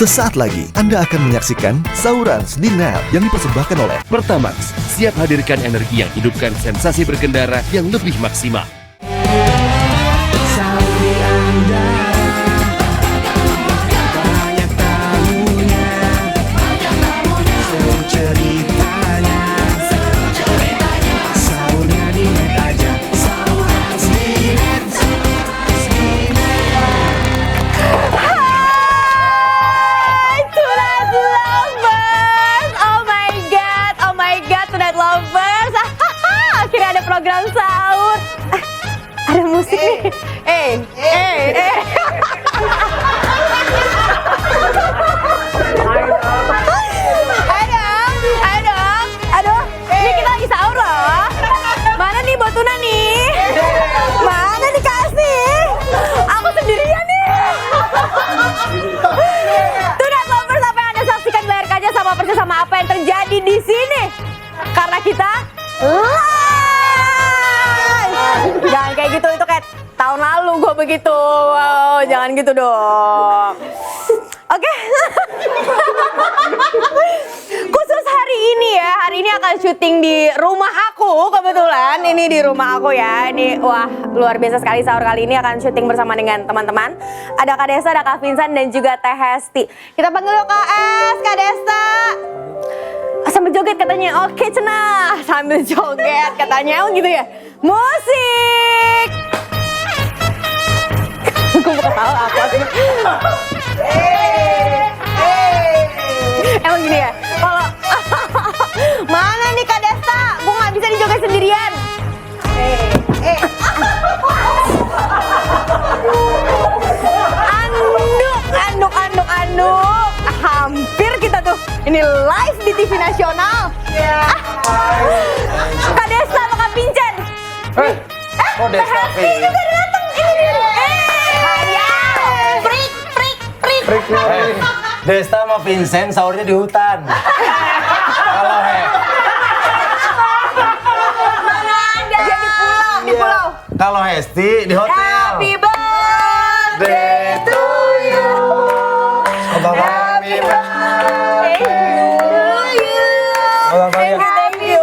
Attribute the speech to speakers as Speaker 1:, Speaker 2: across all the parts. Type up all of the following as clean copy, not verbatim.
Speaker 1: Sesaat lagi Anda akan menyaksikan Saurans di Net yang dipersembahkan oleh
Speaker 2: Pertamax, siap hadirkan energi yang hidupkan sensasi berkendara yang lebih maksimal.
Speaker 3: Program sahur. Ada musik nih. Aduh, ini kita lagi sahur loh. Mana nih buat tuna nih? Mana dikasih? Aku sendirian nih. Tuna lovers, apa yang Anda saksikan bayar aja sama persis sama apa yang terjadi di sini. Karena kita jangan kayak gitu, itu kayak tahun lalu gue begitu. Wow, jangan gitu dong. Oke. Khusus hari ini ya, hari ini akan syuting di rumah aku kebetulan. Ini di rumah aku ya. Ini wah luar biasa sekali, sahur kali ini akan syuting bersama dengan teman-teman. Ada Kak Desta, ada Kak Vincent dan juga Teh Hesti. Kita panggil yuk Kak Es, Kak Desta. Sambil joget katanya, oke cenah. Sambil joget katanya, gitu ya. Musik. Gue gak tahu apa sih. Emang gini ya, kalau mana nih Kak Desta? Gue gak bisa dijoget sendirian. Anduk. Hampir kita tuh ini live di TV nasional. Kak Desta sama Kak Vincent.
Speaker 4: Kok Desta
Speaker 3: juga datang. Ini hadiah. Prik.
Speaker 4: Desta sama Vincent sahurnya di hutan. Kalau
Speaker 3: Mana ada? Di pulau.
Speaker 4: Kalau Hesti di hotel.
Speaker 3: Happy birthday to you.
Speaker 4: Happy birthday
Speaker 3: to you.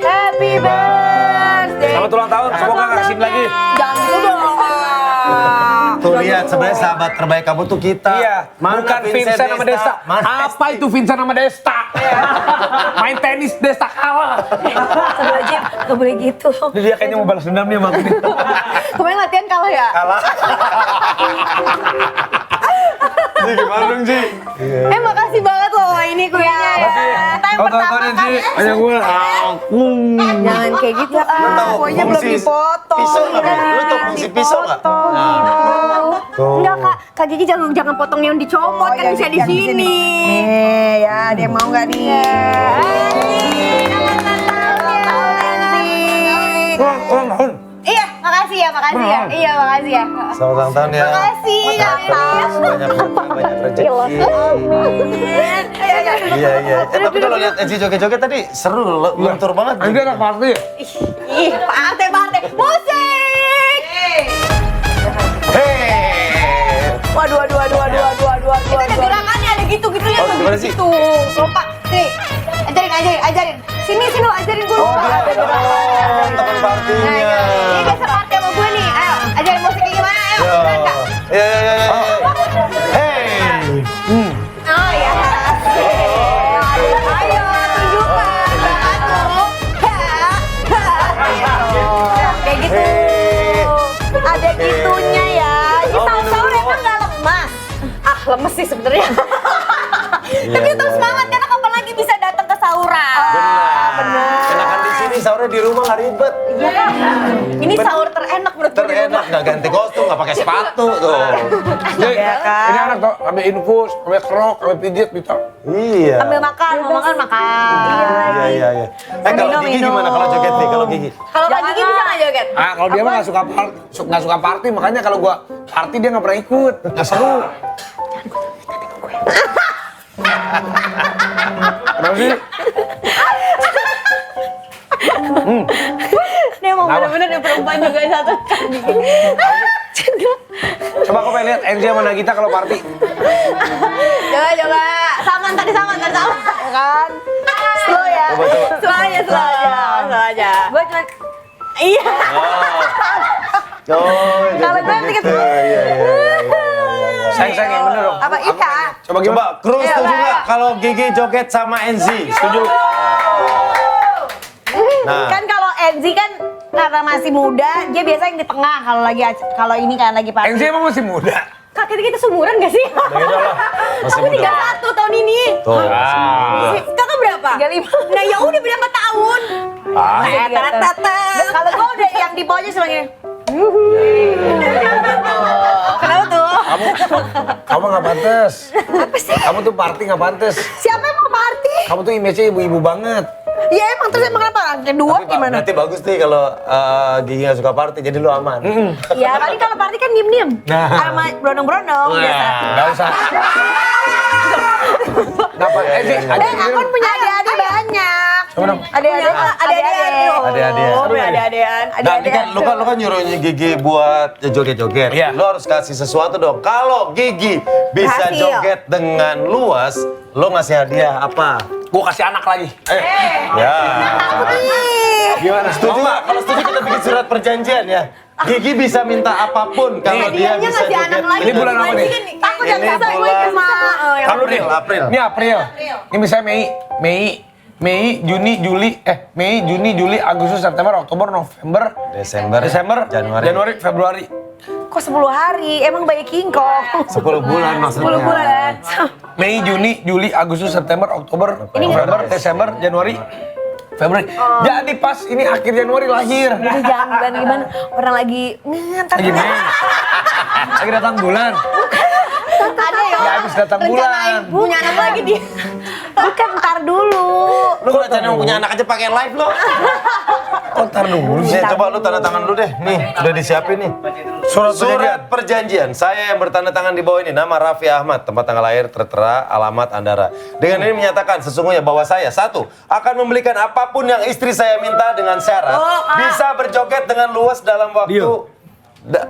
Speaker 3: Happy birthday.
Speaker 5: Selamat ulang tahun, semoga gak kesini lagi.
Speaker 3: Jangan gitu dong.
Speaker 4: Tuh lihat, sebenarnya sahabat terbaik kamu tuh kita.
Speaker 5: Iya,
Speaker 4: Mana
Speaker 5: bukan Vincent sama Desta.
Speaker 4: Mana
Speaker 5: Apa itu Vincent sama Desta? Main tenis Desta kalah.
Speaker 3: Astagfirullahaladzim, gak boleh gitu.
Speaker 5: Dia kayaknya mau balas dendam nih sama aku nih.
Speaker 3: Kemarin latihan kalah ya?
Speaker 4: kalah? Ji, gimana dong Ji?
Speaker 3: Makasih banget loh ini kuenya ya. Time pertama kan.
Speaker 5: Hanya gue.
Speaker 3: Jangan kayak gitu kuenya belum dipotong.
Speaker 4: Pisau nggak? Lu tau fungsi pisau nggak?
Speaker 3: Enggak Kak Gigi jangan potong yang dicomot kan bisa di sini.
Speaker 6: Nih ya, ada yang mau nggak nih?
Speaker 5: Ulang tahun.
Speaker 3: Iya, makasih ya. Iya, makasih ya.
Speaker 4: Selamat ulang tahun ya.
Speaker 3: Makasih Kak.
Speaker 4: Banyak rezeki. Iya. Tapi kalau lihat Enzi joget-joget tadi seru, lentur banget.
Speaker 5: Ini anak party ya?
Speaker 3: Ih, partai. Musik.
Speaker 4: Hei.
Speaker 3: Waduh. Itu ada gerakannya, ada gitu lihat
Speaker 4: Oh, gimana sih?
Speaker 3: gitu. Lupa. Sini. Ajarin. Sini lu ajarin gue.
Speaker 4: Oh, dia ada teman partinya.
Speaker 3: Ini biasa partai sama gue nih. Ayo, ajarin musiknya gimana? Ayo, keren Kak.
Speaker 4: Iya. Hei.
Speaker 3: Oh ya. Ayo, tunjukkan. Kayak gitu. Ada gitunya ya. Ini sahur emang gak lemas. Lemes sih sebenarnya. Tapi tetap semangat karena kapan lagi bisa datang ke sahuran.
Speaker 4: Benar. Enakan di sini sahurnya di rumah nggak ribet.
Speaker 3: Iya. Ini sahur terenak menurut gue.
Speaker 4: Terenak, nggak ganti kostum, nggak pakai sepatu tuh.
Speaker 5: Jadi, ini anak tuh, ambil infus, ambil kerok, ambil pijit, bisa.
Speaker 4: Iya.
Speaker 3: Ambil makan, mau makan.
Speaker 4: Iya. Kalau Gigi gimana kalau joget nih? Kalau Gigi?
Speaker 3: Kalau Kak Gigi bisa nggak joget?
Speaker 5: Kalau dia mah nggak suka party, makanya kalau gua party dia nggak pernah ikut, nggak seru. Kenapa sih?
Speaker 3: Ini emang bener-bener yang perempuan juga satu Kak Gigi.
Speaker 5: Coba aku pengen lihat Enzi sama Nagita kalau party.
Speaker 3: Coba. Sama tadi sama.
Speaker 6: Kan? Slow ya.
Speaker 3: Slow aja.
Speaker 6: Gue cuma
Speaker 3: Iya.
Speaker 6: kalau gue nanti
Speaker 4: gitu. Iya.
Speaker 5: Sayang yang bener dong.
Speaker 6: apa iya?
Speaker 5: Coba gimana?
Speaker 4: Coba, Kru setuju nggak kalau Gigi joget sama Enzi? Setuju? Nah,
Speaker 6: Kan kalau Enzi kan karena masih muda, dia biasa yang di tengah kalau ini kan lagi party.
Speaker 5: Enzi emang masih muda.
Speaker 3: Kak, kita seumuran gak sih?
Speaker 4: beda lah. Masih
Speaker 3: Aku
Speaker 4: muda.
Speaker 3: 31 tahun ini.
Speaker 4: Tuh, masih muda.
Speaker 3: Kakak berapa?
Speaker 6: 35.
Speaker 3: Nah, ya udah berapa tahun? Tata.
Speaker 6: Kalau gue udah yang di bawahnya semuanya.
Speaker 3: Kenapa tuh?
Speaker 5: Kamu nggak pantas. Apa sih? Kamu tuh party nggak pantas.
Speaker 6: Siapa yang mau party?
Speaker 5: Kamu tuh image-nya ibu-ibu banget.
Speaker 6: Ya emang terus emang kenapa? Kedua
Speaker 4: Tapi, Pak,
Speaker 6: gimana?
Speaker 4: berarti bagus nih kalau Gigi nggak suka party, jadi lu aman.
Speaker 6: Ya paling kalau party kan diem-diem.
Speaker 5: Nah.
Speaker 6: Sama brondong-brondong biasa.
Speaker 5: Nggak usah. Ngapa? Enzi,
Speaker 6: Aku kan punya adik-adik banyak.
Speaker 5: Coba dong.
Speaker 6: Adik-adik.
Speaker 4: Adik-adikan. Nah, ini kan lu kan nyuruh Gigi buat joget-joget.
Speaker 5: Iya.
Speaker 4: Lu harus kasih sesuatu dong. Kalau Gigi bisa
Speaker 3: Hasil.
Speaker 4: joget dengan luas, lu ngasih hadiah apa?
Speaker 5: Gue kasih anak lagi.
Speaker 4: Ya.
Speaker 5: Gimana?
Speaker 4: Setuju nggak? Kalau setuju kita bikin surat perjanjian ya. Gigi bisa minta apapun kalau dia
Speaker 3: Hadiahnya
Speaker 4: bisa
Speaker 3: ngasih
Speaker 4: joget.
Speaker 3: anak lagi.
Speaker 5: Ini bulan apa nih?
Speaker 6: Aku
Speaker 4: Ini
Speaker 6: jangan sampai gue
Speaker 4: bulan-
Speaker 6: cuma.
Speaker 5: Kalau deh.
Speaker 4: April.
Speaker 5: Ini April. Ini misalnya Mei, Juni, Juli, Agustus, September, Oktober, November,
Speaker 4: Desember,
Speaker 5: Januari, Februari.
Speaker 6: Kok 10 hari? Emang bayi King Kong.
Speaker 4: 10 bulan maksudnya.
Speaker 6: 10 bulan.
Speaker 5: Mei, Juni, Juli, Agustus, September, Oktober, November, Desember, Januari, Februari. Jadi pas ini akhir Januari lahir.
Speaker 6: Jadi jangan gimana orang lagi ngantar.
Speaker 5: Lagi Mei. Lagi datang bulan.
Speaker 3: Ada ya?
Speaker 5: Ya habis datang bulan.
Speaker 3: Punya anak lagi dia.
Speaker 6: Bukan ntar dulu.
Speaker 4: Lu kalau rencana mau punya anak aja pakai live lo.
Speaker 5: Kok ntar dulu sih?
Speaker 4: Nih, coba lu tanda tangan dulu deh. Nih, udah disiapin nih. Surat perjanjian. Saya yang bertanda tangan di bawah ini nama Raffi Ahmad, tempat tanggal lahir tertera, alamat Andara. Dengan ini menyatakan sesungguhnya bahwa saya satu akan membelikan apapun yang istri saya minta dengan syarat bisa berjoget dengan luas dalam waktu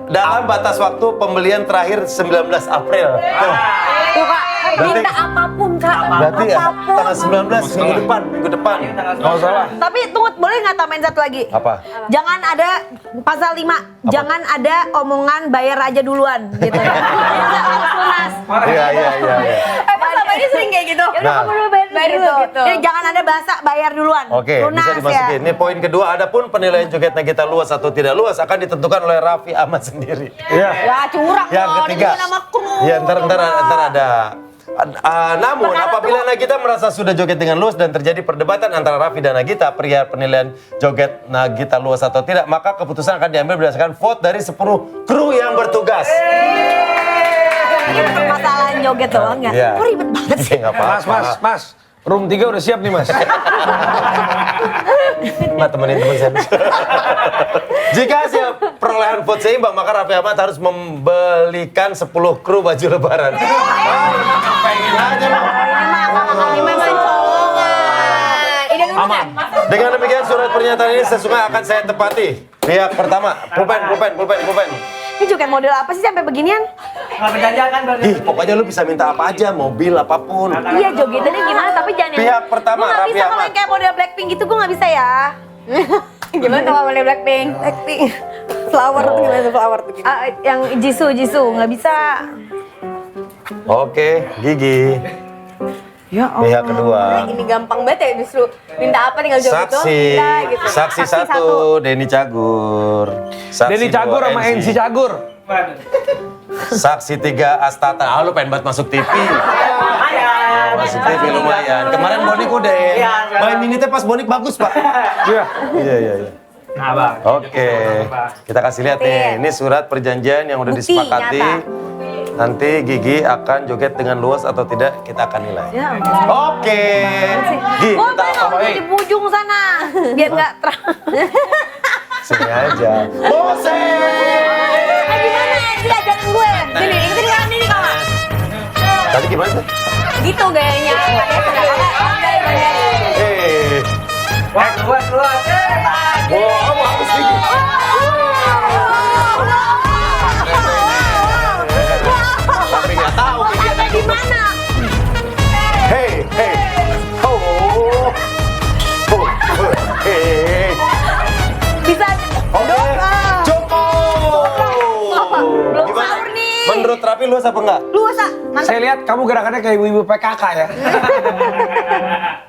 Speaker 4: dalam batas waktu pembelian terakhir 19 April. Tuh.
Speaker 3: Tuh, Kak. Minta apapun, Kak.
Speaker 4: Berarti ya tanggal 19 minggu depan.
Speaker 5: Nggak salah.
Speaker 6: Tapi tunggu, boleh nggak tambahin satu lagi?
Speaker 4: Apa?
Speaker 6: Jangan ada pasal 5. Jangan ada omongan bayar aja duluan gitu. Harus lunas.
Speaker 4: Iya.
Speaker 3: Pas sama ini sering kayak gitu.
Speaker 6: Ya udah
Speaker 4: Nah.
Speaker 6: kamu dulu bayar
Speaker 3: Bayar dulu gitu.
Speaker 6: Jadi jangan ada bahasa bayar duluan.
Speaker 4: Oke,
Speaker 6: lunas
Speaker 4: bisa dimasukin.
Speaker 6: ya.
Speaker 4: Ini poin kedua, adapun penilaian jogetnya kita luas atau tidak luas akan ditentukan oleh Raffi Ahmad sendiri.
Speaker 5: Iya.
Speaker 3: Ya curang
Speaker 4: Yang
Speaker 3: dong,
Speaker 4: ketiga,
Speaker 3: ini nama kru.
Speaker 4: ya ntar ada. Namun apabila Nagita merasa sudah joget dengan luas dan terjadi perdebatan antara Raffi dan Nagita perihal penilaian joget Nagita luas atau tidak, maka keputusan akan diambil berdasarkan vote dari 10 kru yang bertugas.
Speaker 6: Ini permasalahan joget doang ya.
Speaker 4: Iya.
Speaker 6: Kok ribet banget sih?
Speaker 4: Nggak apa-apa.
Speaker 5: Mas. Room 3 udah siap nih, Mas.
Speaker 4: Mbak, temenin teman saya. Jika hasil perolehan vote seimbang, maka Raffi Ahmad harus membelikan 10 kru baju lebaran. Pengen aja lo.
Speaker 3: Ini memang colongan. Ini
Speaker 5: Aman.
Speaker 4: Dengan demikian surat pernyataan ini sesungguhnya akan saya tepati. Pihak pertama, pulpen.
Speaker 6: Ini joget model apa sih sampai beginian?
Speaker 4: Ih, pokoknya lu bisa minta apa aja, mobil apapun.
Speaker 6: Iya jogetannya gimana tapi jangan yang.
Speaker 4: Pihak pertama,
Speaker 6: Gue nggak
Speaker 4: Raffi
Speaker 6: bisa kalau
Speaker 4: Ahmad.
Speaker 6: yang kayak model Blackpink gitu gue nggak bisa ya.
Speaker 3: Gimana tuh awalnya Blackpink? Flower tuh gimana tuh flower tuh gimana?
Speaker 6: Yang Jisoo nggak bisa.
Speaker 4: Oke, Gigi.
Speaker 6: Ya
Speaker 4: Pihak kedua.
Speaker 3: Ini gampang banget ya justru minta apa tinggal jawab itu.
Speaker 4: Saksi.
Speaker 3: Minta gitu.
Speaker 4: Saksi 1, Denny Cagur. Saksi
Speaker 5: Denny Cagur
Speaker 4: 2,
Speaker 5: sama
Speaker 4: NC.
Speaker 5: NC Cagur.
Speaker 4: Saksi 3, Astata. Lu pengen banget masuk TV. Masuk TV lumayan. Kemarin Bonik udah. By minute pas Bonik bagus, Pak.
Speaker 5: Iya.
Speaker 4: Iya. Oke. Kita kasih lihat nih. Ini surat perjanjian yang udah
Speaker 3: Bukti,
Speaker 4: disepakati.
Speaker 3: nyata.
Speaker 4: Nanti Gigi akan joget dengan luas atau tidak, kita akan nilai.
Speaker 6: Ya.
Speaker 4: Oke. Gigi,
Speaker 6: Gue
Speaker 4: kita
Speaker 6: pengen
Speaker 4: apa?
Speaker 6: di ujung sana biar nggak terang.
Speaker 4: Sini aja. Bose!
Speaker 3: Gimana sih ajarin gue? Sini, ikutin kanan ini kawan.
Speaker 4: Tadi gimana sih?
Speaker 3: Gitu gayanya.
Speaker 4: Wow, bagus Gigi. Raffi luas apa enggak?
Speaker 6: Luas, ah. Mantap.
Speaker 5: Saya lihat kamu gerakannya kayak ibu-ibu PKK ya.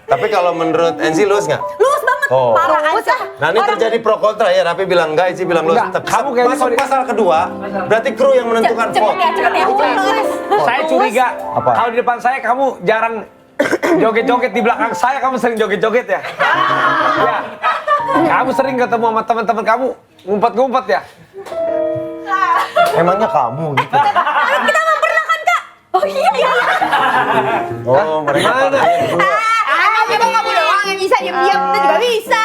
Speaker 4: Tapi kalau menurut Enzi luas nggak?
Speaker 6: Luas banget.
Speaker 4: Oh.
Speaker 6: Parah
Speaker 3: Luas,
Speaker 6: aja.
Speaker 3: ah.
Speaker 4: Nah ini terjadi pro kontra ya, Raffi bilang enggak, Enzi bilang luas.
Speaker 5: Enggak,
Speaker 4: Tapi
Speaker 5: kamu kayaknya
Speaker 4: masuk
Speaker 5: kalau di-
Speaker 4: pasal kedua, berarti kru yang menentukan
Speaker 3: Cepet
Speaker 4: vote.
Speaker 3: ya, cepet ya. Luas.
Speaker 5: Saya curiga.
Speaker 4: Apa?
Speaker 5: Kalau di depan saya kamu jarang joget-joget, di belakang saya kamu sering joget-joget ya. Ya. Kamu sering ketemu sama teman-teman kamu ngumpet-ngumpet ya.
Speaker 4: Emangnya kamu gitu?
Speaker 3: Kita nggak pernah kan, Kak? Oh iya, iya.
Speaker 4: Oh, mereka
Speaker 5: Mana?
Speaker 6: Emang kamu doang yang bisa diam-diam, kita juga bisa.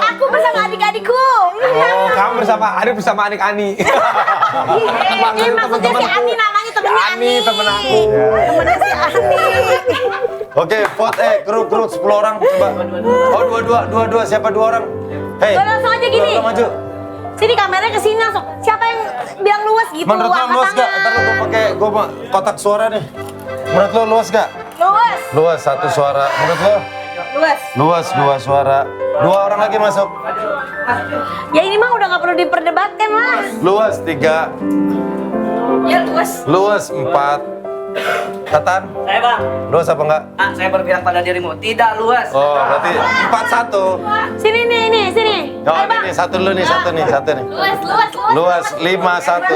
Speaker 6: Aku bersama adik-adikku.
Speaker 5: Oh, kamu bersama adik Ani.
Speaker 6: Ini maksudnya si Ani namanya temennya Ani.
Speaker 5: Temen aku.
Speaker 6: Temennya si Ani.
Speaker 4: Oke, vote kru 10 orang coba. Oh, dua, siapa 2 orang? Hei.
Speaker 6: Lo langsung aja gini.
Speaker 4: Lo maju.
Speaker 6: Sini kameranya ke sini langsung. Siapa yang bilang luas gitu?
Speaker 4: Menurut lo
Speaker 6: angkat
Speaker 4: luas gak?
Speaker 6: tangan.
Speaker 4: Ntar lo gue kotak suara nih. Menurut lo luas gak?
Speaker 6: Luas.
Speaker 4: Luas, 1 suara. Menurut lo?
Speaker 6: Luas.
Speaker 4: Luas, 2 suara. 2 orang lagi masuk.
Speaker 6: Ya ini mah udah gak perlu diperdebatkan lah.
Speaker 4: Luas, 3.
Speaker 6: Ya luas.
Speaker 4: Luas, 4. Tatan,
Speaker 7: Saya bang,
Speaker 4: luas apa enggak?
Speaker 7: saya berpihak pada dirimu, tidak luas.
Speaker 4: Oh, berarti 4-1.
Speaker 6: Sini nih, sini.
Speaker 4: Oh,
Speaker 6: Ayo, Bang.
Speaker 4: ini satu dulu nih, satu nih.
Speaker 6: Luas.
Speaker 4: Luas, 5-1.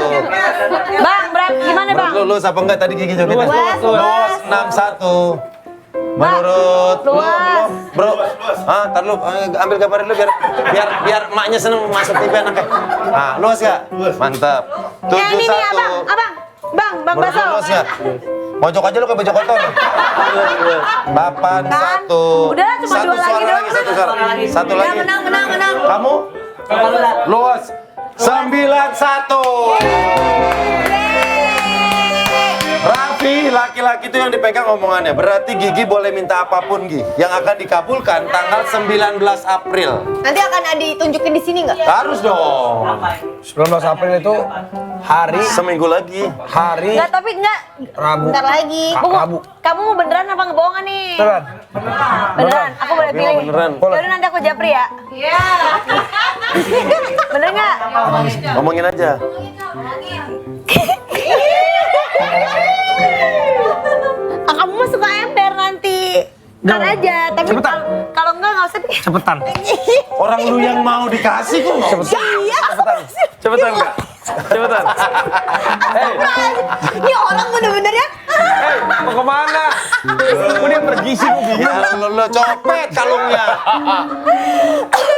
Speaker 6: Bang, gimana Bang?
Speaker 4: Menurut lo luas apa enggak tadi Gigi jogetnya?
Speaker 6: Luas.
Speaker 4: Luas, 6-1. Menurut lo,
Speaker 6: luas.
Speaker 4: bro, tar lu ambil gambar dulu biar emaknya seneng masuk TV anaknya. Nah, luas gak? Mantap.
Speaker 6: Ini nih
Speaker 4: 7-1.
Speaker 6: abang. Bang
Speaker 4: Menurut lo
Speaker 6: Baso.
Speaker 4: luas gak? Pojok aja lu kayak baju kotor. 8-1.
Speaker 6: Udah, cuma
Speaker 4: Satu
Speaker 6: 2 lagi
Speaker 4: suara
Speaker 6: doang.
Speaker 4: lagi, satu suara. Satu
Speaker 6: Ya
Speaker 4: lagi.
Speaker 6: menang.
Speaker 4: Kamu? Luas. 9-1. Raffi, laki-laki itu yang dipegang omongannya. Berarti Gigi boleh minta apapun, Gi. Yang akan dikabulkan tanggal 19 April.
Speaker 3: Nanti akan ada ditunjukin di sini nggak?
Speaker 4: Harus dong.
Speaker 5: 19 April itu hari
Speaker 4: Seminggu lagi.
Speaker 6: Enggak, tapi enggak.
Speaker 5: Rabu.
Speaker 6: Bentar lagi.
Speaker 5: Rabu.
Speaker 6: Kamu mau beneran apa ngebohongan nih?
Speaker 5: Beneran.
Speaker 6: Beneran. Aku boleh
Speaker 4: Tapi
Speaker 6: pilih.
Speaker 4: mau beneran.
Speaker 6: Yaudah nanti aku japri ya. Iya. Bener nggak?
Speaker 4: Ngomongin aja.
Speaker 6: Kamu mah suka ember nanti. Kan aja, tapi
Speaker 5: Cepetan.
Speaker 6: kalau enggak nggak usah.
Speaker 5: Cepetan.
Speaker 4: Orang lu yang mau dikasih kok nggak usah.
Speaker 6: Iya.
Speaker 5: Cepetan enggak? Cepetan. Hei,
Speaker 6: Ini orang bener-bener ya.
Speaker 5: mau kemana? Kok dia pergi sih? Kok bingung?
Speaker 4: Ya lo copet kalungnya.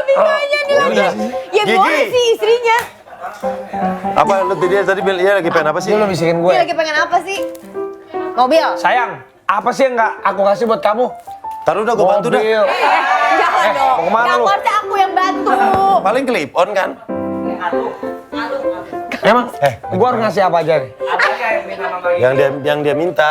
Speaker 6: Bingungnya nih lagi.
Speaker 4: udah.
Speaker 6: Ya
Speaker 4: Gigi.
Speaker 6: boleh sih istrinya.
Speaker 4: Apa lu dia tadi bilang dia lagi pengen apa sih?
Speaker 5: Dia lo bisikin gue.
Speaker 3: Dia lagi pengen apa sih? Mobil.
Speaker 5: Sayang, apa sih yang nggak aku kasih buat kamu?
Speaker 4: Taruh udah gue bantu dah.
Speaker 5: Mobil.
Speaker 3: Jangan dong.
Speaker 5: mau kemana
Speaker 3: Yang
Speaker 5: lu?
Speaker 3: harusnya aku yang bantu.
Speaker 4: Paling clip on kan?
Speaker 5: Emang? Gue harus ngasih apa aja nih?
Speaker 7: Apa aja yang minta mama
Speaker 4: Yang dia minta.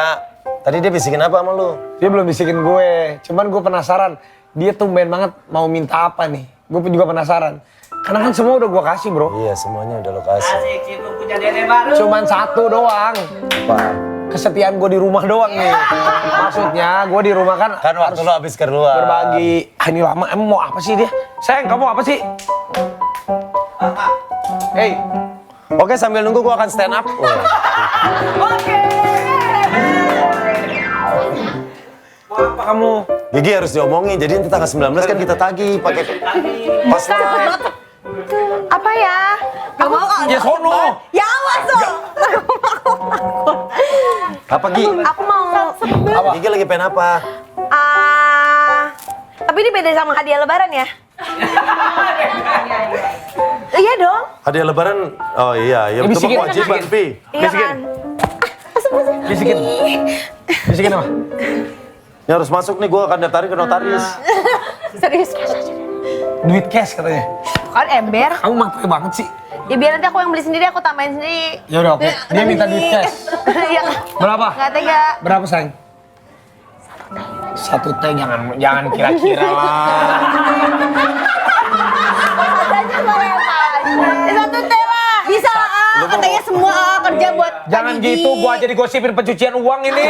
Speaker 4: Tadi dia bisikin apa sama lu?
Speaker 5: Dia belum bisikin gue, cuman gue penasaran. Dia tumben banget mau minta apa nih? Gue juga penasaran. Karena kan semua udah gue kasih bro.
Speaker 4: Iya semuanya udah lo kasih.
Speaker 7: Asik, Cipu punya dede baru.
Speaker 5: Cuman satu doang.
Speaker 4: Apa?
Speaker 5: Kesetiaan gue di rumah doang nih. Maksudnya gue di rumah kan
Speaker 4: Kan waktu lo habis keluar.
Speaker 5: berbagi. Ah, ini lama, emang mau apa sih dia? Sayang, kamu apa sih? Hey,
Speaker 4: Oke sambil nunggu gua akan stand up.
Speaker 5: mau apa kamu?
Speaker 4: Gigi harus diomongin. Jadi nanti tanggal 19 kan kita tagih pakai pas live.
Speaker 6: Apa ya?
Speaker 3: Gak mau kok.
Speaker 5: Ya sono.
Speaker 3: Ya awas dong.
Speaker 4: Apa Gi?
Speaker 6: Aku mau.
Speaker 4: Gigi lagi pengen apa?
Speaker 6: Tapi ini beda sama hadiah lebaran ya? Iya dong.
Speaker 4: Hadiah lebaran. Oh iya, ya betul
Speaker 5: bisikin.
Speaker 4: kewajiban, Pi.
Speaker 6: Iya kan?
Speaker 5: Bisikin. Bisikin apa?
Speaker 4: Ini harus masuk nih, gua akan daftarin ke notaris.
Speaker 6: Serius.
Speaker 5: Duit cash katanya.
Speaker 6: Kan ember.
Speaker 5: Kamu mantap banget sih.
Speaker 6: Ya biar nanti aku yang beli sendiri, aku tambahin sendiri.
Speaker 5: Ya udah oke. Dia minta duit cash.
Speaker 6: Iya.
Speaker 5: Berapa?
Speaker 6: Nggak tega.
Speaker 5: Berapa sayang? 1 T jangan kira-kira lah.
Speaker 6: Katanya apa? 1 T lah.
Speaker 3: Bisa katanya semua kerja buat
Speaker 5: Jangan
Speaker 3: Gigi.
Speaker 5: gitu, gua aja digosipin pencucian uang ini.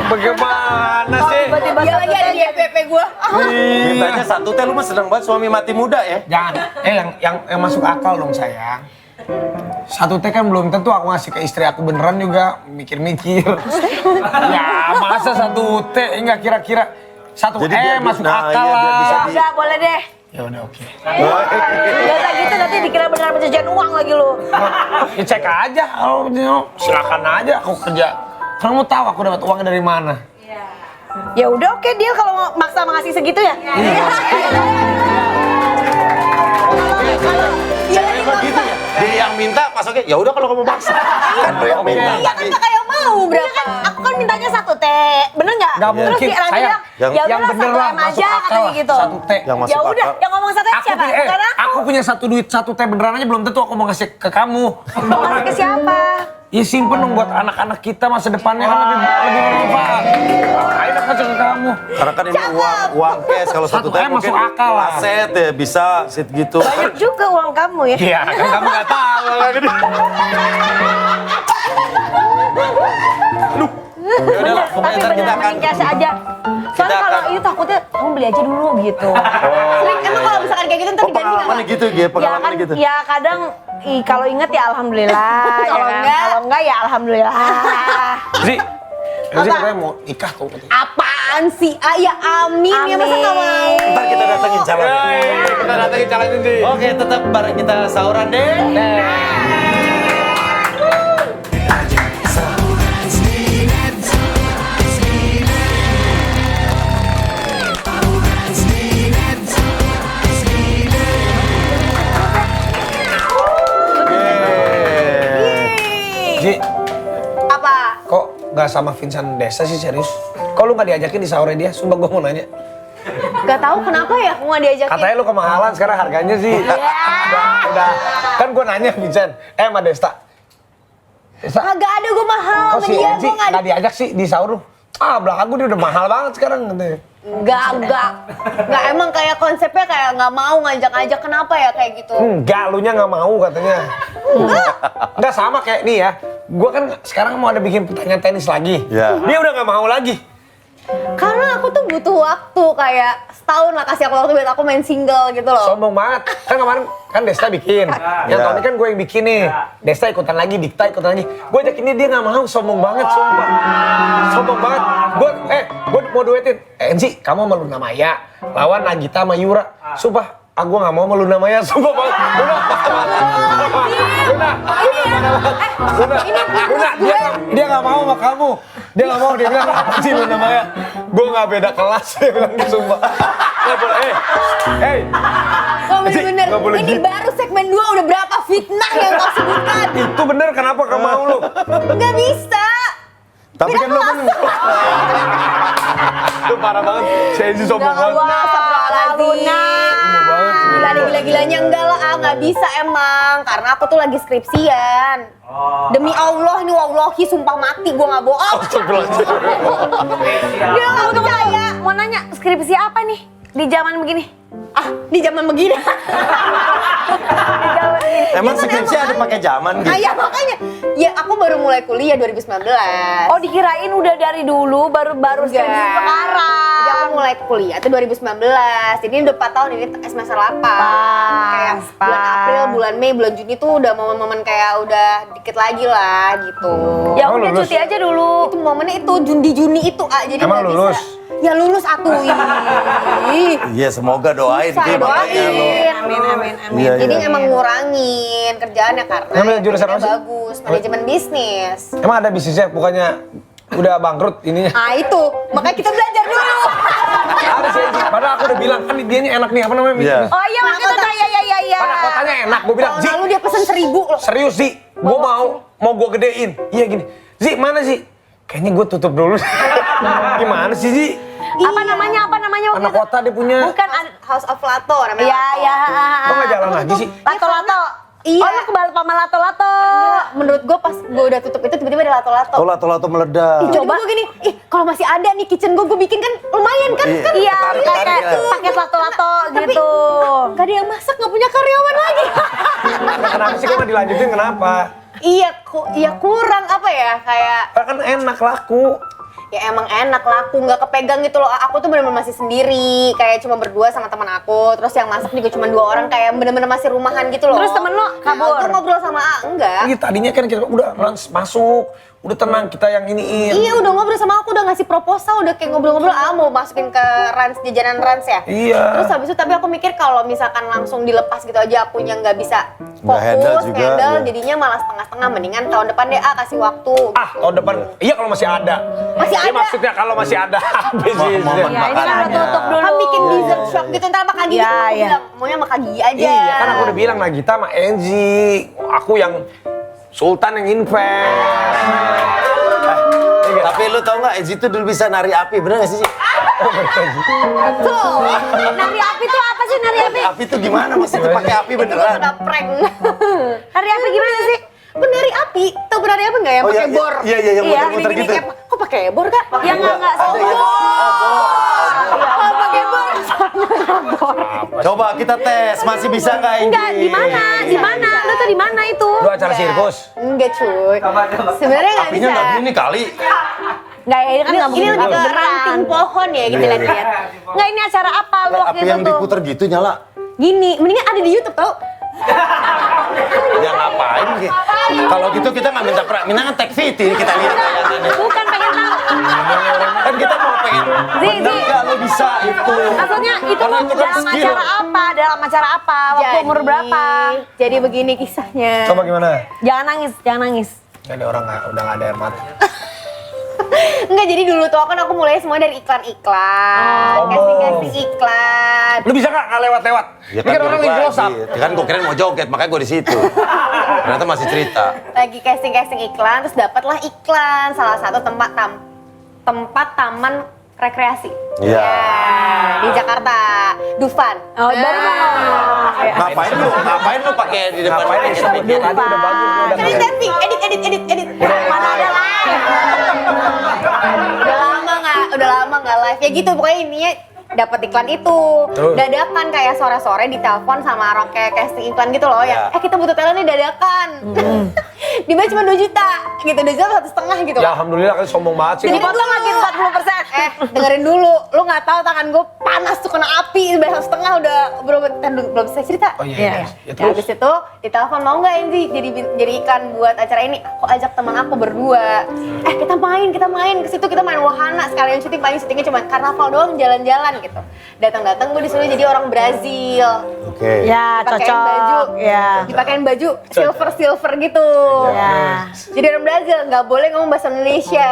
Speaker 5: Bagaimana sih?
Speaker 6: Tiba-tiba
Speaker 3: Dia lagi ada di FPP gue.
Speaker 4: Mintanya 1 T, lu mah seneng banget suami mati muda ya?
Speaker 5: Jangan, yang masuk akal dong sayang. 1 T kan belum tentu aku ngasih ke istri aku beneran juga, mikir-mikir. Ya masa 1 T, enggak kira-kira 1
Speaker 4: Jadi
Speaker 5: M
Speaker 4: biar-
Speaker 5: masuk
Speaker 4: nah,
Speaker 5: akal
Speaker 4: iya, biar
Speaker 5: lah.
Speaker 4: bisa
Speaker 6: Udah boleh deh.
Speaker 5: Ya udah oke.
Speaker 6: Gak usah gitu nanti dikira beneran pencucian uang lagi lu.
Speaker 5: Ya cek aja, kalau silakan aja aku kerja. Kamu tahu aku dapat uangnya dari mana?
Speaker 6: Ya udah oke deal kalau mau maksa ngasih segitu ya.
Speaker 4: Emang gitu ya? Dia yang minta, masuknya ya udah kalau kamu maksa. Kan lu yang minta.
Speaker 6: Iya kan kakak yang mau berapa? Aku kan mintanya 1 T, bener nggak?
Speaker 5: Nggak
Speaker 6: Terus
Speaker 5: mungkin,
Speaker 6: si Randy
Speaker 5: sayang.
Speaker 6: bilang,
Speaker 4: Yang-
Speaker 6: ya
Speaker 5: yang
Speaker 6: udahlah
Speaker 5: bener
Speaker 6: 1
Speaker 5: lah,
Speaker 6: M
Speaker 5: masuk
Speaker 6: aja
Speaker 5: akal
Speaker 6: katanya
Speaker 5: lah,
Speaker 6: gitu.
Speaker 5: 1 T.
Speaker 4: Yang masuk
Speaker 6: Ya udah,
Speaker 4: akal.
Speaker 6: yang ngomong 1 M siapa? Bukan
Speaker 5: aku punya 1 duit 1 T beneran aja belum tentu aku mau ngasih ke kamu.
Speaker 6: Mau ngasih ke siapa?
Speaker 5: Ya simpen dong buat anak-anak kita masa depannya kan lebih bermanfaat. Ayo kasih ke kamu.
Speaker 4: Karena kan ini uang cash, kalau 1
Speaker 5: 1
Speaker 4: T
Speaker 5: M
Speaker 4: mungkin
Speaker 5: masuk akal lah.
Speaker 4: aset ya bisa aset gitu.
Speaker 6: Banyak juga uang kamu ya.
Speaker 5: Iya, kan kamu nggak tahu.
Speaker 6: Bener,
Speaker 4: pokoknya
Speaker 6: tapi
Speaker 4: ntar kita
Speaker 6: beneran
Speaker 4: akan-
Speaker 6: mending cash aja. Soalnya kalau
Speaker 4: akan-
Speaker 6: itu takutnya kamu beli aja dulu gitu.
Speaker 3: Sering emang kalau misalkan kayak gitu ntar
Speaker 4: Oh,
Speaker 3: diganti nggak?
Speaker 4: pengalamannya gitu ya,
Speaker 6: Ya
Speaker 4: pengalamannya
Speaker 6: kan,
Speaker 4: gitu.
Speaker 6: ya kadang kalau inget ya alhamdulillah.
Speaker 3: Kalau
Speaker 6: ya kan?
Speaker 3: enggak?
Speaker 6: Kalau enggak ya alhamdulillah.
Speaker 5: Zi,
Speaker 6: Apa?
Speaker 5: katanya mau nikah tuh.
Speaker 3: Apaan sih? Ah, ya amin. Ya masa nggak mau?
Speaker 4: Ntar kita datengin calonnya.
Speaker 5: Kita datangin calonnya nih.
Speaker 4: Oke, tetap bareng kita sahuran deh.
Speaker 5: Zi,
Speaker 3: Apa?
Speaker 5: kok nggak sama Vincent Desa sih serius? Kok lu nggak diajakin di sahurnya dia? Sumpah gue mau nanya.
Speaker 3: Gak tahu kenapa ya aku nggak diajakin.
Speaker 5: Katanya lu kemahalan sekarang harganya sih. Udah. Kan gue nanya Vincent, sama Desta. Desta,
Speaker 3: Kagak ada gue mahal
Speaker 5: kok
Speaker 3: sama
Speaker 5: si
Speaker 3: dia.
Speaker 5: Enzi
Speaker 3: Gue nggak
Speaker 5: nggak diajak sih di sahur? Ah, belakang gue dia udah mahal banget sekarang katanya.
Speaker 3: Enggak, emang kayak konsepnya kayak nggak mau ngajak-ngajak, kenapa ya kayak gitu?
Speaker 5: Enggak, lu nya nggak mau katanya. Enggak sama kayak nih ya. Gua kan sekarang mau ada bikin pertanyaan tenis lagi.
Speaker 4: Ya.
Speaker 5: Dia udah nggak mau lagi.
Speaker 3: Karena aku tuh butuh waktu, kayak setahun lah kasih aku waktu buat aku main single gitu loh.
Speaker 5: Sombong banget. Kan kemarin kan Desta bikin. Yang
Speaker 4: Ya.
Speaker 5: tahun ini kan gue yang bikin nih. Desta ikutan lagi, Dikta ikutan lagi. Gue ajakin dia nggak mau, sombong banget, sumpah. Sombong banget. Gue mau duetin. Enzi, kamu sama Luna Maya. Lawan Nagita sama Yura. Sumpah, gue nggak mau sama Luna Maya. Sumpah banget. Luna, dia nggak mau sama kamu. Dia nggak mau, dia bilang apa sih Luna Maya? Gue nggak beda kelas, dia bilang sumpah. Nggak boleh,
Speaker 3: Oh, bener-bener,
Speaker 5: nggak boleh
Speaker 3: ini
Speaker 5: gitu.
Speaker 3: baru segmen 2 udah berapa fitnah yang kau sebutkan?
Speaker 5: Itu bener, kenapa gak mau lu?
Speaker 3: Nggak bisa.
Speaker 4: Tapi kan lu kan
Speaker 5: Itu parah banget, si Enzi sombong banget.
Speaker 3: Luna.
Speaker 5: banget.
Speaker 3: Gila ada gila-gilanya enggak lah, nggak bisa emang. Karena aku tuh lagi skripsian. Demi Allah, ini wallahi sumpah mati, gue nggak bohong. Dia nggak percaya.
Speaker 6: Mau nanya skripsi apa nih di zaman begini?
Speaker 3: Ah, di zaman begini.
Speaker 4: emang skripsi ada pakai zaman gitu.
Speaker 3: Ah, ya makanya. Ya aku baru mulai kuliah 2019.
Speaker 6: Oh dikirain udah dari dulu baru skripsi
Speaker 3: Enggak.
Speaker 6: sekarang.
Speaker 3: Jadi aku mulai kuliah itu 2019. Jadi udah 4 tahun ini semester 8. Kayak bulan April, bulan Mei, bulan Juni tuh udah momen-momen kayak udah dikit lagi lah gitu.
Speaker 6: Ya
Speaker 5: Oh,
Speaker 6: udah
Speaker 5: lulus.
Speaker 6: cuti aja dulu.
Speaker 3: Itu momennya itu Juni itu jadi
Speaker 5: Emang
Speaker 3: nggak
Speaker 5: lulus?
Speaker 3: bisa. Ya lulus atuh. Ih.
Speaker 4: Iya, semoga doain
Speaker 3: Susah,
Speaker 4: Ki, makanya lu.
Speaker 3: Amin.
Speaker 4: Iya,
Speaker 3: Jadi
Speaker 4: iya.
Speaker 3: emang ngurangin kerjaannya karena
Speaker 5: Emang jurusan
Speaker 3: kerjanya
Speaker 5: apa sih?
Speaker 3: bagus, manajemen bisnis.
Speaker 5: Emang ada bisnisnya, bukannya udah bangkrut ininya?
Speaker 3: Ah itu, makanya kita belajar dulu.
Speaker 5: Ada sih Enzi, padahal aku udah bilang, kan dianya enak nih, apa namanya?
Speaker 4: Iya.
Speaker 6: Oh iya makanya tuh ya.
Speaker 5: Pada kotanya enak, gue bilang,
Speaker 3: Tahun
Speaker 5: Zi,
Speaker 3: lalu dia pesen 1000 loh.
Speaker 5: serius Zi, gue mau gue gedein. Iya gini, Zi mana Zi? Kayaknya gue tutup dulu. Gimana sih Zi?
Speaker 6: Apa namanya waktu
Speaker 5: Anak
Speaker 6: itu?
Speaker 5: kota dia punya.
Speaker 6: Bukan
Speaker 3: House of Lato namanya.
Speaker 6: Iya
Speaker 3: Lato.
Speaker 6: ya.
Speaker 5: Kok nggak jalan lagi sih?
Speaker 6: Lato-lato.
Speaker 3: Iya.
Speaker 6: Oh lu kebalik sama lato-lato.
Speaker 3: Enggak, menurut gue pas gue udah tutup itu tiba-tiba ada lato-lato.
Speaker 4: Oh, lato-lato meledak.
Speaker 3: Coba gue gini, kalau masih ada nih kitchen gue bikin kan lumayan kan?
Speaker 4: Iya.
Speaker 3: Kan
Speaker 6: Iya,
Speaker 4: Tarik-tarik
Speaker 6: kayak
Speaker 4: ya.
Speaker 6: paket lato-lato
Speaker 3: Tapi-
Speaker 6: gitu.
Speaker 3: gak ada yang masak, gak punya karyawan lagi.
Speaker 5: Kenapa sih kok nggak dilanjutin, kenapa?
Speaker 3: Iya kurang apa ya, kayak
Speaker 5: Kan enak laku.
Speaker 3: ya emang enak laku, nggak kepegang gitu loh. Aku tuh bener-bener masih sendiri, kayak cuma berdua sama teman aku. Terus yang masak juga cuma 2 orang, kayak bener-bener masih rumahan gitu loh.
Speaker 6: Terus temen lo kabur?
Speaker 3: Aku ngobrol sama enggak.
Speaker 5: Iya, tadinya kan kita udah Rans masuk, udah tenang kita yang iniin.
Speaker 3: Iya udah ngobrol sama aku, udah ngasih proposal, udah kayak ngobrol-ngobrol, mau masukin ke Rans, jajanan Rans ya.
Speaker 5: Iya.
Speaker 3: Terus habis itu tapi aku mikir kalau misalkan langsung dilepas gitu aja akunya nggak bisa
Speaker 4: handle
Speaker 3: fokus,
Speaker 4: juga, iya.
Speaker 3: jadinya malah setengah-setengah. Mendingan tahun depan deh kasih waktu.
Speaker 5: Tahun depan, iya kalau masih ada.
Speaker 3: Masih
Speaker 5: Iya,
Speaker 3: ada.
Speaker 5: maksudnya kalau masih ada habis sih.
Speaker 4: Momen
Speaker 6: Ya ini kan udah tutup dulu.
Speaker 3: Kan bikin dessert shop gitu, ntar sama Kak Gigi
Speaker 6: Iya,
Speaker 3: tuh aku
Speaker 6: iya.
Speaker 3: bilang maunya sama Kak Gigi aja.
Speaker 5: Iya, kan aku udah bilang Nagita sama Enzi, aku yang Sultan yang invest.
Speaker 4: Tapi lu tau nggak, Enzi tuh dulu bisa nari api, bener nggak sih?
Speaker 3: Tuh,
Speaker 6: Nari api tuh apa sih nari api?
Speaker 4: Api tuh gimana maksudnya pakai api
Speaker 3: itu
Speaker 4: beneran?
Speaker 3: udah prank.
Speaker 6: Nari api gimana sih?
Speaker 3: Penari api, tau penari apa nggak yang
Speaker 4: Oh,
Speaker 3: pakai
Speaker 4: iya,
Speaker 3: bor?
Speaker 4: iya, iya, yang muter-muter
Speaker 3: gini-gini,
Speaker 4: gitu.
Speaker 3: kayak, kok pakai bor Kak?
Speaker 6: Yang enggak
Speaker 4: Ada ya?
Speaker 3: Oh, pakai bor.
Speaker 4: Coba kita tes, masih bisa nggak Enzi?
Speaker 6: Enggak, di mana? Di mana? Lu tuh di mana itu?
Speaker 5: Lu acara sirkus.
Speaker 3: Enggak cuy.
Speaker 7: Coba.
Speaker 3: Sebenarnya nggak
Speaker 4: Apinya
Speaker 3: bisa.
Speaker 4: nggak gini kali.
Speaker 6: Enggak, ini kan enggak
Speaker 3: Ini
Speaker 6: mungkin
Speaker 3: lebih ke
Speaker 6: beneran.
Speaker 3: ranting pohon ya gitu lihat-lihat.
Speaker 6: Enggak, ini acara apa lu waktu
Speaker 4: Api
Speaker 6: itu
Speaker 4: yang
Speaker 6: tuh?
Speaker 4: diputer gitu nyala.
Speaker 3: Gini, mendingan ada di YouTube tau.
Speaker 4: Ya ngapain gitu? Kalau gitu kita nggak minta minta tag VT kita lihat tayangannya.
Speaker 6: Bukan pengen tahu.
Speaker 4: Kan kita mau pengen. Bener nggak lo bisa itu?
Speaker 6: Maksudnya itu
Speaker 4: Karena itu kan
Speaker 6: dalam
Speaker 4: skill.
Speaker 6: acara apa? Dalam acara apa? Waktu umur berapa?
Speaker 3: Jadi begini kisahnya.
Speaker 5: Coba gimana?
Speaker 6: Jangan nangis, jangan nangis.
Speaker 5: Ini orang udah nggak ada air mata.
Speaker 3: Enggak, jadi dulu tuh kan aku mulai semua dari iklan-iklan,
Speaker 5: Oh.
Speaker 3: casting-casting iklan.
Speaker 5: Lu bisa nggak lewat-lewat?
Speaker 4: Ya
Speaker 5: Ini kan orang lagi close up.
Speaker 4: Ya kan gue kira mau joget, makanya gue di situ. Ternyata masih cerita.
Speaker 3: Lagi casting-casting iklan, terus dapatlah iklan salah satu tempat taman rekreasi.
Speaker 4: Iya.
Speaker 3: Ya, di Jakarta, Dufan.
Speaker 6: Oh, baru mau ngomong.
Speaker 4: Ngapain lu pakai di depan
Speaker 5: Ngapain
Speaker 4: ini?
Speaker 5: disebut dia tadi udah bagus. Lu udah
Speaker 3: Kan
Speaker 5: keren.
Speaker 3: setting, edit.
Speaker 6: Mana ada live?
Speaker 3: Udah lama nggak live. Ya gitu pokoknya intinya dapat iklan itu.
Speaker 5: Terus?
Speaker 3: Dadakan kayak sore-sore ditelepon sama orang kayak casting iklan gitu loh ya.
Speaker 4: Ya.
Speaker 3: Kita butuh talent nih dadakan. Dibayar cuma 2 juta gitu, 2 juta 1,5 gitu.
Speaker 5: Ya alhamdulillah kan sombong banget sih.
Speaker 6: Dipotong lagi 40%.
Speaker 3: Dengerin dulu, lu nggak tahu tangan gue panas tuh kena api, udah 1,5 udah belum selesai cerita.
Speaker 5: Oh iya,
Speaker 6: Iya.
Speaker 5: iya. Ya,
Speaker 3: Ya,
Speaker 5: terus?
Speaker 3: habis itu ditelepon mau nggak Enzi jadi iklan buat acara ini. Aku ajak teman aku berdua. Kita main ke situ, kita main wahana sekalian syuting, paling syutingnya cuma karnaval doang, jalan-jalan gitu. Datang-datang gue disuruh jadi orang Brazil.
Speaker 4: Oke.
Speaker 6: Ya,
Speaker 3: Dipakein
Speaker 6: cocok.
Speaker 3: baju,
Speaker 6: Ya.
Speaker 3: dipakein baju silver gitu.
Speaker 6: Ya.
Speaker 3: Jadi orang Brazil nggak boleh ngomong bahasa Indonesia.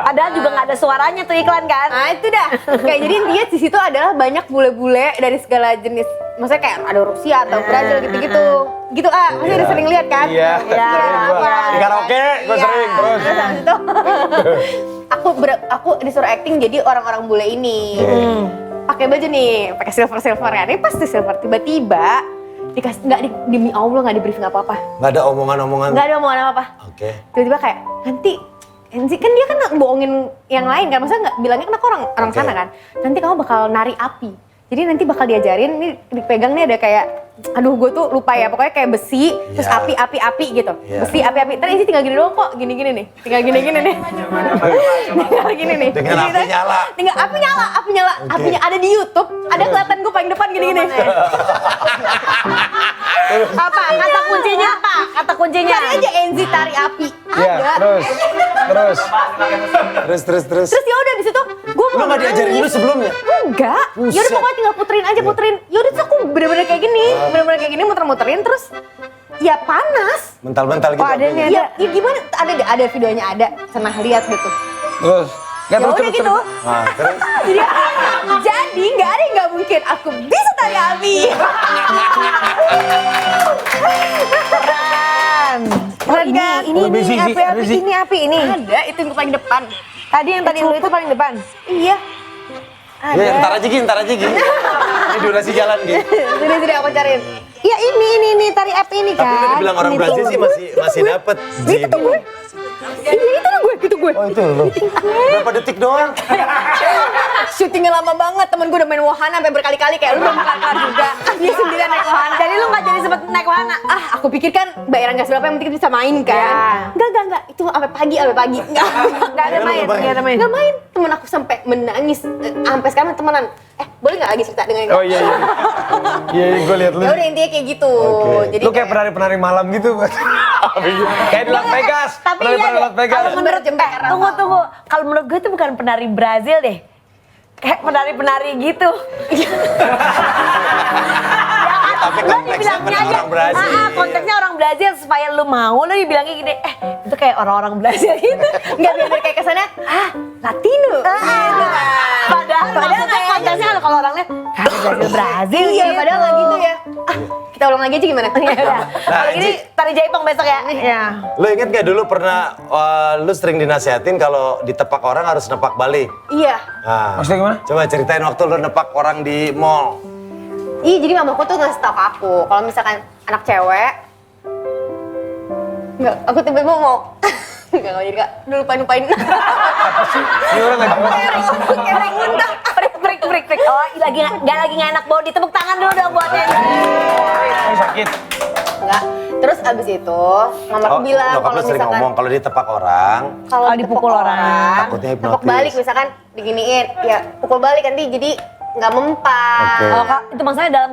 Speaker 6: Padahal juga nggak ada suaranya tuh iklan kan?
Speaker 3: Nah itu dah. Kayak jadi intinya di situ adalah banyak bule-bule dari segala jenis. Maksudnya kayak ada Rusia atau Brazil gitu-gitu. Gitu pasti udah sering lihat kan?
Speaker 5: Iya, sering gua. Di karaoke gua sering terus.
Speaker 3: Habis itu aku disuruh acting jadi orang-orang bule ini. Pakai baju nih, pakai silver kan. Ini pasti silver. Tiba-tiba dikasih demi Allah nggak di briefing apa-apa.
Speaker 4: Nggak ada omongan-omongan.
Speaker 3: Nggak ada omongan apa-apa.
Speaker 4: Oke.
Speaker 3: Tiba-tiba kayak nanti Enzi kan dia kan bohongin yang lain kan, maksudnya nggak bilangnya kan aku orang sana kan. Nanti kamu bakal nari api. Jadi nanti bakal diajarin, ini dipegang nih ada kayak, aduh gue tuh lupa ya, pokoknya kayak besi, terus
Speaker 4: Ya.
Speaker 3: api gitu.
Speaker 4: Ya.
Speaker 3: Besi, api. Ntar Enzi tinggal gini doang kok, gini nih. Tinggal gini nih. Tinggal gini nih.
Speaker 4: Dengan
Speaker 3: Jadi
Speaker 4: api
Speaker 3: kita-
Speaker 4: nyala.
Speaker 3: Tinggal api nyala.
Speaker 4: Oke.
Speaker 3: Apinya ada di YouTube, ada kelihatan gue paling depan gini.
Speaker 6: Apa? Kata kuncinya apa? Kata kuncinya.
Speaker 3: Cari aja Enzi tari api.
Speaker 5: Iya,
Speaker 3: Ada.
Speaker 5: terus.
Speaker 4: Terus.
Speaker 3: Terus ya udah di situ gue
Speaker 4: Lu
Speaker 3: mau
Speaker 4: nggak diajarin dulu sebelumnya?
Speaker 3: Enggak. Ya udah
Speaker 4: Buset.
Speaker 3: pokoknya tinggal puterin. Ya udah terus aku bener-bener kayak gini, muter-muterin terus ya panas.
Speaker 4: Mental-mental gitu.
Speaker 6: Oh, ada nih,
Speaker 3: Ya gimana? Ada videonya ada. Pernah lihat gitu.
Speaker 5: Terus.
Speaker 3: Ya udah gitu.
Speaker 4: Nah, terus.
Speaker 3: Jadi nggak ada yang nggak mungkin. Aku bisa tari api.
Speaker 6: Keren.
Speaker 3: Keren kan?
Speaker 6: Ini api ini.
Speaker 3: Ada itu yang paling depan.
Speaker 6: Tadi yang tadi lu itu paling depan.
Speaker 3: Iya.
Speaker 4: Ya, ntar aja Gi. Ini durasi jalan Gi.
Speaker 3: Sudah aku cariin.
Speaker 6: Ya ini tari api ini
Speaker 4: Tapi
Speaker 6: kan.
Speaker 4: udah dibilang orang
Speaker 6: Ini
Speaker 4: Brazil
Speaker 6: tuh.
Speaker 4: sih masih dapet.
Speaker 3: Itu gue. Itu gue.
Speaker 4: Oh itu lu. Berapa detik doang?
Speaker 3: Syutingnya lama banget. Temen gue udah main wahana sampai berkali-kali kayak lu belum kelar juga. Dia sendirian naik wahana.
Speaker 6: Jadi lu nggak jadi sempet naik wahana.
Speaker 3: Aku pikir kan bayaran gas berapa yang penting bisa main kan. Enggak. Itu sampai pagi. Enggak
Speaker 6: Nggak ada main.
Speaker 3: Nggak main. Temen aku sampai menangis. Sampai sekarang temenan. Boleh nggak lagi cerita dengan
Speaker 5: Oh iya. Iya, gue lihat lu.
Speaker 3: Ya udah intinya kayak gitu. Jadi
Speaker 5: Lu kayak penari-penari malam gitu. Kayak di Las Vegas.
Speaker 6: Tapi
Speaker 5: Penari-penari
Speaker 6: iya deh,
Speaker 5: Las Vegas.
Speaker 6: kalau menurut tunggu. Kalau menurut gue itu bukan penari Brazil deh. Kayak penari-penari gitu.
Speaker 4: Tapi
Speaker 6: Lu
Speaker 4: konteksnya
Speaker 6: dibilangnya
Speaker 4: benar
Speaker 6: aja.
Speaker 4: orang Brazil.
Speaker 6: Konteksnya orang Brazil supaya lu mau lu dibilangnya gini, itu kayak orang-orang Brazil gitu.
Speaker 3: nggak biar kayak kesannya Latino. Gitu kan.
Speaker 6: Padahal kayak konteksnya kalau orang lihat Brazil.
Speaker 3: Iya, padahal nggak gitu ya. Kita ulang lagi aja gimana?
Speaker 6: Ya udah. Kalau gini tari jaipong besok ya. Iya.
Speaker 4: Lu inget gak dulu pernah lu sering dinasihatin kalau ditepak orang harus nepak balik?
Speaker 3: Iya.
Speaker 4: Nah,
Speaker 5: Maksudnya gimana?
Speaker 4: coba ceritain waktu lu nepak orang di mall.
Speaker 3: Iya, jadi mamaku tuh ngasih tau ke aku, kalau misalkan anak cewek, nggak, aku tiba-tiba mau, nggak jadi kak, dulu lupain.
Speaker 5: Ini orang nggak jelas.
Speaker 3: Kereng muntah.
Speaker 6: Prik. Oh, lagi nggak enak bawa ditepuk tangan dulu dong buatnya.
Speaker 5: Ini sakit.
Speaker 3: Enggak. Terus abis itu, mamaku bilang
Speaker 4: nyokap
Speaker 3: kalau
Speaker 4: lu sering
Speaker 3: misalkan
Speaker 4: ngomong kalau ditepak orang,
Speaker 3: kalau
Speaker 6: dipukul orang,
Speaker 4: takutnya hipnotis.
Speaker 3: tepuk balik misalkan diginiin, ya pukul balik nanti jadi nggak mempan.
Speaker 4: Oke.
Speaker 6: Oh, Kak, itu maksudnya dalam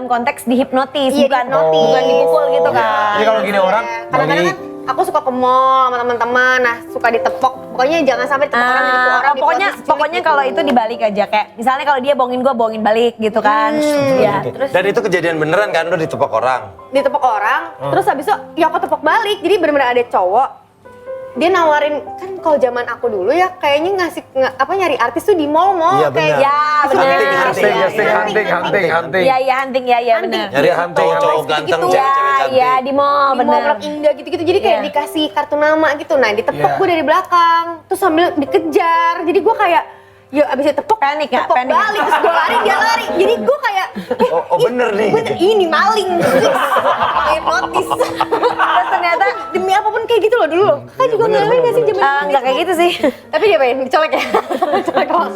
Speaker 6: konteks dihipnotis,
Speaker 3: Iya,
Speaker 6: bukan
Speaker 3: dihipnotis.
Speaker 6: bukan dipukul gitu kan.
Speaker 5: Jadi kalau gini orang,
Speaker 3: Kadang-kadang kan aku suka ke mall sama teman-teman, nah suka ditepok. Pokoknya jangan sampai ditepok orang, dipukul orang.
Speaker 6: Pokoknya kalau itu dibalik aja kayak misalnya kalau dia bohongin gue bohongin balik gitu kan. Ya, terus
Speaker 4: Dan itu kejadian beneran kan lu ditepok orang?
Speaker 3: ditepok orang, terus habis itu ya aku tepok balik. Jadi benar-benar ada cowok dia nawarin, kan kalau zaman aku dulu ya kayaknya nyari artis tuh di mall-mall.
Speaker 4: Iya,
Speaker 3: kayak
Speaker 4: benar.
Speaker 6: ya benar.
Speaker 5: Hunting.
Speaker 6: Iya hunting ya benar.
Speaker 4: Nyari cowok ganteng, cewek-cewek cantik.
Speaker 6: Iya di mall
Speaker 3: di mall
Speaker 6: benar.
Speaker 3: Blok Indah gitu-gitu, jadi kayak
Speaker 6: Iya.
Speaker 3: dikasih kartu nama gitu. Nah ditepok
Speaker 5: Iya.
Speaker 3: gue dari belakang, terus sambil dikejar. Jadi gue kayak, ya abis ditepok,
Speaker 6: Panik ya,
Speaker 3: tepok
Speaker 6: panik.
Speaker 3: balik, terus gue lari, dia lari. Jadi gue kayak,
Speaker 4: Oh bener nih.
Speaker 3: bener, ini maling. Hipnotis.
Speaker 6: Terus ternyata
Speaker 3: Demi apapun kayak gitu loh dulu loh. Kakak juga ngalamin gak sih zaman
Speaker 6: nggak kayak gitu sih.
Speaker 3: Tapi dia pengen dicolek ya. Dicolek doang.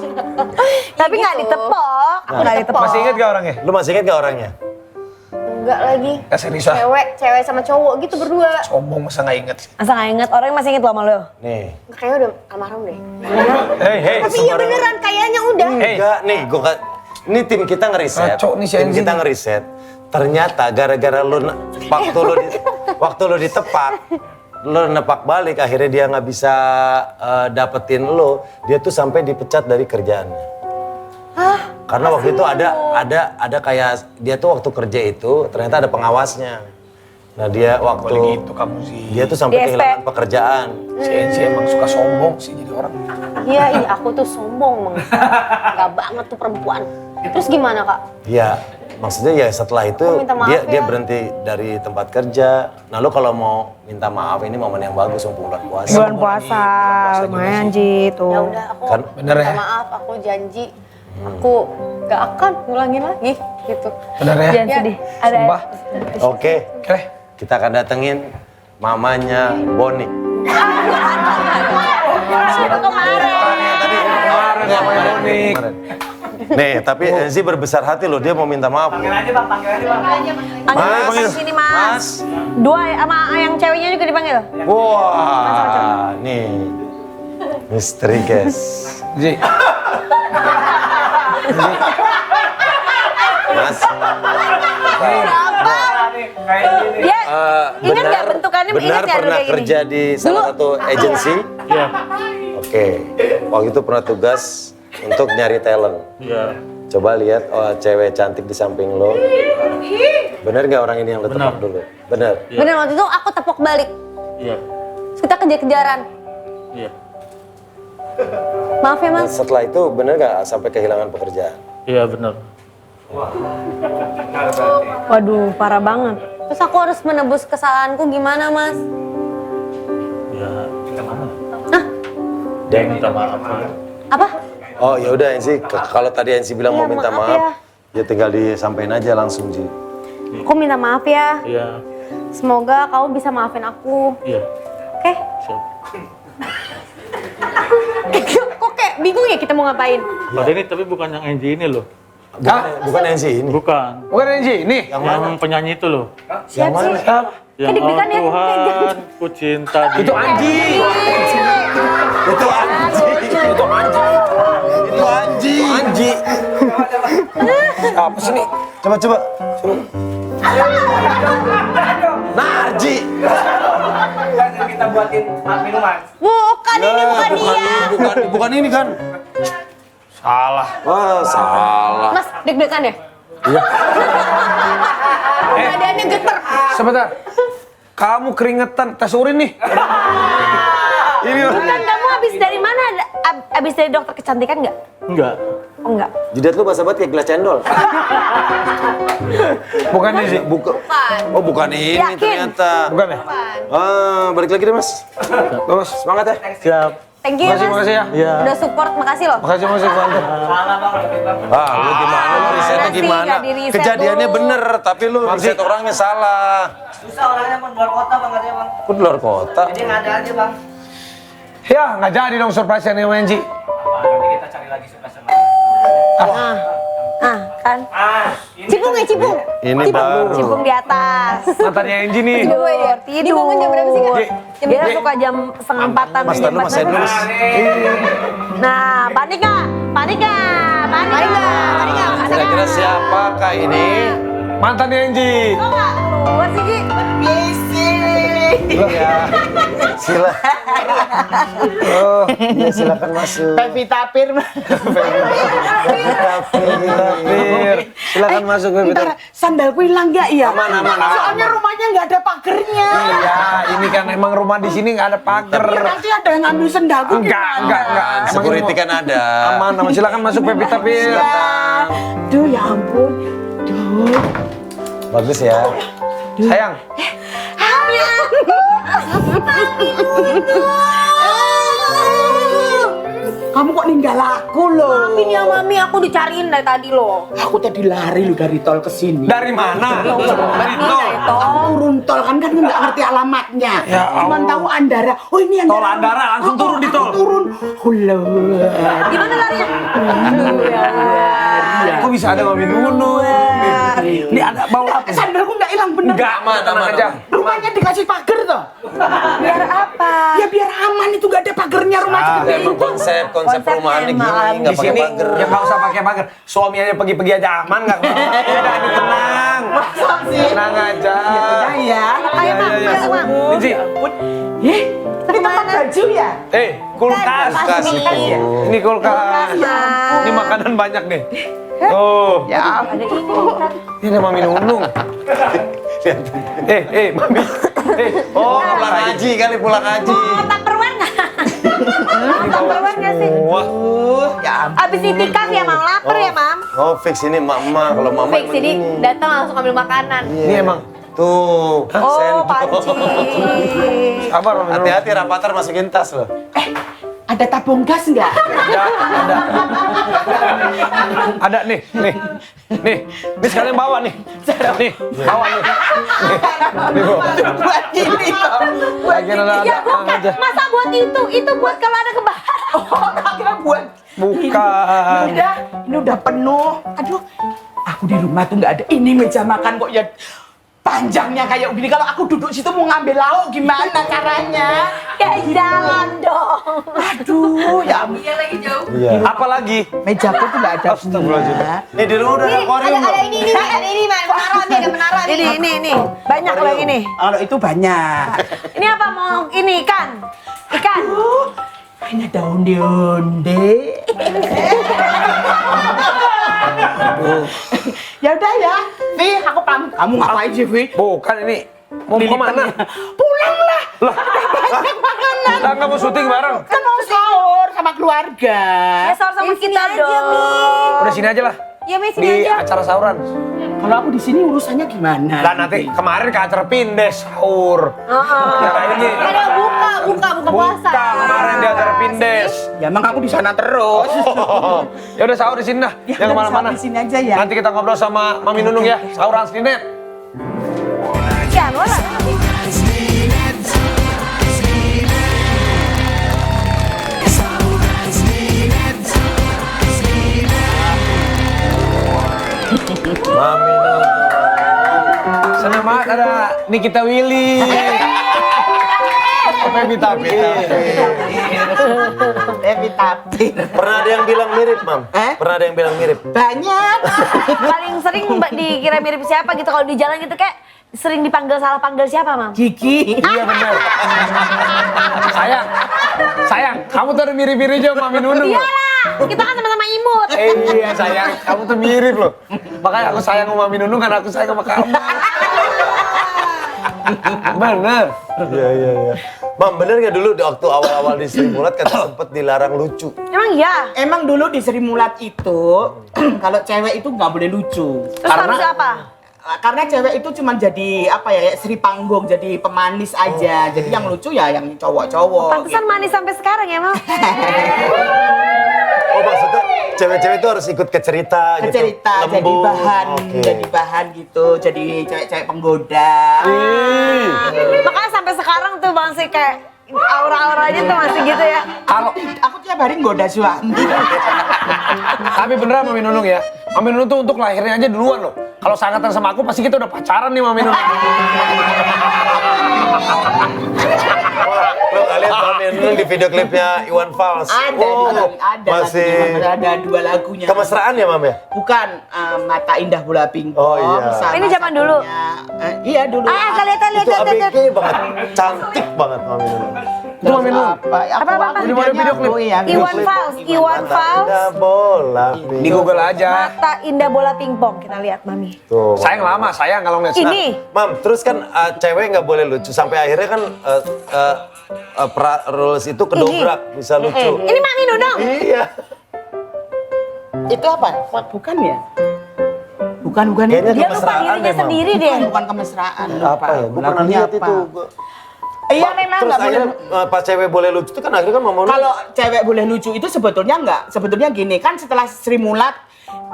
Speaker 6: Tapi nggak
Speaker 3: gitu.
Speaker 6: ditepok. Aku nggak ditepok.
Speaker 5: Masih inget gak orangnya?
Speaker 4: Lu masih inget gak orangnya?
Speaker 3: Enggak lagi.
Speaker 5: Serius ah.
Speaker 3: Cewek sama cowok gitu berdua.
Speaker 5: Sombong masa gak inget sih.
Speaker 6: Masa nggak inget? Orangnya masih inget lo sama lo?
Speaker 4: Nih.
Speaker 3: Kayaknya udah almarhum deh.
Speaker 5: Hei.
Speaker 3: Tapi iya beneran, kayaknya udah.
Speaker 4: Enggak, nih ini tim kita ngeriset.
Speaker 5: Ngaco nih si
Speaker 4: Tim
Speaker 5: Enzi
Speaker 4: kita
Speaker 5: nih.
Speaker 4: ngeriset. Ternyata gara-gara waktu lu ditepak, lu nepak balik, akhirnya dia nggak bisa dapetin lu. Dia tuh sampai dipecat dari kerjaannya. Karena waktu itu ada kayak dia tuh waktu kerja itu ternyata ada pengawasnya. Nah dia waktu
Speaker 5: Boleh gitu kamu sih.
Speaker 4: dia tuh sampai
Speaker 6: Di SP.
Speaker 4: kehilangan pekerjaan.
Speaker 5: Si Enzi emang suka sombong sih jadi orang.
Speaker 3: Iya, aku tuh sombong banget. Gak banget tuh perempuan. Terus gimana kak?
Speaker 4: Iya, maksudnya ya setelah itu
Speaker 3: Aku minta maaf
Speaker 4: dia
Speaker 3: ya.
Speaker 4: berhenti dari tempat kerja. Nah lu kalau mau minta maaf ini momen yang bagus untuk bulan puasa.
Speaker 6: Bulan puasa, lumayan Ji tuh.
Speaker 3: Ya udah aku
Speaker 4: Kan
Speaker 5: bener
Speaker 3: minta
Speaker 5: ya?
Speaker 3: maaf, aku janji aku gak akan ngulangin lagi gitu.
Speaker 5: Bener ya?
Speaker 6: Jangan sedih. Ada
Speaker 5: Sumpah.
Speaker 4: Oke,
Speaker 5: Oke.
Speaker 4: kita akan datengin mamanya Boni.
Speaker 6: itu kemarin.
Speaker 5: Kemarin namanya Monik.
Speaker 4: Nih, tapi Enzi berbesar hati loh, dia mau minta maaf.
Speaker 7: Panggil aja bang, panggil aja bang.
Speaker 6: Panggil sini mas. Dua sama yang ceweknya juga dipanggil.
Speaker 4: Wah, nih. Misteri guys.
Speaker 5: Ji.
Speaker 4: Mas,
Speaker 7: Kayak gini.
Speaker 6: Ya, ingat nggak bentukannya?
Speaker 4: benar
Speaker 6: Ingat nggak dulu
Speaker 4: pernah
Speaker 6: kayak gini?
Speaker 4: kerja di salah satu agensi?
Speaker 8: Iya,
Speaker 4: Oke, waktu itu pernah tugas untuk nyari talent.
Speaker 8: iya.
Speaker 4: Coba lihat cewek cantik di samping lo. Bener nggak orang ini yang lo tepok dulu? Bener.
Speaker 3: Bener, waktu itu aku tepok balik.
Speaker 8: Iya,
Speaker 3: Terus kita kejar-kejaran.
Speaker 8: iya.
Speaker 3: Maaf ya
Speaker 4: Nah,
Speaker 3: mas.
Speaker 4: setelah itu bener nggak sampai kehilangan pekerjaan?
Speaker 8: Iya, benar.
Speaker 6: Waduh, parah banget.
Speaker 3: Terus aku harus menebus kesalahanku gimana mas?
Speaker 8: Ya, minta maaf.
Speaker 3: Hah?
Speaker 8: Dia minta maaf.
Speaker 3: Apa?
Speaker 4: Oh ya udah Enzi, kalau tadi Enzi bilang
Speaker 3: Iya,
Speaker 4: mau minta
Speaker 3: maaf
Speaker 4: maaf, ya tinggal disampaikan aja langsung Ji.
Speaker 3: Aku minta maaf ya.
Speaker 8: Iya,
Speaker 3: Semoga kamu bisa maafin aku.
Speaker 8: iya.
Speaker 3: Oke?
Speaker 8: Siap.
Speaker 3: Kok kayak bingung ya kita mau ngapain?
Speaker 8: Padahal ini tapi bukan yang Angie ini loh.
Speaker 4: Bukan Enzi ini.
Speaker 8: Bukan.
Speaker 5: Bukan Enzi, nih.
Speaker 8: Yang penyanyi itu loh.
Speaker 3: Siap sih.
Speaker 8: Yang
Speaker 3: deg-degan ya?
Speaker 8: Tuhan, ku cinta dia.
Speaker 5: Itu Anji.
Speaker 4: Itu Anji.
Speaker 5: Itu Anji.
Speaker 4: Itu Anji.
Speaker 5: Anji. Apa sih nih?
Speaker 4: Coba. Narji.
Speaker 7: Kita buatin minuman.
Speaker 3: Bukan ini, bukan dia.
Speaker 4: Bukan ini kan?
Speaker 5: Salah.
Speaker 4: Wah, salah.
Speaker 3: Mas, deg-degan ya?
Speaker 4: Iya.
Speaker 3: Badannya geter.
Speaker 5: Sebentar. Kamu keringetan, tes urin nih. Ini
Speaker 6: Bukan kamu habis dari mana? Habis dari dokter kecantikan nggak?
Speaker 8: Enggak.
Speaker 6: Oh enggak.
Speaker 4: Jidat lu basah banget kayak gelas cendol.
Speaker 5: bukan ini sih.
Speaker 4: Bukan. Oh, bukan ini
Speaker 6: Yakin?
Speaker 4: ternyata.
Speaker 5: Bukan ya?
Speaker 4: Balik lagi deh, Mas. Terus semangat ya.
Speaker 8: Siap.
Speaker 3: Thank you ya, Mas.
Speaker 5: Makasih ya.
Speaker 8: Iya.
Speaker 3: Udah support, makasih loh.
Speaker 5: Makasih bantu.
Speaker 7: Salah bang, lebih bang.
Speaker 4: Lu gimana lu risetnya
Speaker 3: Makasih,
Speaker 4: gimana?
Speaker 3: nggak di-riset
Speaker 4: Kejadiannya
Speaker 3: dulu.
Speaker 4: bener, tapi lu riset orangnya salah.
Speaker 7: Susah orangnya pun luar kota bang katanya bang.
Speaker 4: Aku di luar kota.
Speaker 7: Jadi nggak ada aja bang.
Speaker 5: Ya, nggak jadi dong surprise yang sama Enji.
Speaker 7: Nanti kita cari lagi surprise yang lain.
Speaker 6: Kan?
Speaker 7: Ini
Speaker 3: Cipung ya, cipung.
Speaker 4: Ini baru.
Speaker 6: Cipung di atas.
Speaker 5: Mantannya Enji nih.
Speaker 6: Tidur.
Speaker 3: Dia bangun jam berapa sih, Kak?
Speaker 6: Dia suka jam 3:30-an.
Speaker 4: Mas, tar lu Mas, saya dulu, Mas.
Speaker 6: Nah, panik nggak? Panik nggak? Panik nggak?
Speaker 4: Kira-kira siapakah ini?
Speaker 5: Mantannya Enji.
Speaker 6: Kok nggak keluar sih, Ki?
Speaker 4: Iya. Sila. Oh, iya silakan masuk.
Speaker 9: Pevita Firman.
Speaker 5: Bir, silakan masuk Bebek.
Speaker 9: Ntar sandalku hilang nggak ya?
Speaker 5: Aman.
Speaker 9: Soalnya rumahnya nggak ada pagernya.
Speaker 5: Iya, ini kan emang rumah di sini nggak ada pagar.
Speaker 9: Ya nanti ada yang ngambil sandalku
Speaker 5: Enggak. Emang
Speaker 4: Security
Speaker 5: ini
Speaker 4: kan ada.
Speaker 5: aman. Silakan masuk Pevita Bir.
Speaker 9: Duh ya ampun. Duh.
Speaker 4: Bagus ya.
Speaker 5: Sayang.
Speaker 9: Kamu kok ninggal aku loh?
Speaker 3: Maafin ya, Mami. Aku dicariin dari tadi loh.
Speaker 9: Aku tadi lari lu dari tol ke sini.
Speaker 5: Dari mana? Dari tol.
Speaker 9: Aku turun tol kan nggak ngerti alamatnya.
Speaker 5: Ya
Speaker 9: Cuman
Speaker 5: Allah.
Speaker 9: tahu Andara. Oh ini Andara.
Speaker 5: Tol Andara, langsung turun di tol.
Speaker 9: Turun. Hulur.
Speaker 3: Gimana larinya?
Speaker 5: Kok bisa ada Mami Nunu? Ini ada bawa apa?
Speaker 9: Sandalku nggak hilang bener.
Speaker 5: Enggak, tenang aja.
Speaker 9: Rumahnya dikasih pagar toh.
Speaker 6: Biar apa?
Speaker 9: Ya biar aman itu gak ada pagernya rumah segede.
Speaker 4: Emang konsep perumahannya gini,
Speaker 6: emang.
Speaker 4: nggak
Speaker 5: Di
Speaker 4: pakai
Speaker 5: sini
Speaker 4: pagar.
Speaker 5: ya nggak usah pakai pagar. Suami aja pergi-pergi aja aman nggak? Udah, ini tenang. Tenang aja.
Speaker 9: Udah ya.
Speaker 6: Ayo, Mam. Masuk, Mam.
Speaker 5: Inci,
Speaker 9: Ih, ini tempat baju ya?
Speaker 5: kulkas.
Speaker 4: Kulkas itu.
Speaker 5: Ini kulkas. Ini makanan banyak nih. Tuh.
Speaker 9: Ya.
Speaker 6: Ada ini.
Speaker 5: Ini ada Mami Nunung. Mami.
Speaker 4: Oh, pulang haji kali, pulang haji.
Speaker 6: Tupperware nggak? Tupperware nggak sih?
Speaker 5: Wah.
Speaker 9: Ya ampun.
Speaker 6: Abis itikaf ya, Mam. Lapar ya, Mam?
Speaker 4: Oh, fix ini mama. Kalau mama
Speaker 3: Fix, jadi datang langsung ambil makanan.
Speaker 5: Ini emang.
Speaker 4: tuh.
Speaker 6: Oh,
Speaker 4: sendok.
Speaker 6: panci.
Speaker 5: Sabar, Mami Nunung.
Speaker 4: Hati-hati rapatar masukin tas loh.
Speaker 9: Ada tabung gas nggak?
Speaker 5: Ada nih. Nih sekalian bawa nih. Nih, bawa nih. Nih, bawa.
Speaker 9: Buat ini toh.
Speaker 5: Lagi ada
Speaker 6: Ya bukan,
Speaker 5: aja.
Speaker 6: masa buat itu buat kalau ada kebakaran.
Speaker 9: Oh, kakak buat.
Speaker 5: Bukan.
Speaker 9: Ini udah penuh. Aduh, aku di rumah tuh nggak ada. Ini meja makan kok ya panjangnya kayak gini. Kalau aku duduk situ mau ngambil lauk gimana caranya?
Speaker 6: Ya jalan dong.
Speaker 9: Aduh, ya ampun.
Speaker 4: Iya.
Speaker 5: Apa lagi?
Speaker 9: Mejaku tuh nggak ada.
Speaker 5: Astagfirullahaladzim.
Speaker 4: Nih di rumah udah ada akuarium loh.
Speaker 3: Ada ini, menara nih, ada menara nih.
Speaker 6: Ini. Banyak loh yang ini.
Speaker 9: Kalau itu banyak.
Speaker 6: Ini apa mau ini ikan? Ikan.
Speaker 9: Ini ada onde-onde. Ya udah ya, Vi, aku pamit. Kamu ngapain sih, Vi?
Speaker 5: Bukan ini. Mau kemana?
Speaker 9: Pulang lah.
Speaker 5: Lah,
Speaker 9: Banyak makanan.
Speaker 5: kita nggak mau syuting bareng.
Speaker 9: Kan mau sahur sama keluarga.
Speaker 6: Ya sahur sama kita dong.
Speaker 5: Udah sini aja lah.
Speaker 3: Ya, Mi, sini
Speaker 5: Di
Speaker 3: aja.
Speaker 5: acara sahuran.
Speaker 9: Kalau aku di sini urusannya gimana?
Speaker 5: Lah nanti kemarin ke acara Pindes sahur. Acara ini.
Speaker 3: Ada buka puasa.
Speaker 5: Buka kemarin di acara Pindes.
Speaker 9: Ya emang aku di sana terus.
Speaker 5: Ya udah sahur di sini dah.
Speaker 9: Ya
Speaker 5: Jangan
Speaker 9: udah,
Speaker 5: kemana-mana.
Speaker 9: di sini aja ya.
Speaker 5: Nanti kita ngobrol sama Mami Nunung ya. Sahuran Slinet.
Speaker 6: Ya, Nora.
Speaker 4: Mami Nunung.
Speaker 5: Senang banget ada Nikita Willy. Pevita
Speaker 4: Pernah ada yang bilang mirip, Mam? Pernah ada yang bilang mirip?
Speaker 6: Banyak. Paling sering dikira mirip siapa gitu kalau di jalan gitu kayak sering dipanggil salah panggil siapa, Mam?
Speaker 9: Gigi.
Speaker 5: Iya benar. Sayang, kamu tuh ada mirip-mirip sama Mami Nunung.
Speaker 6: Iyalah, kita kan sama-sama imut.
Speaker 5: Iya sayang, kamu tuh mirip loh. Makanya aku sayang sama Mami Nunung karena aku sayang sama kamu. Bener.
Speaker 4: Iya. Mam, bener nggak dulu di waktu awal-awal di Sri Mulat kan sempet dilarang lucu?
Speaker 6: Emang iya?
Speaker 9: Emang dulu di Sri Mulat itu kalau cewek itu nggak boleh lucu.
Speaker 6: Terus harus apa?
Speaker 9: Karena cewek itu cuma jadi apa ya, Sri Panggung, jadi pemanis aja. Jadi yang lucu ya yang cowok-cowok.
Speaker 6: Pantesan manis sampai sekarang ya, Mam?
Speaker 4: Oh, maksudnya cewek-cewek itu harus ikut ke cerita gitu?
Speaker 9: Cerita, jadi
Speaker 4: Lembut.
Speaker 9: bahan,
Speaker 4: Oke.
Speaker 9: jadi bahan gitu, jadi cewek-cewek penggoda.
Speaker 6: Makanya sampai sekarang tuh masih kayak aura-auranya tuh masih gitu ya.
Speaker 5: Kalau
Speaker 9: Aku tiap hari nggoda suami.
Speaker 5: tapi beneran Mami Nunung ya, Mami Nunung tuh untuk lahirnya aja duluan loh. Kalau seangkatan sama aku pasti kita udah pacaran nih Mami Nunung.
Speaker 4: Wah, lo nggak lihat Mami Nunung di video klipnya Iwan Fals?
Speaker 9: Ada
Speaker 4: masih
Speaker 9: lagunya, ada 2 lagunya.
Speaker 4: kemesraan ya, Mam ya?
Speaker 9: Bukan Mata Indah Bola Pingpong.
Speaker 4: Oh, iya.
Speaker 9: sama
Speaker 6: Ini zaman dulu?
Speaker 9: Iya dulu.
Speaker 6: Lihat.
Speaker 4: Itu ABG banget, cantik banget Mami Nunung.
Speaker 5: Itu Mami Nunung.
Speaker 6: Apa?
Speaker 5: Ini mau video klip?
Speaker 6: Iwan Fals, Iwan
Speaker 4: Mata
Speaker 6: Fals.
Speaker 4: indah bola pingpong.
Speaker 5: Di Google aja.
Speaker 6: Mata indah bola pingpong. Kita lihat, Mami.
Speaker 4: Tuh.
Speaker 5: Sayang lama, sayang kalau ngeliat
Speaker 6: Ini.
Speaker 4: Mam, terus kan cewek nggak boleh lucu sampai akhirnya kan rules itu kedobrak bisa lucu.
Speaker 6: Ini Mami Nunung.
Speaker 4: Iya.
Speaker 9: Itu apa? Bukan ya? Bukan
Speaker 4: Kayaknya
Speaker 6: Dia lupa
Speaker 4: kemesraan
Speaker 6: dirinya
Speaker 4: deh, Mam.
Speaker 6: sendiri deh.
Speaker 9: Bukan kemesraan.
Speaker 4: Apa ya? Gue pernah
Speaker 9: Lagunya
Speaker 4: lihat
Speaker 9: apa?
Speaker 4: itu.
Speaker 9: Iya memang
Speaker 4: Terus
Speaker 9: nggak boleh.
Speaker 4: akhirnya pas cewek boleh lucu itu kan akhirnya kan Mama Nunung.
Speaker 9: Kalau cewek boleh lucu itu sebetulnya enggak. Sebetulnya gini, kan setelah Sri Mulat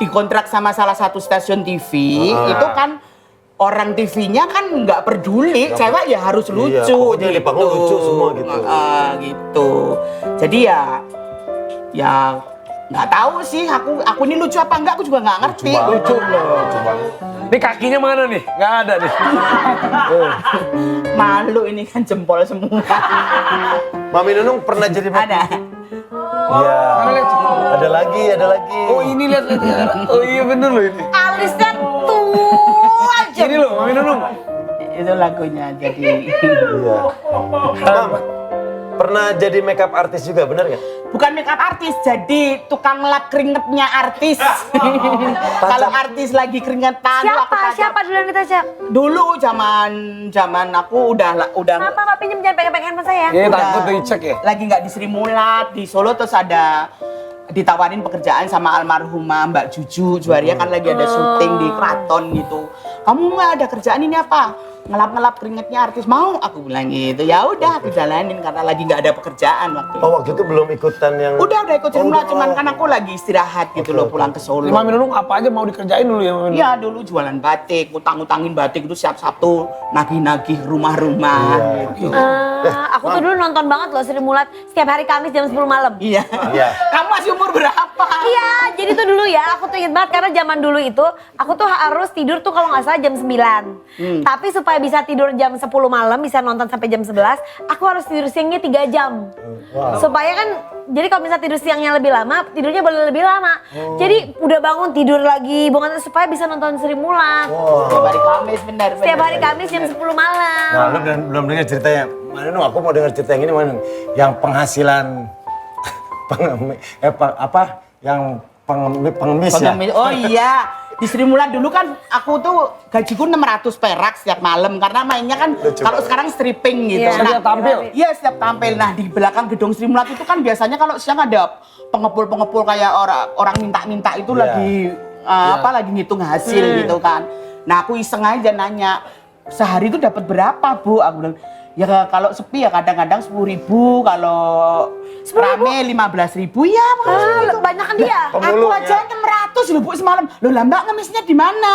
Speaker 9: dikontrak sama salah satu stasiun TV, itu kan orang TV-nya kan nggak peduli, cewek ya harus
Speaker 4: Iya,
Speaker 9: lucu.
Speaker 4: pokoknya di panggung lucu semua gitu.
Speaker 9: Gitu. Jadi ya nggak tahu sih. Aku ini lucu apa enggak? Aku juga nggak ngerti.
Speaker 5: Lucu loh. Ini kakinya mana nih? Nggak ada nih.
Speaker 9: Malu ini kan jempol semua.
Speaker 4: Mami Nunung pernah jadi
Speaker 9: Ada.
Speaker 4: Iya.
Speaker 5: Mana lihat?
Speaker 4: Ada lagi.
Speaker 5: Oh ini lihat. Oh iya bener loh ini.
Speaker 6: Alisnya tuh aja.
Speaker 5: Ini loh Mami Nunung.
Speaker 9: Itu lagunya jadi.
Speaker 4: Iya. Mam, pernah jadi makeup artis juga, bener nggak?
Speaker 9: Bukan makeup artis, jadi tukang lap keringetnya artis. Kalau artis lagi keringetan, tuh aku tanya.
Speaker 6: Siapa duluan kita, Cak?
Speaker 9: Dulu zaman aku udah
Speaker 6: Kenapa Pak pinjem jangan pegang-pegang handphone saya?
Speaker 5: Iya
Speaker 9: Udah.
Speaker 5: takut dicek ya.
Speaker 9: lagi nggak di Sri Mulat, di Solo terus ada ditawarin pekerjaan sama almarhumah Mbak Juju Juwaria, kan lagi ada syuting di Keraton gitu. Kamu nggak ada kerjaan ini apa? Ngelap-ngelap keringetnya artis, mau? Aku bilang gitu. Ya udah aku jalanin karena lagi nggak ada pekerjaan waktu itu.
Speaker 4: Oh, waktu itu belum ikutan yang...
Speaker 9: Udah ikut Sri Mulat,
Speaker 4: udah.
Speaker 9: cuman kan aku lagi istirahat gitu loh, pulang ke Solo.
Speaker 5: Mami Nunung apa aja mau dikerjain dulu ya Mami Nunung?
Speaker 9: Iya dulu jualan batik, utang-utangin batik itu siap Sabtu nagih-nagih rumah-rumah gitu.
Speaker 6: Aku tuh dulu nonton banget loh Sri Mulat setiap hari Kamis jam 10 malam.
Speaker 9: Iya.
Speaker 4: Iya.
Speaker 9: Kamu masih umur berapa?
Speaker 6: Iya, jadi tuh dulu ya, aku tuh inget banget karena zaman dulu itu aku tuh harus tidur tuh kalau nggak salah jam 9. Tapi supaya bisa tidur jam 10 malam, bisa nonton sampai jam 11, aku harus tidur siangnya 3 jam. Supaya kan, jadi kalau misalnya tidur siangnya lebih lama, tidurnya boleh lebih lama. Jadi udah bangun tidur lagi, supaya bisa nonton Sri Mulat.
Speaker 9: Setiap hari Kamis, benar.
Speaker 6: Setiap hari Kamis jam 10 malam.
Speaker 4: Nah, lu belum dengar ceritanya. Mana Nung, aku mau dengar cerita yang ini, mana Nung? Yang penghasilan pengemis ya?
Speaker 9: Oh iya, di Sri Mulat dulu kan aku tuh gajiku 600 perak setiap malam karena mainnya kan kalau sekarang stripping gitu.
Speaker 6: Iya.
Speaker 5: Setiap tampil?
Speaker 9: Iya, setiap tampil. Nah, di belakang gedung Sri Mulat itu kan biasanya kalau siang ada pengepul-pengepul kayak orang minta-minta itu
Speaker 4: Iya.
Speaker 9: lagi lagi ngitung hasil gitu kan. Nah, aku iseng aja nanya, sehari itu dapat berapa, Bu? Aku bilang, ya kalau sepi ya kadang-kadang 10.000, kalau rame 15.000 ya.
Speaker 6: Banyak kan dia.
Speaker 9: Aku aja 600 loh Bu semalam. Loh lah Mbak ngemisnya di mana?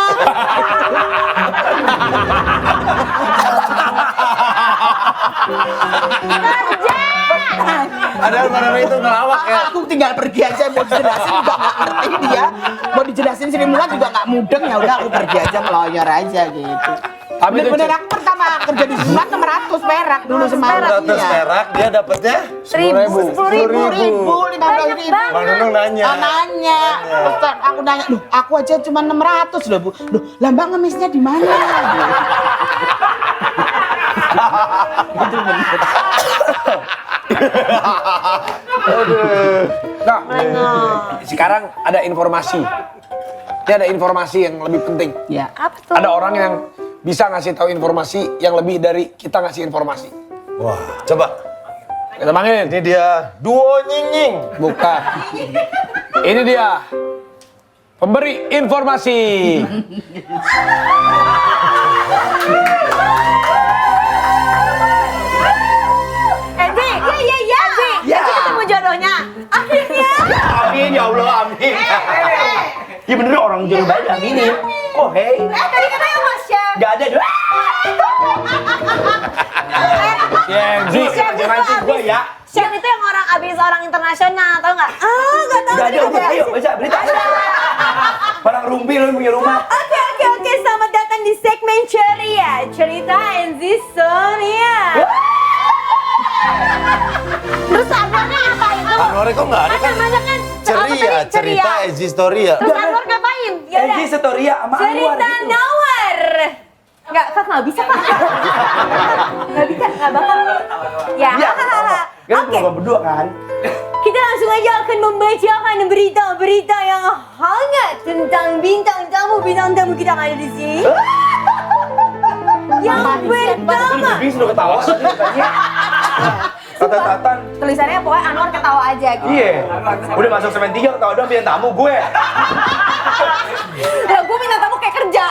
Speaker 4: Ada Almarhum itu ngelawak ya.
Speaker 9: Aku tinggal pergi aja, mau dijelasin juga nggak ngerti dia. Mau dijelasin Sri Mulat juga nggak mudeng, ya udah aku pergi aja ngeloyor aja gitu.
Speaker 5: Tapi itu
Speaker 9: Bener-bener aku pertama kerja di Sri Mulat 600 perak dulu semalam.
Speaker 4: 100 perak dia dapatnya
Speaker 6: 10.000.
Speaker 9: 10.000, 15.000.
Speaker 4: Bang Nunung nanya.
Speaker 9: Nanya. Terus aku nanya, loh aku aja cuma 600 loh Bu. Loh lah Mbak ngemisnya di mana? Gitu bener.
Speaker 5: Nah, sekarang ada informasi. Ini ada informasi yang lebih penting.
Speaker 9: Ya.
Speaker 6: Apa tuh?
Speaker 5: Ada orang yang bisa ngasih tahu informasi yang lebih dari kita ngasih informasi.
Speaker 4: Wah, coba.
Speaker 5: Kita panggilin.
Speaker 4: Ini dia duo nying-nying.
Speaker 5: Bukan. Ini dia. Pemberi informasi.
Speaker 6: Enzi, iya. Enzi ketemu jodohnya. Akhirnya.
Speaker 5: Amin ya Allah, amin. Ya bener orang jodoh baik aminin. Oh hey.
Speaker 6: Tadi katanya Mas Syam.
Speaker 5: Gak ada doa. Yenzi, jangan sih gue ya.
Speaker 6: Syam itu yang abis orang internasional, tau nggak? Nggak tahu.
Speaker 5: Gak ada, udah ayo baca berita. Barang rumpi lo punya rumah.
Speaker 3: Oke, selamat datang di segmen ceria. Cerita Enzi Sonia.
Speaker 6: Terus Anwarnya apa itu?
Speaker 4: Anwar kok nggak ada kan?
Speaker 6: Namanya kan
Speaker 4: Ceria, cerita Ezi Storia.
Speaker 6: Terus Anwar ngapain?
Speaker 3: Yaudah,
Speaker 5: Storia sama
Speaker 3: cerita Nawar. Nggak, Kak, nggak bisa, Kak. Nggak bisa, nggak bakal. Ya, oke.
Speaker 5: berdua kan?
Speaker 3: Kita langsung aja akan membacakan berita-berita yang hangat tentang bintang tamu kita yang ada di sini. Yang pertama,
Speaker 5: Sudah ketawa. Tatan.
Speaker 3: tulisannya pokoknya Anwar ketawa aja gitu.
Speaker 5: Iya. Udah masuk semen 3 ketawa doang bintang tamu gue.
Speaker 3: Lah, gue minta tamu kayak kerja.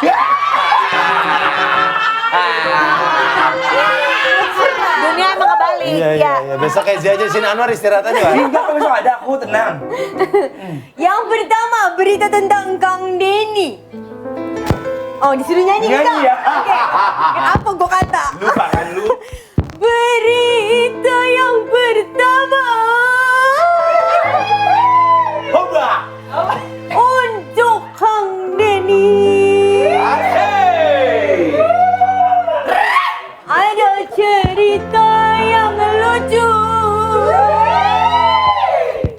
Speaker 6: Dunia emang kebalik.
Speaker 4: Iya. Besok Ezi aja di sini, Anwar istirahat aja. Pak.
Speaker 5: Enggak, besok ada aku, tenang.
Speaker 3: Yang pertama, berita tentang Kang Denny. Oh, disuruh nyanyi kita?
Speaker 5: Nyanyi ya.
Speaker 3: Oke. Kenapa gue kata?
Speaker 5: Lupa kan lu?
Speaker 3: Berita yang pertama
Speaker 5: Hoba.
Speaker 3: untuk Kang Denny.
Speaker 5: Hey.
Speaker 3: Ada cerita yang lucu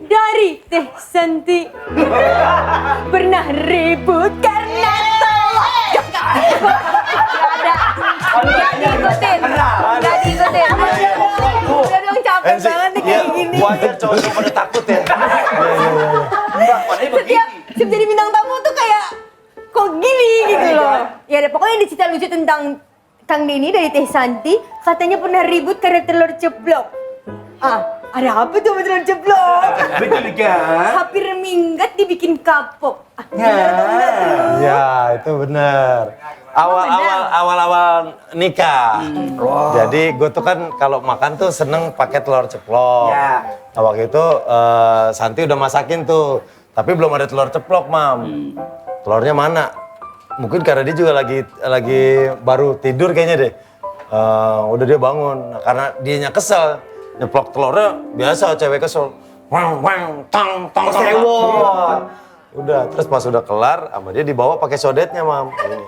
Speaker 3: dari Teh Santi. Pernah ribut karena telur. Gak diikutin. Udah dong, capek
Speaker 4: Enzi,
Speaker 3: banget nih kayak gini.
Speaker 4: wajar cowok-cowok pada takut ya.
Speaker 3: Setiap jadi bintang tamu tuh kayak kok gini gitu loh. Ya ada pokoknya ada cerita lucu tentang Kang Denny dari Teh Santi. Katanya pernah ribut karena telur ceplok. Ada apa tuh sama telur ceplok?
Speaker 5: Betul kan?
Speaker 3: Hampir minggat dibikin kapok.
Speaker 4: Ya, itu benar. Awal-awal nikah. Jadi gue tuh kan kalau makan tuh seneng pakai telur ceplok.
Speaker 5: Ya.
Speaker 4: Nah, waktu itu Santi udah masakin tuh, tapi belum ada telur ceplok, Mam. Telurnya mana? Mungkin karena dia juga lagi baru tidur kayaknya deh. Udah dia bangun, nah, karena dianya kesel nyeplok telurnya biasa cewek kesel. Wang tang
Speaker 5: Sewot.
Speaker 4: Udah, terus pas udah kelar, sama dia dibawa pakai sodetnya, Mam. Ini.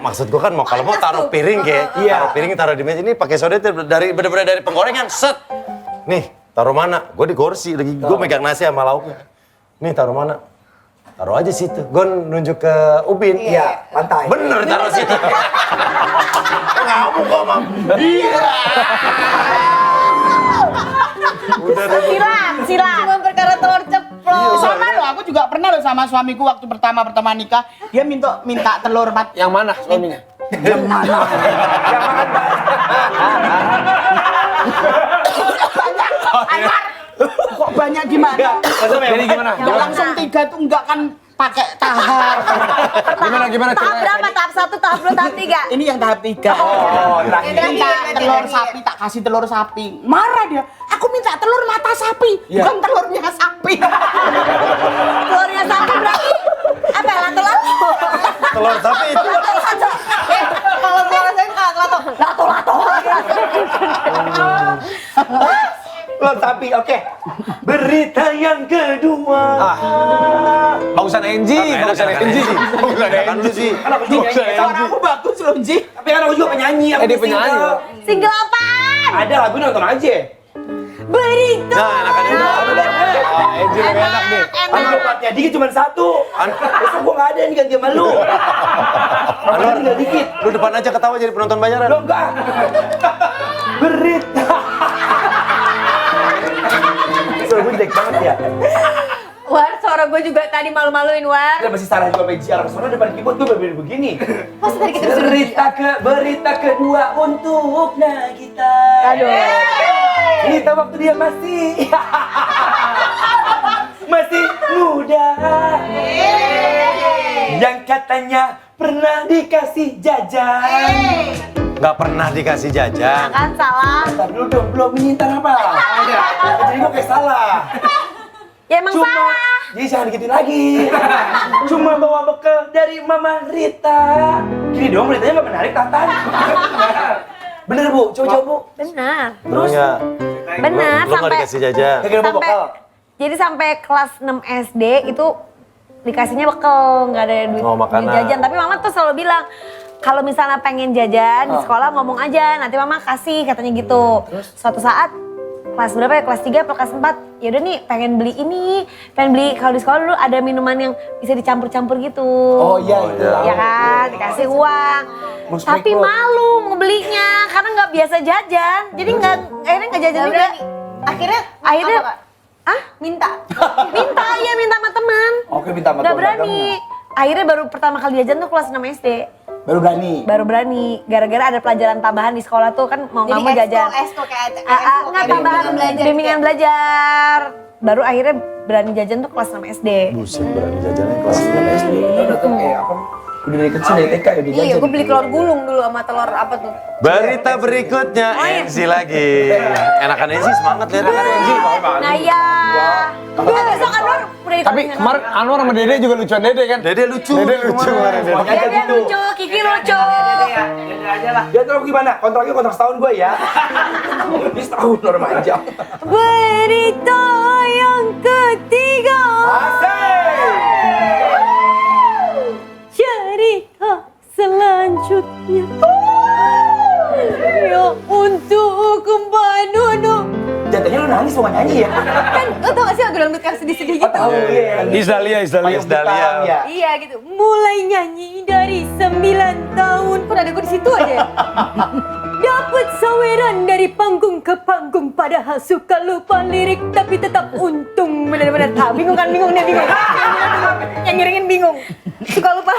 Speaker 4: Maksud gua kan kalau mau taruh piring kayak, taruh piring taruh di meja ini pakai sodetnya bener-bener dari penggorengan, set. Nih, taruh mana? Gua di kursi lagi, gua megang nasi sama lauknya. Nih, taruh mana? Taruh aja situ. Gua nunjuk ke Ubin.
Speaker 5: Iya, lantai.
Speaker 4: Bener taruh situ. Ngamuk kok, Mam. Iya.
Speaker 6: Silat.
Speaker 3: Cuma perkara telur ceplok.
Speaker 9: Sama loh, aku juga pernah loh sama suamiku waktu pertama nikah. Dia minta telur
Speaker 5: Yang mana suaminya?
Speaker 9: Yang mana? Kok banyak gimana?
Speaker 5: Jadi gimana?
Speaker 9: Yang langsung 3 tuh enggak kan pakai tahap.
Speaker 5: Gimana
Speaker 6: Tahap berapa? Tahap 1, tahap 2, tahap 3?
Speaker 9: Ini yang tahap 3.
Speaker 5: Oh,
Speaker 9: Minta telur sapi, tak kasih telur sapi. Marah dia. Aku minta telur mata sapi, bukan telurnya sapi.
Speaker 6: Telurnya sapi berarti apa? Lato-lato.
Speaker 4: Telur sapi itu.
Speaker 3: Kalau gua rasain lato-lato.
Speaker 5: Tapi oke. Berita yang kedua. Bagusan Enji, bagusan Enji.
Speaker 4: Kan lu sih.
Speaker 9: Kan aku juga nyanyi. Suara aku bagus loh, Ji.
Speaker 7: Tapi kan aku juga penyanyi. Aku
Speaker 5: Dia penyanyi.
Speaker 6: Single apaan?
Speaker 5: Ada lagu nonton aja.
Speaker 6: Berita.
Speaker 4: Nah, enakan itu.
Speaker 5: Enji lebih enak nih.
Speaker 7: Kan lompat dikit cuma satu. Besok gua nggak ada nih ganti sama lu.
Speaker 4: Anwar,
Speaker 7: Tinggal dikit.
Speaker 4: lu depan aja ketawa jadi penonton bayaran.
Speaker 7: Lo enggak. Berita. Suara gue jelek banget ya.
Speaker 3: War, suara gue juga tadi malu-maluin, War.
Speaker 7: Kita masih salah juga PG arah suara depan keyboard gue berbeda begini.
Speaker 3: Masa tadi kita disuruh
Speaker 7: Berita kedua untuk Nagita.
Speaker 3: Aduh.
Speaker 7: Nita waktu dia masih muda. Yang katanya pernah dikasih jajan.
Speaker 4: Nggak pernah dikasih jajan.
Speaker 6: Kan salah.
Speaker 7: Ntar dulu dong, belum minta apa? Jadi gue kayak salah.
Speaker 6: Ya emang salah.
Speaker 7: Jadi jangan digituin lagi. Cuma bawa bekal dari Mama Rita. Gini dong, beritanya nggak menarik, Tatan. Bener Bu, coba Bu.
Speaker 6: Benar.
Speaker 4: Terus?
Speaker 6: Benar
Speaker 4: Lu nggak dikasih jajan.
Speaker 7: Kagak bawa bekal.
Speaker 6: Jadi sampai kelas 6 SD itu dikasihnya bekal, nggak ada duit,
Speaker 4: Oh, makanan.
Speaker 6: duit jajan. Tapi mama tuh selalu bilang, kalau misalnya pengen jajan di sekolah ngomong aja, nanti mama kasih katanya gitu. Suatu saat kelas berapa ya, kelas 3 atau kelas 4, yaudah nih pengen beli ini, pengen beli, kalau di sekolah dulu ada minuman yang bisa dicampur-campur gitu.
Speaker 5: Oh iya itu.
Speaker 6: Ya kan, dikasih uang. Tapi malu mau belinya karena nggak biasa jajan. Jadi akhirnya nggak jajan juga.
Speaker 3: Akhirnya
Speaker 6: Minta sama teman.
Speaker 7: Oke, minta sama
Speaker 6: Nggak
Speaker 7: teman
Speaker 6: berani. Akhirnya baru pertama kali jajan tuh kelas 6 SD.
Speaker 7: Baru berani.
Speaker 6: Gara-gara ada pelajaran tambahan di sekolah tuh kan mau nggak mau jajan.
Speaker 3: Esko kayak
Speaker 6: Nggak tambahan bimbingan belajar. Baru akhirnya berani jajan tuh kelas 6 SD.
Speaker 4: Buset, berani jajannya kelas.
Speaker 7: SD. Udah tuh kayak apa? Udah dari kecil dari TK ya dijajan.
Speaker 3: Iya, gue beli telur gulung dulu sama telur apa tuh.
Speaker 4: Berita berikutnya Enzi lagi. Enakan Enzi semangat lihat enakan Enzi.
Speaker 6: Nah ya. Besok Anwar udah di
Speaker 5: Tapi kemarin Anwar sama Dede juga lucuan Dede kan?
Speaker 4: Dede lucu.
Speaker 5: Dede lucu kemarin. Dede.
Speaker 6: Dede lucu, Kiki lucu.
Speaker 7: Dede aja lah. Ya terus gimana? Kontraknya kontrak setahun gue ya. Ini setahun normal aja.
Speaker 6: Berita yang ketiga. Cerita selanjutnya. Ya untuk Mbak Nunu.
Speaker 7: Jatuhnya lu nangis mau nyanyi ya?
Speaker 3: Kan lo tau gak sih lagu dangdut yang sedih-sedih gitu?
Speaker 7: Tahu ya.
Speaker 5: Isdalia.
Speaker 7: Ya.
Speaker 3: Iya gitu, mulai nyanyi dari 9 tahun. Kok ada gue di situ aja ya? Dapat saweran dari panggung ke panggung, padahal suka lupa lirik tapi tetap untung. Bener-bener bingung kan, bingung. Yang ngiringin bingung. Suka lupa.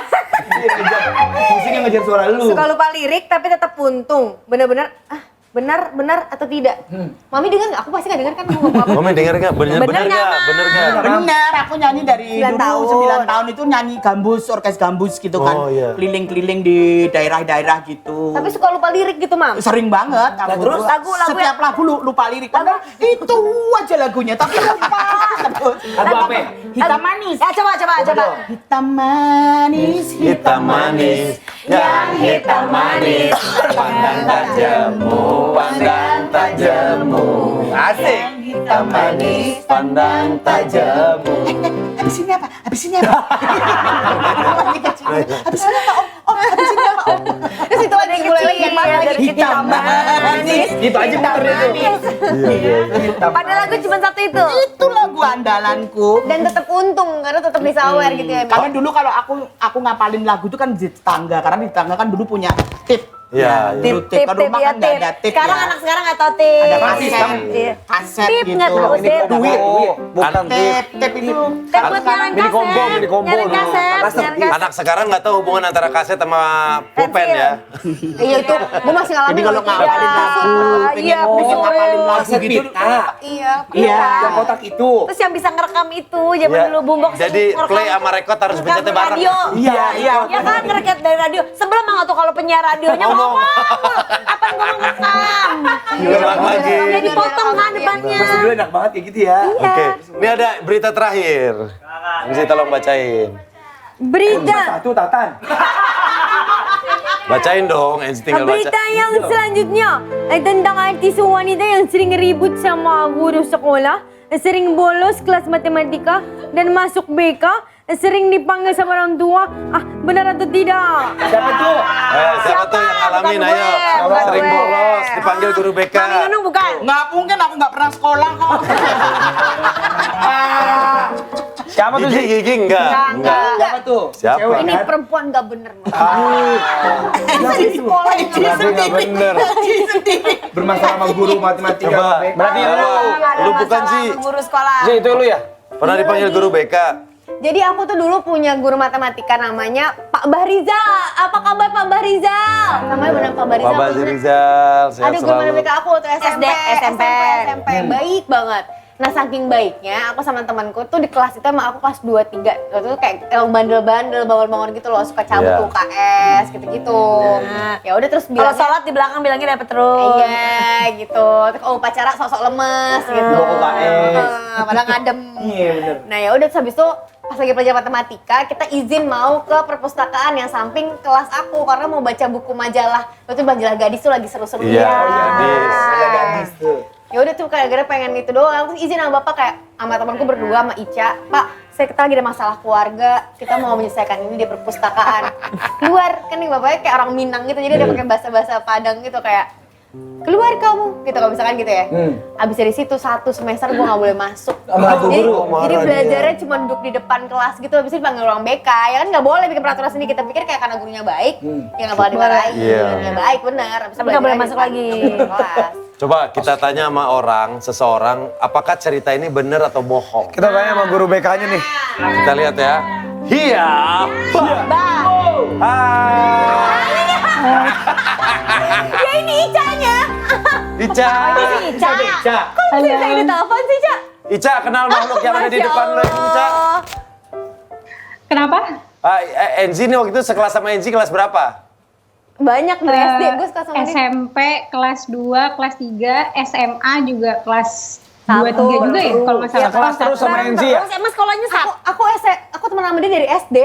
Speaker 7: Musiknya ngejar suara lu.
Speaker 3: Suka lupa lirik tapi tetap untung. Bener-bener benar atau tidak? Mami dengar nggak? Aku pasti nggak dengar kan aku ngomong apa.
Speaker 4: Mami denger nggak? Bener
Speaker 3: Bener
Speaker 4: nggak?
Speaker 3: nggak,
Speaker 4: Bener
Speaker 3: Mam?
Speaker 4: nggak?
Speaker 9: Bener, aku nyanyi dari
Speaker 3: 9 tahun.
Speaker 9: dulu 9 tahun itu nyanyi gambus, orkes gambus gitu kan.
Speaker 4: Oh, iya.
Speaker 9: Keliling-keliling di daerah-daerah gitu.
Speaker 3: Tapi suka lupa lirik gitu, Mam.
Speaker 9: Sering banget aku.
Speaker 3: terus lagu
Speaker 9: setiap lagu lupa lirik. Padahal itu aja lagunya, tapi lupa.
Speaker 7: Lagu apa ya?
Speaker 9: Hitam manis.
Speaker 6: Ya coba.
Speaker 9: Hitam manis,
Speaker 4: Hitam manis, yang hitam manis, pandang tak jemu, pandang tak jemu.
Speaker 7: Asik.
Speaker 9: hitam manis.
Speaker 4: Pandang tak jemu.
Speaker 9: Habis ini apa? Habis ini apa? Lagi kecil. Habis ini apa? Om, habis ini apa? Om.
Speaker 3: Terus itu lagi mulai lihat mana lagi
Speaker 9: Hitam manis.
Speaker 7: Itu aja muternya tuh.
Speaker 6: Padahal lagu cuma satu itu.
Speaker 9: Itu lagu andalanku.
Speaker 3: dan tetap untung karena tetap bisa aware gitu ya.
Speaker 9: Karena dulu kalau aku ngapalin lagu itu kan di tetangga, karena di tetangga kan dulu punya tip.
Speaker 4: Iya, iya.
Speaker 9: Dulu tip. Kalau rumah kan nggak ada tip.
Speaker 6: Sekarang
Speaker 9: ya.
Speaker 6: anak sekarang nggak tahu tip.
Speaker 9: Ada kaset,
Speaker 6: Iya.
Speaker 9: kaset
Speaker 6: Tip
Speaker 9: gitu.
Speaker 6: nggak tahu tip.
Speaker 5: Duit. Bukan tip.
Speaker 9: Tip itu.
Speaker 6: Tip buat nyalain
Speaker 5: mini combo,
Speaker 6: kaset.
Speaker 5: mini combo
Speaker 6: Nyalain
Speaker 5: dulu.
Speaker 6: kaset. Nyalain kaset.
Speaker 4: Anak sekarang nggak tahu hubungan antara kaset sama pulpen ya.
Speaker 3: Iya itu, gue masih ngalamin.
Speaker 9: Jadi kalau
Speaker 3: loh, Ci.
Speaker 9: ngapalin lagu, pengen
Speaker 6: Iya,
Speaker 9: pengen ngapalin lagu
Speaker 7: Kaset
Speaker 9: gitu.
Speaker 7: pita.
Speaker 3: Iya.
Speaker 9: Iya.
Speaker 7: Yang kotak itu.
Speaker 6: Terus yang bisa ngerekam itu zaman
Speaker 4: Iya.
Speaker 6: dulu boombox.
Speaker 4: Jadi play sama record harus
Speaker 6: ngerekam
Speaker 4: pencetnya bareng.
Speaker 6: radio.
Speaker 9: Iya, iya.
Speaker 6: Ya kan ngerekam dari radio. Sebelum nggak tuh kalau penyiar radionya
Speaker 4: Ngomong.
Speaker 6: ngomong. Apa gua mau ngerekam?
Speaker 4: Diulang lagi.
Speaker 6: Udah dipotong kan depannya.
Speaker 7: Masih dulu enak banget ya gitu ya.
Speaker 4: Oke, ini ada berita terakhir. Bisa tolong bacain.
Speaker 3: Berita
Speaker 7: Satu Tatan.
Speaker 4: Bacain dong, Enzi tinggal baca.
Speaker 3: Berita yang selanjutnya ay tentang artis wanita yang sering ribut sama guru sekolah, sering bolos kelas matematika dan masuk BK, sering dipanggil sama orang tua. Ah, benar atau tidak?
Speaker 7: Siapa tuh?
Speaker 4: Siapa tuh yang ngalamin?
Speaker 3: Bukan
Speaker 4: Ayo,
Speaker 3: gue, bukan
Speaker 4: sering
Speaker 3: gue.
Speaker 4: bolos, dipanggil guru BK.
Speaker 6: Mami Nunung bukan?
Speaker 9: Nggak mungkin, aku nggak pernah sekolah kok.
Speaker 5: Siapa tuh sih?
Speaker 4: Gigi enggak.
Speaker 7: Siapa tuh?
Speaker 4: Siapa?
Speaker 7: Cewek,
Speaker 3: Ini
Speaker 7: kan?
Speaker 3: perempuan gak bener.
Speaker 9: Di sekolah
Speaker 5: Berarti nggak bener.
Speaker 7: Bermasalah sama guru matematika.
Speaker 4: Coba.
Speaker 5: Berarti
Speaker 4: Lu bukan sih.
Speaker 3: Guru sekolah.
Speaker 5: Sih itu lu ya?
Speaker 4: Pernah dipanggil guru BK?
Speaker 3: Jadi aku tuh dulu punya guru matematika namanya Pak Bahrizal. Apa kabar Pak Bahrizal? Namanya benar Pak Bahrizal.
Speaker 4: Pak Basri Rizal, sehat
Speaker 3: Ada guru
Speaker 4: selalu.
Speaker 3: matematika aku tuh SMP,
Speaker 6: SMP.
Speaker 3: baik banget. Nah saking baiknya aku sama temanku tuh di kelas itu emang aku kelas 2, 3. Waktu itu kayak emang bandel-bandel, bangun-bangun gitu loh, suka cabut
Speaker 4: Iya.
Speaker 3: UKS gitu-gitu. Ya udah terus
Speaker 6: Kalau
Speaker 3: bilangnya,
Speaker 6: sholat di belakang bilangnya dapet terus.
Speaker 3: iya gitu. Terus upacara sok-sok lemes gitu.
Speaker 7: Bawa UKS.
Speaker 3: Padahal ngadem.
Speaker 7: Iya bener.
Speaker 3: Nah ya udah terus habis itu pas lagi belajar matematika kita izin mau ke perpustakaan yang samping kelas aku karena mau baca buku majalah. Waktu itu majalah Gadis tuh lagi seru-serunya.
Speaker 4: Iya, Gadis.
Speaker 7: Ada gadis tuh.
Speaker 3: Ya udah tuh kayak gara pengen itu doang. Terus izin sama bapak kayak sama temanku berdua sama Ica, Pak, kita lagi ada masalah keluarga, kita mau menyelesaikan ini di perpustakaan. Keluar kan nih bapaknya kayak orang Minang gitu, jadi dia pakai bahasa-bahasa Padang gitu kayak keluar kamu gitu kalau misalkan gitu ya. Abis dari situ 1 semester gue nggak boleh masuk.
Speaker 7: Sama
Speaker 3: Jadi,
Speaker 7: guru,
Speaker 3: jadi belajarnya cuma duduk di depan kelas gitu. Abis itu dipanggil orang BK, ya kan nggak boleh bikin peraturan sendiri. Kita pikir kayak karena gurunya baik, ya nggak bakal dimarahin.
Speaker 4: Iya.
Speaker 3: Ya baik bener. Abis itu
Speaker 6: Tapi nggak boleh
Speaker 3: belajarnya
Speaker 6: masuk
Speaker 3: di depan
Speaker 6: lagi.
Speaker 3: kelas.
Speaker 4: Coba kita tanya sama seseorang, apakah cerita ini benar atau bohong?
Speaker 5: Kita tanya sama guru BK-nya nih.
Speaker 4: Kita lihat ya. Iya.
Speaker 3: Ya ini Icanya.
Speaker 4: Ica.
Speaker 3: Ica.
Speaker 7: Ica.
Speaker 3: Kok bisa ini telepon sih, Ca?
Speaker 4: Ica kenal makhluk yang ada di
Speaker 3: Masya
Speaker 4: depan lo, Ica.
Speaker 3: Allah.
Speaker 10: Kenapa?
Speaker 4: Enzi nih waktu itu sekelas sama Enzi kelas berapa?
Speaker 3: Banyak dari SD, gue suka sama dia.
Speaker 10: SMP kelas 2, kelas 3, SMA juga kelas 2, 3
Speaker 3: Satu,
Speaker 10: juga ya kalau nggak salah.
Speaker 5: Kelas terus sama Enzi ya?
Speaker 6: Terus emang sekolahnya
Speaker 3: Aku teman sama dia dari SD.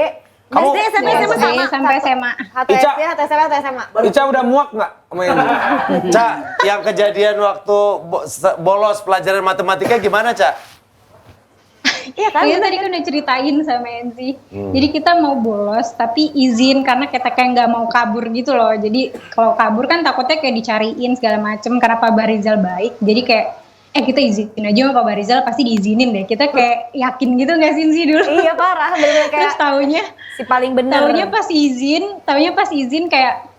Speaker 5: Kamu-
Speaker 3: SD, SMP,
Speaker 10: SD
Speaker 3: sama.
Speaker 10: sampai SMA.
Speaker 3: Satu
Speaker 5: Ica.
Speaker 3: SD, satu SMP, satu SMA.
Speaker 5: Ica udah muak nggak sama Enzi?
Speaker 4: Ca, yang kejadian waktu bolos pelajaran matematika gimana, Ca?
Speaker 3: Iya kan?
Speaker 10: Iya tadi kan udah ceritain sama Enzi. Jadi kita mau bolos tapi izin karena kita kayak nggak mau kabur gitu loh. Jadi kalau kabur kan takutnya kayak dicariin segala macem karena Pak Barizal baik. Jadi kayak kita izinin aja sama Pak Barizal pasti diizinin deh. Kita kayak yakin gitu nggak sih Enzi dulu?
Speaker 3: Iya parah, bener-bener kayak
Speaker 10: Terus taunya
Speaker 6: si paling bener.
Speaker 10: taunya pas izin kayak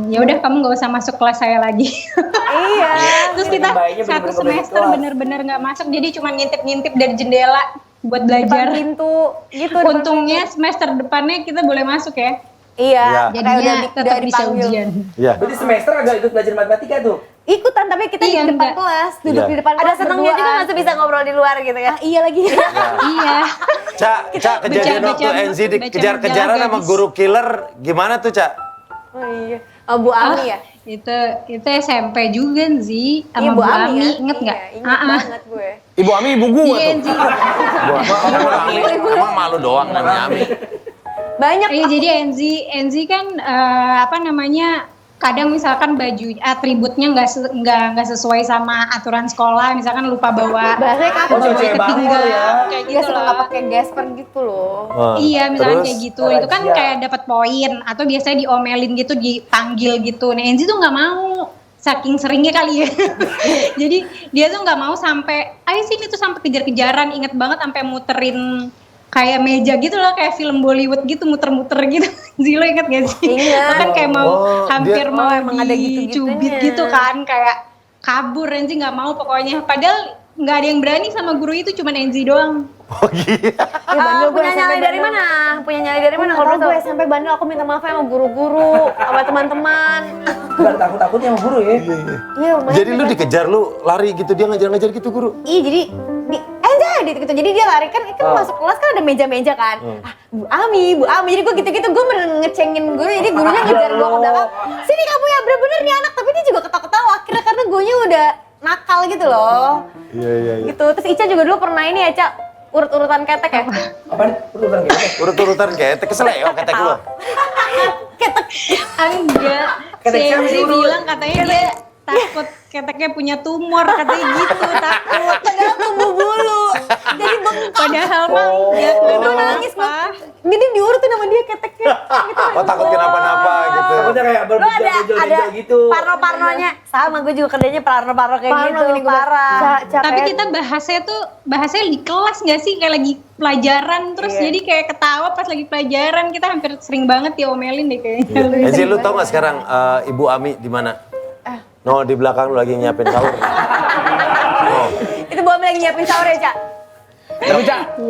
Speaker 10: ya udah kamu nggak usah masuk kelas saya lagi.
Speaker 3: iya.
Speaker 10: Terus kita
Speaker 7: Baiknya
Speaker 10: satu
Speaker 7: bener-bener
Speaker 10: semester
Speaker 7: kelas.
Speaker 10: bener-bener nggak masuk, jadi cuma ngintip-ngintip dari jendela buat
Speaker 3: Depan
Speaker 10: belajar.
Speaker 3: pintu gitu. depan
Speaker 10: Untungnya semester depannya kita boleh masuk ya.
Speaker 3: Iya, kayak
Speaker 10: Jadinya tetap bisa
Speaker 3: dipanggil.
Speaker 10: ujian.
Speaker 4: Iya.
Speaker 7: Berarti semester agak ikut belajar matematika tuh.
Speaker 3: Ikutan tapi kita
Speaker 10: Iya,
Speaker 3: di depan
Speaker 10: enggak.
Speaker 3: kelas, duduk
Speaker 4: Iya.
Speaker 3: di depan
Speaker 6: Ada
Speaker 3: kelas
Speaker 6: senengnya juga
Speaker 3: berduaan.
Speaker 6: nggak tuh bisa ngobrol di luar gitu ya?
Speaker 3: Ah, iya lagi.
Speaker 10: Iya.
Speaker 4: Ca, kejadian
Speaker 10: baca-
Speaker 4: waktu
Speaker 10: baca-
Speaker 4: Enzi
Speaker 10: baca
Speaker 4: dikejar-kejaran
Speaker 10: majalah
Speaker 4: sama
Speaker 10: Gadis.
Speaker 4: guru killer, gimana tuh, Ca?
Speaker 3: Oh iya. Oh, Bu Ami ya?
Speaker 10: Itu SMP juga sih sama
Speaker 3: Iya,
Speaker 10: Bu Ami,
Speaker 3: kan?
Speaker 10: inget nggak?
Speaker 3: Iya, inget banget gue.
Speaker 5: Ibu Ami ibu gue
Speaker 10: Iya
Speaker 5: tuh.
Speaker 10: Enzi.
Speaker 4: Emang malu doang namanya Ami.
Speaker 3: Banyak.
Speaker 10: Iya jadi Enzi kan kadang misalkan baju atributnya nggak sesuai sama aturan sekolah, misalkan lupa bawa
Speaker 3: Bahasanya kasar.
Speaker 7: cewek bangor
Speaker 10: ketinggalan,
Speaker 7: ya.
Speaker 10: kayak
Speaker 3: Dia
Speaker 10: gitu
Speaker 3: suka
Speaker 10: loh.
Speaker 3: nggak pakai gesper gitu loh.
Speaker 10: Iya, misalkan
Speaker 4: Terus?
Speaker 10: kayak gitu. Itu kan
Speaker 7: Razia.
Speaker 10: kayak dapat poin atau biasanya diomelin gitu, dipanggil gitu. Nah, Enzi tuh nggak mau. Saking seringnya kali ya. Jadi dia tuh nggak mau sampai ayo sini tuh sampai kejar-kejaran, inget banget sampai muterin kayak meja gitu loh, kayak film Bollywood gitu, muter-muter gitu. Zilo inget gak sih?
Speaker 3: Ingat.
Speaker 10: Bahkan kayak mau
Speaker 4: Oh,
Speaker 10: hampir
Speaker 4: dia-
Speaker 10: mau
Speaker 3: emang ada gitu-gitunya.
Speaker 10: dicubit gitu kan, kayak kabur. Enzi nggak mau pokoknya. Padahal nggak ada yang berani sama guru itu, cuma Enzi doang.
Speaker 4: Oh iya.
Speaker 3: Ya, bandel gue
Speaker 6: Punya
Speaker 3: SMP
Speaker 6: nyali dari
Speaker 3: bandel.
Speaker 6: mana? Punya nyali dari mana?
Speaker 3: Kalau
Speaker 6: Kalau
Speaker 3: gue
Speaker 6: gue
Speaker 3: SMP bandel, aku minta maaf ya sama guru-guru, sama teman-teman.
Speaker 7: Bukan takut-takutnya sama guru ya.
Speaker 3: Iya, lumayan.
Speaker 4: Jadi lu dikejar, lu lari gitu, dia ngejar-ngejar gitu, guru?
Speaker 3: Iya, jadi gitu. Jadi dia lari kan masuk kelas kan ada meja-meja kan. Ah, Bu Ami. Jadi gue gitu-gitu gue bener ngecengin guru. Jadi gurunya ngejar gue ke belakang. Sini kamu ya, bener-bener nih anak. Tapi dia juga ketawa-ketawa. Akhirnya karena gurunya udah nakal gitu loh.
Speaker 4: Iya.
Speaker 3: Gitu. Terus Ica juga dulu pernah ini ya, Ca. Urut-urutan ketek ya.
Speaker 7: Apaan? Urutan gitu.
Speaker 4: Urut-urutan ketek, keseleo ketek lu.
Speaker 3: Ketek.
Speaker 10: Enggak. Si
Speaker 7: Keteknya
Speaker 10: Enzi
Speaker 7: diurut.
Speaker 10: bilang katanya dia takut keteknya punya tumor, katanya gitu, takut.
Speaker 3: Padahal tumbuh bulu. Jadi bengkak.
Speaker 10: Padahal mah enggak.
Speaker 3: Gue nangis banget. Jadi diurutin sama dia keteknya. Gitu.
Speaker 4: Oh takut kenapa-napa gitu.
Speaker 7: Takutnya kayak
Speaker 6: Lu ada
Speaker 7: berbejol-bejol gitu.
Speaker 6: parno-parnonya. Sama gue juga kerjanya parno-parno kayak
Speaker 3: Parno
Speaker 6: gitu,
Speaker 3: ini gue
Speaker 6: parah.
Speaker 10: Tapi kita bahasanya di kelas nggak sih, kayak lagi pelajaran terus jadi kayak ketawa pas lagi pelajaran, kita hampir sering banget diomelin deh kayaknya.
Speaker 4: Enzi lu tau gak sekarang Ibu Ami di mana? No, di belakang lu lagi nyiapin sahur. Oh.
Speaker 3: Itu Bu Ami lagi nyiapin sahur ya, Cak?
Speaker 5: Tapi Cak,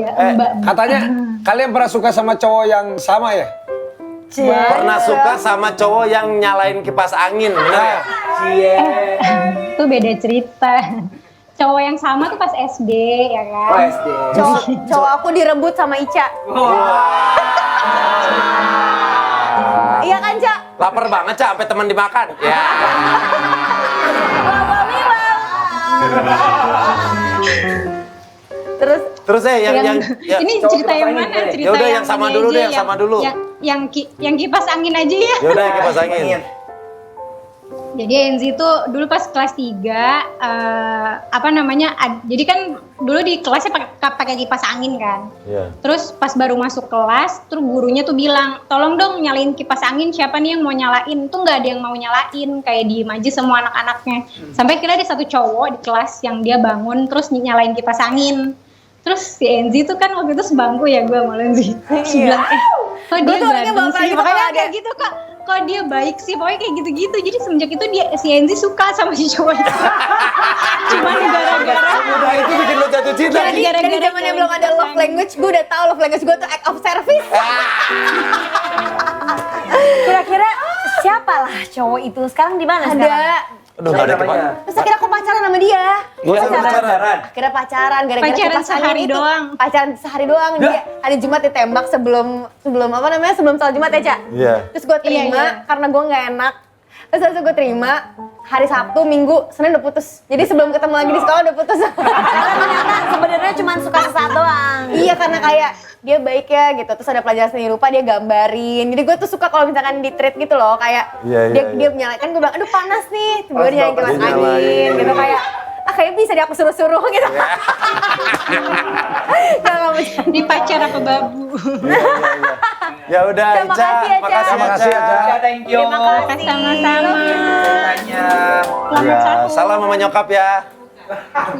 Speaker 5: katanya kalian pernah suka sama cowok yang sama ya?
Speaker 4: Pernah suka sama cowok yang nyalain kipas angin, bener ya?
Speaker 7: Cie.
Speaker 10: Itu beda cerita. Cowok yang sama tuh pas SD ya kan.
Speaker 7: Oh, SD.
Speaker 3: Cowok aku direbut sama Ica. Iya kan, Cak?
Speaker 4: Lapar banget Cak, sampai teman dimakan. Ya. Terus yang
Speaker 10: ini cerita yang mana? Cerita
Speaker 4: Yaudah, yang sama
Speaker 10: ini
Speaker 4: dulu
Speaker 10: aja,
Speaker 4: deh, yang sama dulu.
Speaker 10: Yang kipas angin aja ya.
Speaker 4: Yaudah yang kipas angin.
Speaker 10: Jadi Enzi itu dulu pas kelas 3 jadi kan dulu di kelasnya pakai kipas angin kan.
Speaker 4: Iya.
Speaker 10: Terus pas baru masuk kelas, terus gurunya tuh bilang, "Tolong dong nyalain kipas angin, siapa nih yang mau nyalain?" Tuh nggak ada yang mau nyalain, kayak diem aja semua anak-anaknya. Sampai kira ada satu cowok di kelas yang dia bangun terus nyalain kipas angin. Terus si Enzi tuh kan waktu itu sebangku ya gue sama Enzi. Terus bilang, kok dia ganteng sih? Makanya kayak gitu kok dia baik sih, pokoknya kayak gitu-gitu. Jadi semenjak itu si Enzi suka sama si cowok itu. Cuman gara-gara
Speaker 4: Udah itu bikin lo jatuh cinta.
Speaker 3: Jadi dari zamannya belum ada love language, gue udah tahu love language gue tuh act of service.
Speaker 6: Kira-kira siapa lah cowok itu? Sekarang di mana sekarang?
Speaker 3: Ada.
Speaker 4: Aduh, gak ada kemana.
Speaker 3: Terus akhirnya aku pacaran sama dia.
Speaker 7: Pacaran.
Speaker 3: Akhirnya pacaran gara-gara
Speaker 10: Pacaran
Speaker 3: kipas angin
Speaker 10: sehari
Speaker 3: itu.
Speaker 10: doang.
Speaker 3: Pacaran sehari doang. Dia hari Jumat ditembak sebelum apa namanya? Sebelum salat Jumat ya, Cak?
Speaker 4: Iya.
Speaker 3: Terus gue terima karena gue nggak enak. Terus habis itu gue terima hari Sabtu, Minggu, Senin udah putus. Jadi sebelum ketemu lagi di sekolah udah putus.
Speaker 6: Karena ternyata sebenarnya cuma suka sesaat doang.
Speaker 3: Iya, karena kayak dia baik ya gitu. Terus ada pelajaran seni rupa dia gambarin. Jadi gue tuh suka kalau misalkan di treat gitu loh, kayak dia menyalakan, gue bilang aduh panas nih. Tiba-tiba dia nyalain kipas angin gitu, kayak kayaknya bisa dia aku suruh-suruh gitu.
Speaker 10: di pacar apa babu.
Speaker 4: Ya udah
Speaker 3: Terima
Speaker 4: Ica,
Speaker 3: kasih ya, Ca.
Speaker 4: makasih ya Ca.
Speaker 7: Ya, thank you.
Speaker 3: Terima kasih.
Speaker 10: Sama-sama.
Speaker 7: Tanya.
Speaker 4: Ya, salam sama nyokap ya.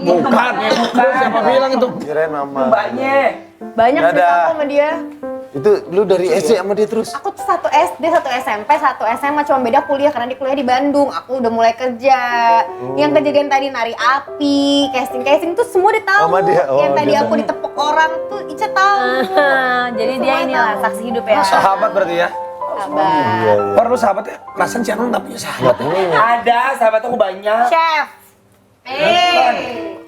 Speaker 5: Bukan. Siapa bilang itu?
Speaker 4: Kirain mama.
Speaker 7: Mbaknya.
Speaker 3: Banyak cerita
Speaker 4: Dadah.
Speaker 3: aku sama dia.
Speaker 4: Itu lu dari SD sama dia terus?
Speaker 3: Aku tuh satu SD, satu SMP, satu SMA, cuma beda kuliah karena dia kuliah di Bandung. Aku udah mulai kerja. Yang kejadian tadi nari api, casting tuh semua dia tahu.
Speaker 4: Sama dia, oh,
Speaker 3: yang tadi
Speaker 4: dia
Speaker 3: aku ditepuk orang tuh Ica tahu.
Speaker 6: Jadi dia inilah saksi hidup ya.
Speaker 5: Sahabat berarti ya?
Speaker 3: Sabar.
Speaker 5: Baru sahabat ya? Perasaan si Anang gak punya sahabat.
Speaker 7: Ada, sahabat aku banyak.
Speaker 3: Chef.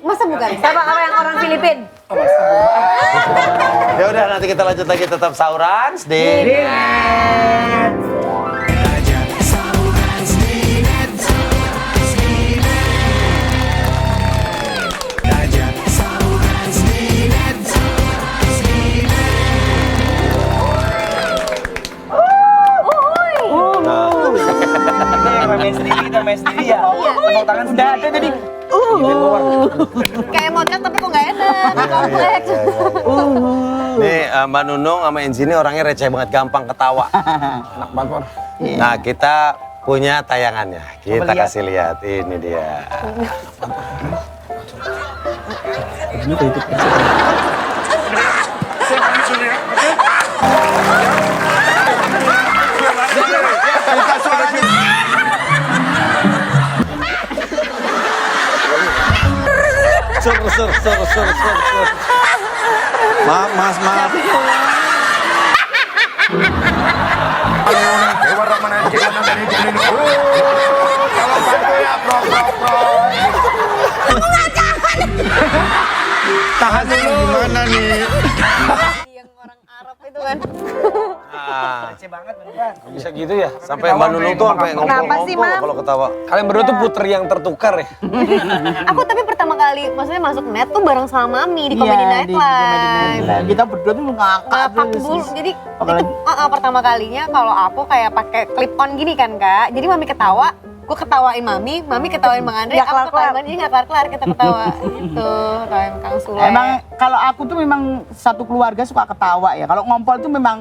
Speaker 3: Masa bukan?
Speaker 6: Sama yang orang Filipin.
Speaker 4: Ya udah nanti kita lanjut lagi tetap sauran di
Speaker 7: Main sendiri ya. Tepuk tangan sudah ada tadi.
Speaker 3: Kayak mocak tapi kok nggak enak. Kompleks.
Speaker 4: Nih Mbak Nunung sama Enzi ini orangnya receh banget, gampang ketawa.
Speaker 5: Enak banget, Por.
Speaker 4: Nah kita punya tayangannya, kita kasih lihat. Ini dia. Sur. Maaf, Mas, maaf. Tahan dulu. Gimana nih?
Speaker 3: Yang orang Arab itu kan.
Speaker 7: Receh banget beneran.
Speaker 5: Bisa gitu ya?
Speaker 4: Sampai Mbak Nunung tuh sampai
Speaker 6: Kenapa sih,
Speaker 4: ngompol-ngompol
Speaker 6: Mam?
Speaker 4: kalau ketawa.
Speaker 5: Kalian berdua tuh putri yang tertukar ya?
Speaker 3: Aku tapi pertama pertama kali maksudnya masuk net tuh bareng sama Mami di Comedy Night
Speaker 9: Comedy Night
Speaker 3: Live.
Speaker 9: Live. Kita berdua tuh ngakak
Speaker 3: Dulu. Jadi
Speaker 9: Apalagi?
Speaker 3: itu pertama kalinya kalau aku kayak pakai clip on gini kan Kak. Jadi Mami ketawa, gue ketawain Mami ketawain Bang Andre,
Speaker 6: Nggak
Speaker 3: aku
Speaker 6: kelar-kelar.
Speaker 3: ketawain Mami, jadi nggak kelar-kelar kita ketawa gitu. Ketawain Kang Sule.
Speaker 9: Emang kalau aku tuh memang satu keluarga suka ketawa ya. Kalau ngompol tuh memang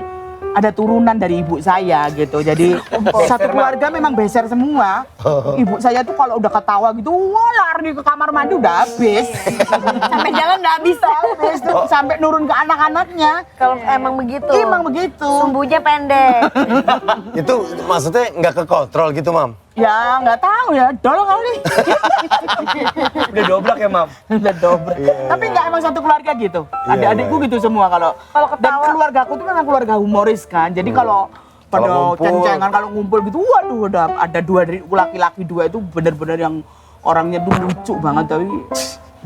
Speaker 9: ada turunan dari ibu saya gitu. Jadi satu keluarga memang beser semua. Ibu saya tuh kalau udah ketawa gitu, wah lari ke kamar mandi udah habis.
Speaker 3: sampai jalan udah habis.
Speaker 9: Habis tuh sampai nurun ke anak-anaknya.
Speaker 6: Kalau emang begitu.
Speaker 9: Emang begitu.
Speaker 6: Sumbunya pendek.
Speaker 4: Itu maksudnya nggak ke kontrol gitu, Mam?
Speaker 9: Ya nggak tahu ya, dol kali.
Speaker 7: Udah doblak ya, Mam?
Speaker 9: Udah dobrak. Tapi nggak emang satu keluarga gitu. Adik-adikku gitu semua kalau dan keluarga aku tuh memang keluarga humoris kan. Jadi kalau pada
Speaker 4: ngumpul.
Speaker 9: cencengan kalau ngumpul gitu, waduh udah ada dua dari laki-laki dua itu benar-benar yang orangnya tuh lucu banget tapi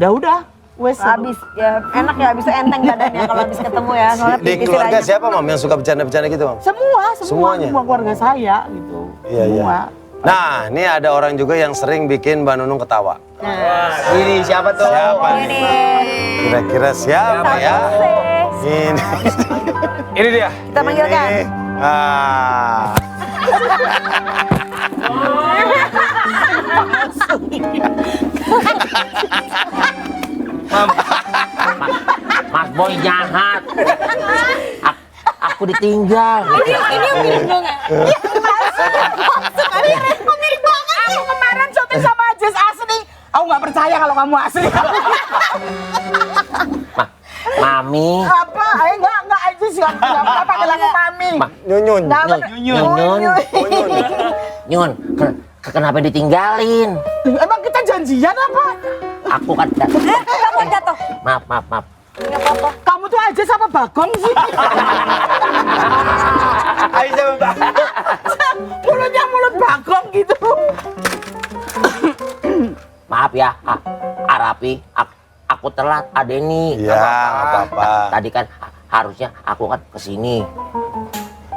Speaker 9: udah wes
Speaker 6: Habis ya enak ya, bisa enteng badannya kalau habis ketemu ya. Soalnya
Speaker 4: Di
Speaker 6: pipis
Speaker 4: keluarga
Speaker 6: aja.
Speaker 4: siapa, Mam, yang suka bercanda-bercanda gitu, Mam? Semuanya?
Speaker 9: semua keluarga saya gitu.
Speaker 4: Iya, iya.
Speaker 9: Semua.
Speaker 4: Nah, ini ada orang juga yang sering bikin Mbak Nunung ketawa.
Speaker 7: Ini siapa tuh?
Speaker 4: Siapa nih? Kira-kira siapa ya? Ini.
Speaker 7: Ini dia.
Speaker 6: Kita panggilkan.
Speaker 4: Ini. Ah.
Speaker 5: Mas Boy jahat. Aku ditinggal.
Speaker 3: Ini yang mirip dong ya? Kok mirip banget sih?
Speaker 9: Aku kemarin syuting sama Ajis asli. Aku nggak percaya kalau kamu asli.
Speaker 5: Mami.
Speaker 9: Apa? Ayo nggak Ajis nggak pakai lagu mami.
Speaker 4: Nyunyun.
Speaker 5: Nyun. Kenapa ditinggalin?
Speaker 9: Emang kita janjian apa?
Speaker 5: Aku kan
Speaker 6: Kamu jatuh.
Speaker 5: maaf.
Speaker 9: Kamu tuh Ajis apa Bagong sih?
Speaker 7: Ayo coba.
Speaker 9: Mulutnya mulut Bagong gitu.
Speaker 5: Maaf ya, Arapi. Aku telat, Adeni.
Speaker 4: Iya, nggak apa-apa.
Speaker 5: Tadi kan harusnya aku kan kesini.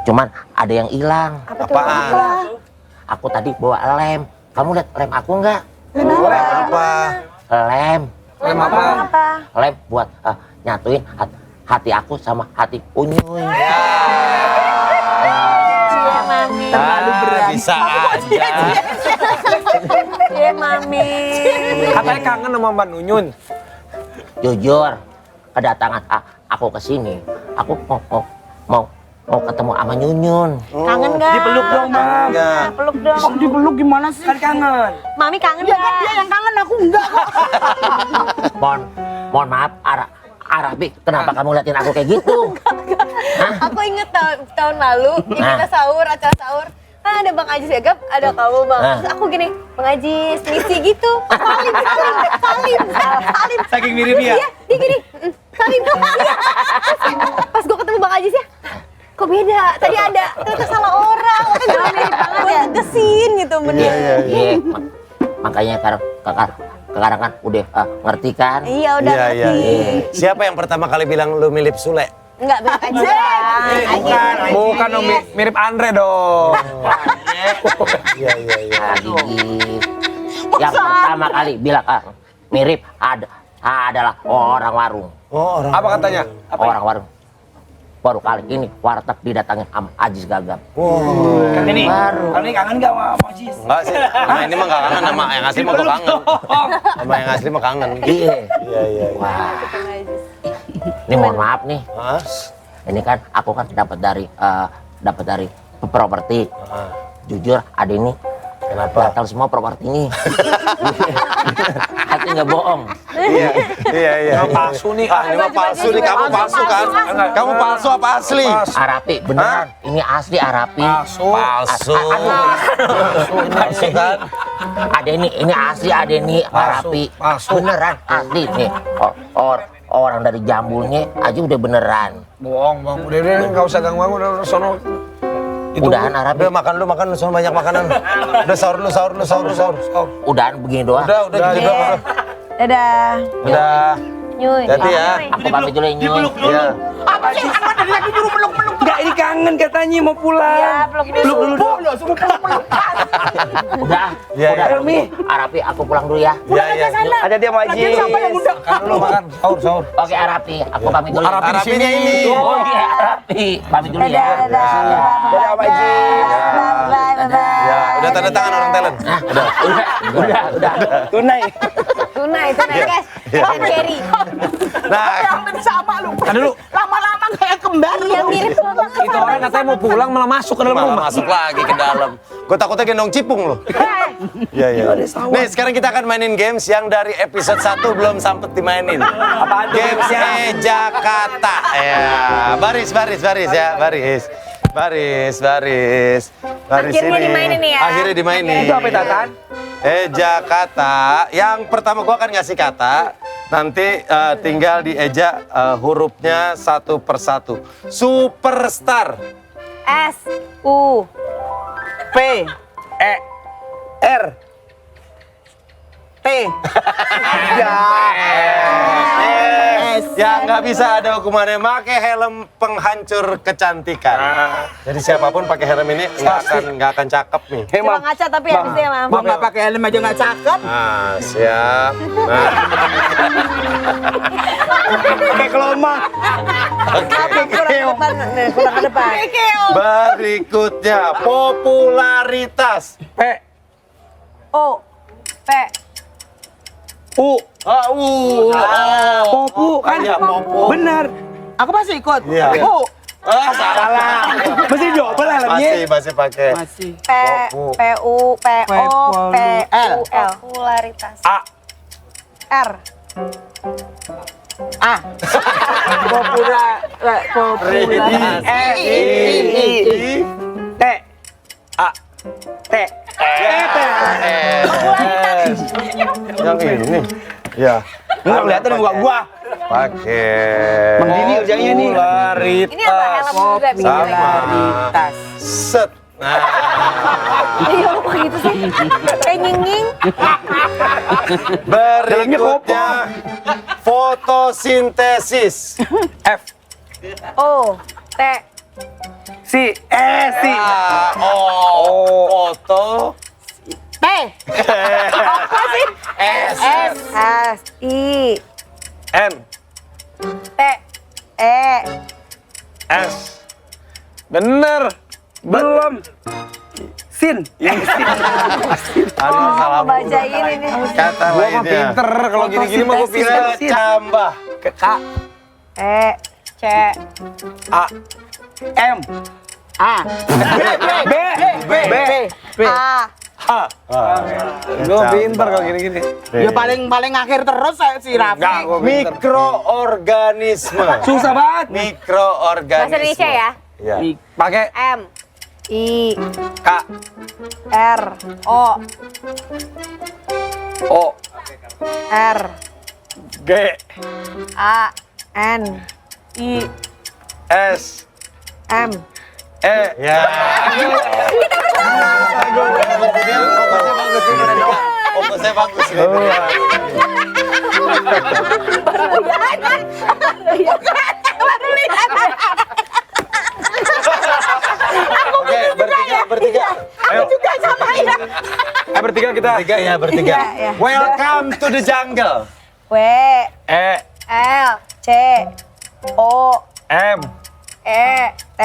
Speaker 5: Cuman ada yang hilang.
Speaker 4: Apaan?
Speaker 5: Aku tadi bawa lem. Kamu lihat lem aku nggak?
Speaker 4: Lem apa?
Speaker 5: Lem.
Speaker 7: Lem apa?
Speaker 5: Lem buat nyatuin hati aku sama hati Unyuy.
Speaker 6: Iya, Mami.
Speaker 9: Terlalu berat.
Speaker 4: Bisa aja.
Speaker 6: Iya, Mami.
Speaker 7: Katanya kangen sama Mbak Nunyun.
Speaker 5: Jujur, kedatangan aku ke sini, aku mau ketemu sama Nyunyun.
Speaker 6: Kangen nggak?
Speaker 7: Dipeluk dong, Mam.
Speaker 4: Enggak.
Speaker 6: Peluk dong.
Speaker 9: Kok dipeluk gimana sih?
Speaker 7: Kan kangen.
Speaker 6: Mami kangen
Speaker 9: Ya kan
Speaker 6: nggak?
Speaker 9: dia yang kangen aku enggak kok.
Speaker 5: Mohon maaf, Arabi, kenapa kamu liatin aku kayak gitu?
Speaker 3: Aku inget tahun lalu, kita sahur, acara sahur. Kan ada Bang Ajis ya, Gap, ada kamu Bang. Terus aku gini, Bang Ajis, misi gitu. Salim.
Speaker 7: Saking miripnya.
Speaker 3: Iya, dia gini, salim. Iya. Pas gue ketemu Bang Ajis ya, kok beda? Tadi ada, ternyata salah orang. Makanya gue mirip banget ya. Tegesin gitu, bener.
Speaker 5: Iya, makanya sekarang kan udah ngerti kan?
Speaker 3: Iya, udah
Speaker 4: Iya, iya.
Speaker 3: ngerti.
Speaker 4: Siapa yang pertama kali bilang lu mirip Sule?
Speaker 3: Enggak, Bang Ajis.
Speaker 7: Bukan dong, mirip Andre dong.
Speaker 4: Iya.
Speaker 5: Gigi. Yang pertama kali bilang mirip adalah orang warung.
Speaker 4: Oh, orang.
Speaker 7: Apa katanya?
Speaker 5: Orang warung. Baru kali ini warteg didatangin sama Ajis Gagap.
Speaker 7: Kan ini,
Speaker 5: Baru.
Speaker 7: kan ini kangen gak sama Ajis?
Speaker 4: Enggak sih. Nah, ini mah nggak kangen, sama yang asli mah gue kangen. Sama yang asli mah kangen.
Speaker 5: Iya.
Speaker 4: Iya.
Speaker 5: Wah. Ini mohon maaf nih.
Speaker 4: Hah?
Speaker 5: Ini kan aku kan dapat dari properti. Jujur, ada ini
Speaker 4: Kenapa?
Speaker 5: batal semua properti ini. Hati nggak bohong.
Speaker 4: Iya.
Speaker 7: Palsu nih.
Speaker 4: Ini mah palsu nih, kamu palsu kan? Kamu palsu apa asli?
Speaker 5: Arapi, beneran. Ini asli Arapi.
Speaker 4: Palsu. Palsu kan?
Speaker 5: Ada ini asli, ada ini Arapi. Beneran asli nih. Orang dari Jambulnya aja udah beneran.
Speaker 7: Bohong, Bang. Udah, nggak usah ganggu aku, udah sono.
Speaker 5: Udahan Arapi.
Speaker 4: Udah makan lu, sono banyak makanan. Udah sahur lu.
Speaker 5: Udahan begini doang.
Speaker 4: Udah gitu doang.
Speaker 6: Dadah.
Speaker 4: Udah.
Speaker 6: Nyuy.
Speaker 4: Hati ya.
Speaker 5: Aku pamit dulu ya, Nyuy.
Speaker 4: Iya.
Speaker 9: Apa sih? Aku dari tadi nyuruh meluk-meluk.
Speaker 7: Enggak, ini kangen katanya mau pulang.
Speaker 6: Iya, peluk dulu.
Speaker 5: Udah.
Speaker 4: Iya, iya.
Speaker 7: Helmi.
Speaker 5: Arapi, aku pulang dulu ya.
Speaker 4: Iya, iya.
Speaker 7: Ada dia Maji.
Speaker 5: Makan dulu, makan. Sahur. Oke, Arapi, aku pamit dulu.
Speaker 4: Arapinya ini.
Speaker 5: Oh iya, Arapi. Pamit dulu ya.
Speaker 7: Dadah Maji.
Speaker 4: Ya, udah tanda tangan orang talent.
Speaker 5: Udah.
Speaker 7: Tunai.
Speaker 6: Tunai guys. Tom Jerry.
Speaker 4: Nah,
Speaker 9: Hampir sama lu.
Speaker 5: Kan dulu.
Speaker 9: Lama-lama kayak kembar.
Speaker 6: Yang mirip banget.
Speaker 5: Itu orang katanya mau pulang malah masuk ke dalam
Speaker 4: malah
Speaker 5: rumah.
Speaker 4: masuk lagi ke dalam. Gue takutnya gendong cipung loh. Iya, iya. Nih, sekarang kita akan mainin games yang dari episode 1 belum sempet dimainin.
Speaker 7: Apaan tuh
Speaker 4: Games
Speaker 7: gamesnya?
Speaker 4: Ejakata. Ya, baris ya, baris. Baris
Speaker 3: Akhirnya
Speaker 4: sini.
Speaker 3: dimainin nih ya.
Speaker 4: Akhirnya dimainin.
Speaker 7: Itu apa Tatan?
Speaker 4: Ejakata. Yang pertama gua akan ngasih kata. Nanti tinggal dieja hurufnya satu persatu. Superstar.
Speaker 6: S U
Speaker 7: P E R T.
Speaker 4: Ya nggak bisa ada hukumannya. Pakai helm penghancur kecantikan. Jadi siapapun pakai helm ini nggak akan cakep nih.
Speaker 6: Coba ngaca tapi habisnya Mam.
Speaker 9: Mama pakai helm aja nggak cakep.
Speaker 4: Nah, siap. Nah.
Speaker 7: Pakai keloma.
Speaker 6: Kurang ke depan.
Speaker 4: Berikutnya popularitas.
Speaker 7: P
Speaker 6: O P
Speaker 7: U.
Speaker 4: Popu
Speaker 7: Popu kan?
Speaker 4: Iya, popu.
Speaker 7: Benar.
Speaker 9: Aku masih ikut.
Speaker 4: Iya.
Speaker 9: Oh,
Speaker 4: Salah.
Speaker 7: Mesti double helmnya.
Speaker 4: Masih pakai.
Speaker 9: masih.
Speaker 6: P P U P O P U L. Popularitas.
Speaker 7: A.
Speaker 6: R
Speaker 9: Ah.
Speaker 7: T. A. T.
Speaker 4: Yang ini. Ya.
Speaker 7: Nggak kelihatan gua.
Speaker 4: Pakai.
Speaker 7: Bang Dini kerjanya nih.
Speaker 4: Popularitas.
Speaker 6: Ini apa helm juga bikin
Speaker 4: Sama. Set. Nah.
Speaker 6: Iya lu kok gitu sih? Kayak nying-nying.
Speaker 4: Berikutnya fotosintesis.
Speaker 7: F.
Speaker 6: O T
Speaker 7: Si. Si.
Speaker 4: Foto.
Speaker 9: P.
Speaker 4: S.
Speaker 6: S I
Speaker 7: M.
Speaker 6: T E
Speaker 7: S. Bener. Belum. Sin.
Speaker 4: Aduh, salah
Speaker 6: baca ini nih.
Speaker 4: kata
Speaker 7: Gua mah
Speaker 4: lainnya.
Speaker 7: pinter kalau gini-gini mah gua pinter.
Speaker 4: Kecambah.
Speaker 7: K.
Speaker 6: E C
Speaker 7: A. M.
Speaker 9: A.
Speaker 7: B.
Speaker 6: A
Speaker 7: H. Gua pinter kalau gini-gini.
Speaker 9: Ya paling akhir terus saya si Raffi.
Speaker 7: Enggak, gua pinter.
Speaker 4: Mikroorganisme.
Speaker 7: Susah banget.
Speaker 4: Mikroorganisme.
Speaker 3: Bahasa Indonesia ya.
Speaker 4: Iya.
Speaker 7: Pakai
Speaker 6: M I
Speaker 7: K.
Speaker 6: R O
Speaker 7: O.
Speaker 6: R
Speaker 7: G.
Speaker 6: A N I
Speaker 7: S.
Speaker 6: M
Speaker 7: E.
Speaker 4: Ya. Fokusnya bagus ini. Oke, bertiga. Ayo.
Speaker 7: Bertiga kita.
Speaker 4: Bertiga.
Speaker 6: Iya.
Speaker 4: Welcome to the jungle.
Speaker 6: W
Speaker 7: E.
Speaker 6: L C O
Speaker 7: M.
Speaker 6: E T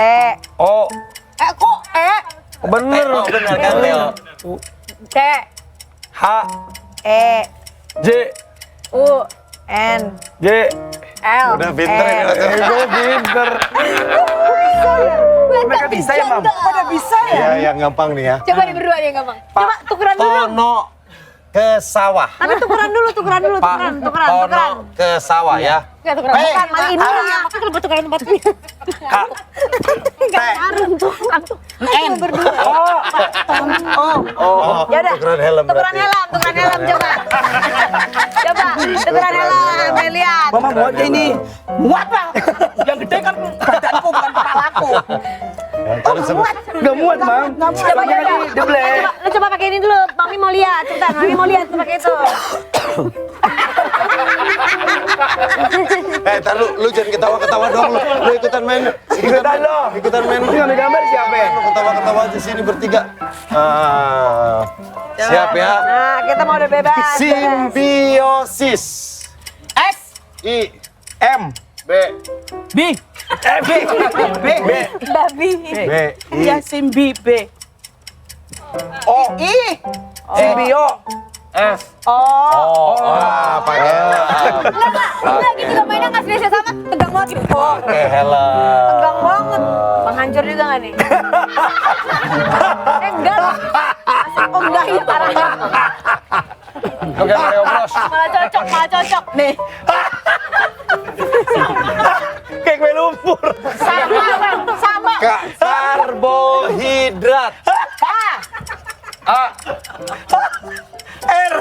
Speaker 7: O.
Speaker 6: kok E
Speaker 7: Bener.
Speaker 4: Benar kan, Teo?
Speaker 6: C
Speaker 7: H.
Speaker 6: E
Speaker 7: J.
Speaker 6: U N
Speaker 7: J.
Speaker 6: L
Speaker 4: Udah pinter ini.
Speaker 7: Gue pinter. Mereka bisa ya, Mam?
Speaker 6: Pada bisa ya?
Speaker 4: Ya, yang gampang nih ya.
Speaker 6: Coba nih berdua nih gampang. Coba tukeran dulu.
Speaker 4: Tono ke sawah.
Speaker 6: Tapi tukeran dulu, tukeran.
Speaker 4: Tono ke sawah ya.
Speaker 6: Enggak tukeran. Bukan, malah ini dulu ya. Makanya kenapa tukeran tempat ini? Enggak karun tukeran tuh. N berdua.
Speaker 4: Oh,
Speaker 6: Ya udah.
Speaker 4: tukeran helm
Speaker 6: Tukeran
Speaker 4: berarti.
Speaker 6: helm coba. Coba, tukeran helm, lihat.
Speaker 7: Mama muat ini.
Speaker 9: Muat bang. Yang gede kan badanku bukan kepalaku.
Speaker 4: Terus sebut.
Speaker 7: Gak muat, Mam.
Speaker 6: Coba
Speaker 7: Deblek.
Speaker 6: Lu coba pakai ini dulu. Mami mau lihat, cepetan. Mami mau lihat pakai itu.
Speaker 4: Tar lu jangan ketawa-ketawa dong lu. Lu ikutan main.
Speaker 5: Ikutan dong.
Speaker 4: Ikutan main.
Speaker 5: Ini ngambil gambar siapa ya?
Speaker 4: Lu ketawa-ketawa aja sini bertiga. Siap ya.
Speaker 6: Nah, kita mau udah bebas.
Speaker 4: Simbiosis.
Speaker 9: S
Speaker 4: I
Speaker 5: M.
Speaker 4: B
Speaker 9: B B B
Speaker 6: Babi.
Speaker 4: B I
Speaker 9: ya Simbi B
Speaker 5: O.
Speaker 9: I
Speaker 5: Simbio. S.
Speaker 4: pakai
Speaker 3: Enggak gitu loh, mainnya nggak serius sama. Tegang banget gitu.
Speaker 4: pakai helm.
Speaker 6: Tegang banget. Penghancur juga gak nih? Enggak lah. Oh enggak, iya parah banget.
Speaker 5: Oke, Mario Bros.
Speaker 6: Malah cocok nih.
Speaker 5: Kayak kue lumpur.
Speaker 6: Sama.
Speaker 4: Karbohidrat.
Speaker 5: A. R.